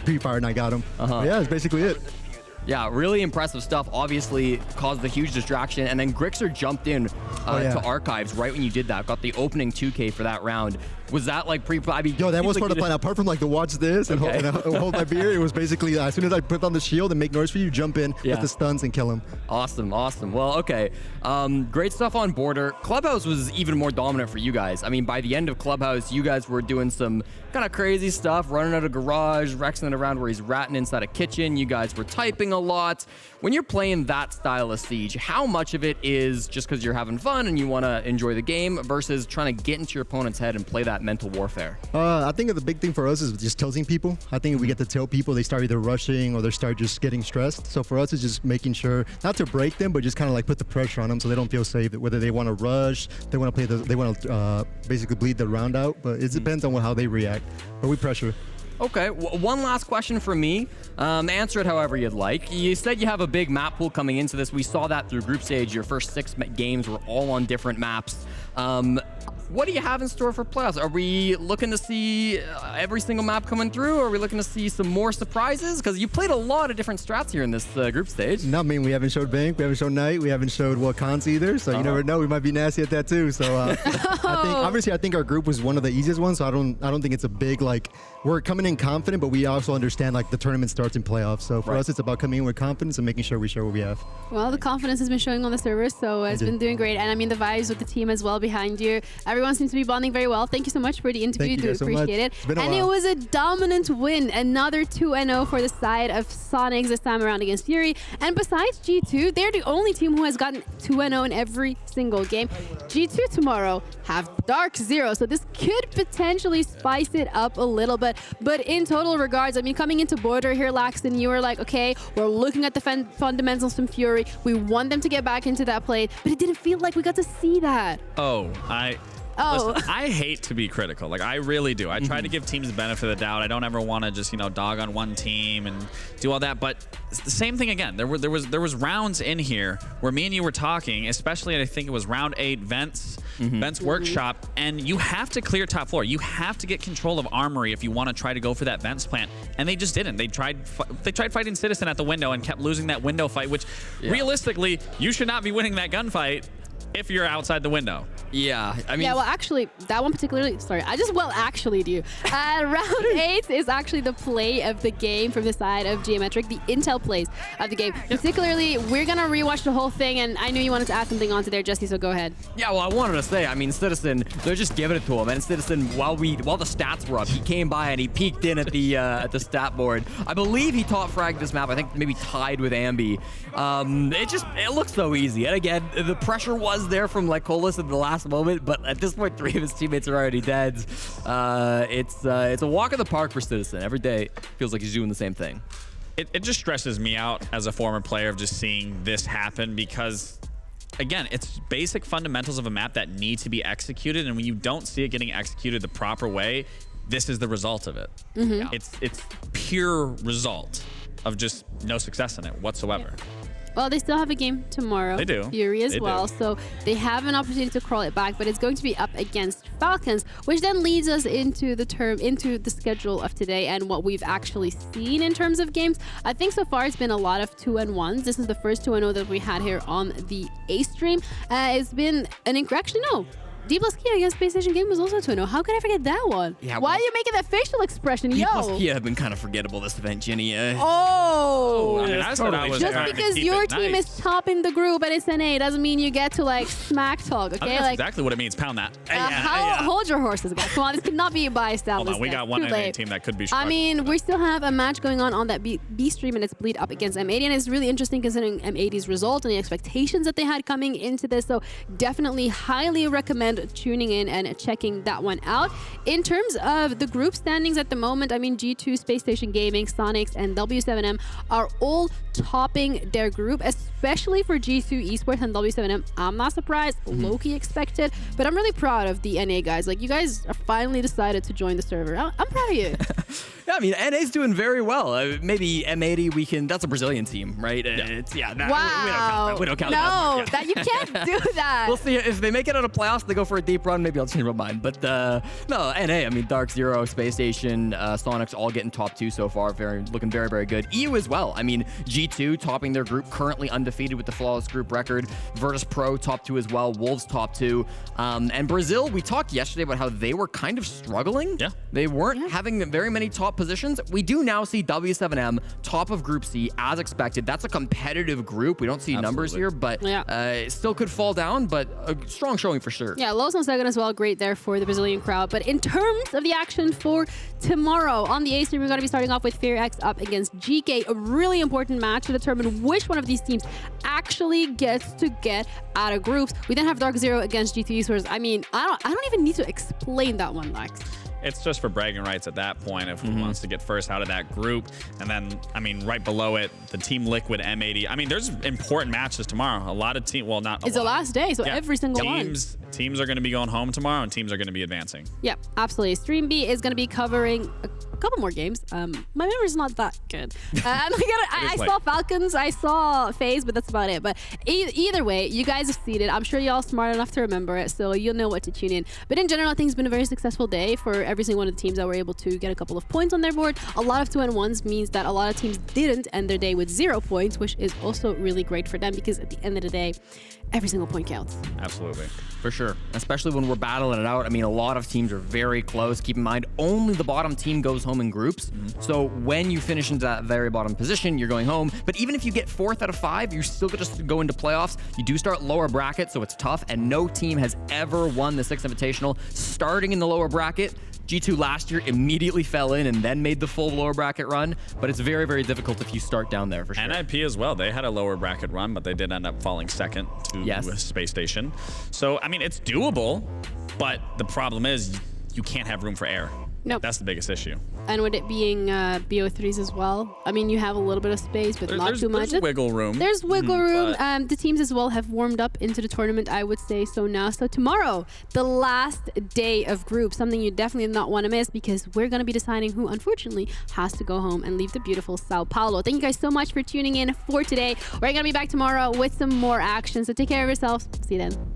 pre-fired and I got him. Yeah, that's basically it. Yeah, really impressive stuff. Obviously caused a huge distraction, and then Grixer jumped in to archives right when you did that. Got the opening 2K for that round. Was that like I mean, yo, that was part of the plan. Apart from like the watch this and, hold my beer, it was basically as soon as I put on the shield and make noise for you, jump in with the stuns and kill him. Awesome, awesome. Well, okay. Great stuff on border. Clubhouse was even more dominant for you guys. I mean, by the end of Clubhouse, you guys were doing some kind of crazy stuff, running out of garage, Rexing it around where he's ratting inside a kitchen. You guys were typing a lot. When you're playing that style of Siege, how much of it is just because you're having fun and you want to enjoy the game versus trying to get into your opponent's head and play that mental warfare? I think the big thing for us is just tilting people. I think we get to tell people they start either rushing or they start just getting stressed. So for us, it's just making sure not to break them, but just kind of like put the pressure on them so they don't feel safe. Whether they want to rush, they want to play they want to basically bleed the round out. But it depends on how they react. But we pressure. Okay, one last question from me. Answer it however you'd like. You said you have a big map pool coming into this. We saw that through group stage. Your first 6 games were all on different maps. What do you have in store for playoffs? Are we looking to see every single map coming through? Or are we looking to see some more surprises? Because you played a lot of different strats here in this group stage. No, I mean, we haven't showed Bank, we haven't showed Knight, we haven't showed Cons either. So you never know, we might be nasty at that too. So I think our group was one of the easiest ones. So I don't think it's a big we're coming in confident, but we also understand the tournament starts in playoffs. So for us, it's about coming in with confidence and making sure we show what we have. Well, the confidence has been showing on the servers, so it's been doing great. And I mean, the vibes with the team as well behind you. Everyone seems to be bonding very well. Thank you so much for the interview. Thank you do appreciate it. It's been a and while. it was a dominant win. Another 2-0 for the side of Soniqs this time around against Fury. And besides G2, they're the only team who has gotten 2-0 in every single game. G2 tomorrow have Dark Zero, so this could potentially spice it up a little bit. But in total regards, I mean, coming into border here, Laxton, you were like, okay, we're looking at the fundamentals from Fury. We want them to get back into that play, but it didn't feel like we got to see that. Listen, I hate to be critical. I really do. I try to give teams the benefit of the doubt. I don't ever want to just, dog on one team and do all that. But it's the same thing again. There was rounds in here where me and you were talking, especially I think it was round 8 Vents Workshop, and you have to clear top floor. You have to get control of Armory if you want to try to go for that Vents plant. And they just didn't. They tried fighting Citizen at the window and kept losing that window fight, which realistically, you should not be winning that gunfight if you're outside the window. Yeah, I mean... Yeah, well, actually, that one particularly... Sorry, I just actually do. Round 8 is actually the play of the game from the side of Geometric, the intel plays of the game. Particularly, we're going to rewatch the whole thing, and I knew you wanted to add something onto there, Jesse, so go ahead. Yeah, well, I wanted to say, I mean, Citizen, they're just giving it to him, and Citizen, while the stats were up, he came by and he peeked in at the stat board. I believe he top fragged this map, I think maybe tied with Ambi. It looks so easy, and again, the pressure was there from Colas at the last moment, but at this point 3 of his teammates are already dead. It's a walk in the park for Citizen. Every day feels like he's doing the same thing. It just stresses me out as a former player of just seeing this happen because, again, it's basic fundamentals of a map that need to be executed, and when you don't see it getting executed the proper way, this is the result of it. It's pure result of just no success in it whatsoever. Well, they still have a game tomorrow. They do. Fury as They well. do. So they have an opportunity to crawl it back, but it's going to be up against Falcons, which then leads us into the schedule of today and what we've actually seen in terms of games. I think so far it's been a lot of 2-1s. This is the first 2-0 that we had here on the A stream. It's been an actually no. D plus Kia against Space Station Game was also 2-0. How could I forget that one? Yeah, Why well, are you making that facial expression? D Yo. plus Kia have been kind of forgettable this event, Jenny. Oh. I mean, I said I was Just trying to because keep your it team nice. is top in the group and it's an A doesn't mean you get to like smack talk, I think okay? that's Like, exactly what it means. Pound that. hold your horses, guys. Come on, this cannot be biased down Hold this on, we day. got one Too NA late. team that could be I struggling. mean, we still have a match going on that B stream, and it's Bleed up against M80, and it's really interesting considering M80's result and the expectations that they had coming into this. So definitely highly recommend tuning in and checking that one out. In terms of the group standings at the moment, I mean, G2, Space Station Gaming, Soniqs, and W7M are all topping their group, especially for G2 Esports and W7M. I'm not surprised, low-key expected, but I'm really proud of the NA guys. Like, you guys are finally decided to join the server. I'm proud of you. Yeah, I mean, NA's doing very well. Maybe M80, that's a Brazilian team, right? Wow. We don't count no, that. you can't do that. We'll see if they make it out of playoffs. They go for a deep run. Maybe I'll change my mind. But no, NA. I mean, Dark Zero, Space Station, Soniqs, all getting top 2 so far. Looking very, very good. EU as well. I mean, G2 topping their group, currently undefeated with the flawless group record. Virtus Pro top 2 as well. Wolves top 2. And Brazil, we talked yesterday about how they were kind of struggling. Yeah. They weren't having very many top positions. We do now see W7M top of Group C as expected. That's a competitive group. We don't see numbers here, but it still could fall down, but a strong showing for sure. Yeah, Los on second as well. Great there for the Brazilian crowd. But in terms of the action for tomorrow on the A stream, we're going to be starting off with Fear X up against GK. A really important match to determine which one of these teams actually gets to get out of groups. We then have Dark Zero against G2 Esports. I mean, I don't even need to explain that one, Lex. It's just for bragging rights at that point of who wants to get first out of that group. And then, I mean, right below it, the Team Liquid M80. I mean, there's important matches tomorrow. A lot of teams, well, not a It's lot. the last day, so every single one. Teams are going to be going home tomorrow, and teams are going to be advancing. Yep, absolutely. Stream B is going to be covering a couple more games. My memory's not that good. I saw Falcons, I saw FaZe, but that's about it. But either way, you guys have seen it. I'm sure y'all smart enough to remember it, so you'll know what to tune in. But in general, I think it's been a very successful day for every single one of the teams that were able to get a couple of points on their board. A lot of 2-1s means that a lot of teams didn't end their day with 0 points, which is also really great for them because at the end of the day, every single point counts. Absolutely. For sure. Especially when we're battling it out. I mean, a lot of teams are very close. Keep in mind, only the bottom team goes home in groups. So when you finish into that very bottom position, you're going home. But even if you get 4th out of 5, you still get to go into playoffs. You do start lower bracket, so it's tough. And no team has ever won the Six Invitational starting in the lower bracket. G2 last year immediately fell in and then made the full lower bracket run, but it's very, very difficult if you start down there for sure. NIP as well. They had a lower bracket run, but they did end up falling second to Space Station. So, I mean, it's doable, but the problem is you can't have room for error. Nope. That's the biggest issue. And with it being BO3s as well, I mean, you have a little bit of space, but not too much. There's wiggle room. There's wiggle room. The teams as well have warmed up into the tournament, I would say so now. So tomorrow, the last day of group, something you definitely not want to miss because we're going to be deciding who, unfortunately, has to go home and leave the beautiful Sao Paulo. Thank you guys so much for tuning in for today. We're going to be back tomorrow with some more action. So take care of yourselves. See you then.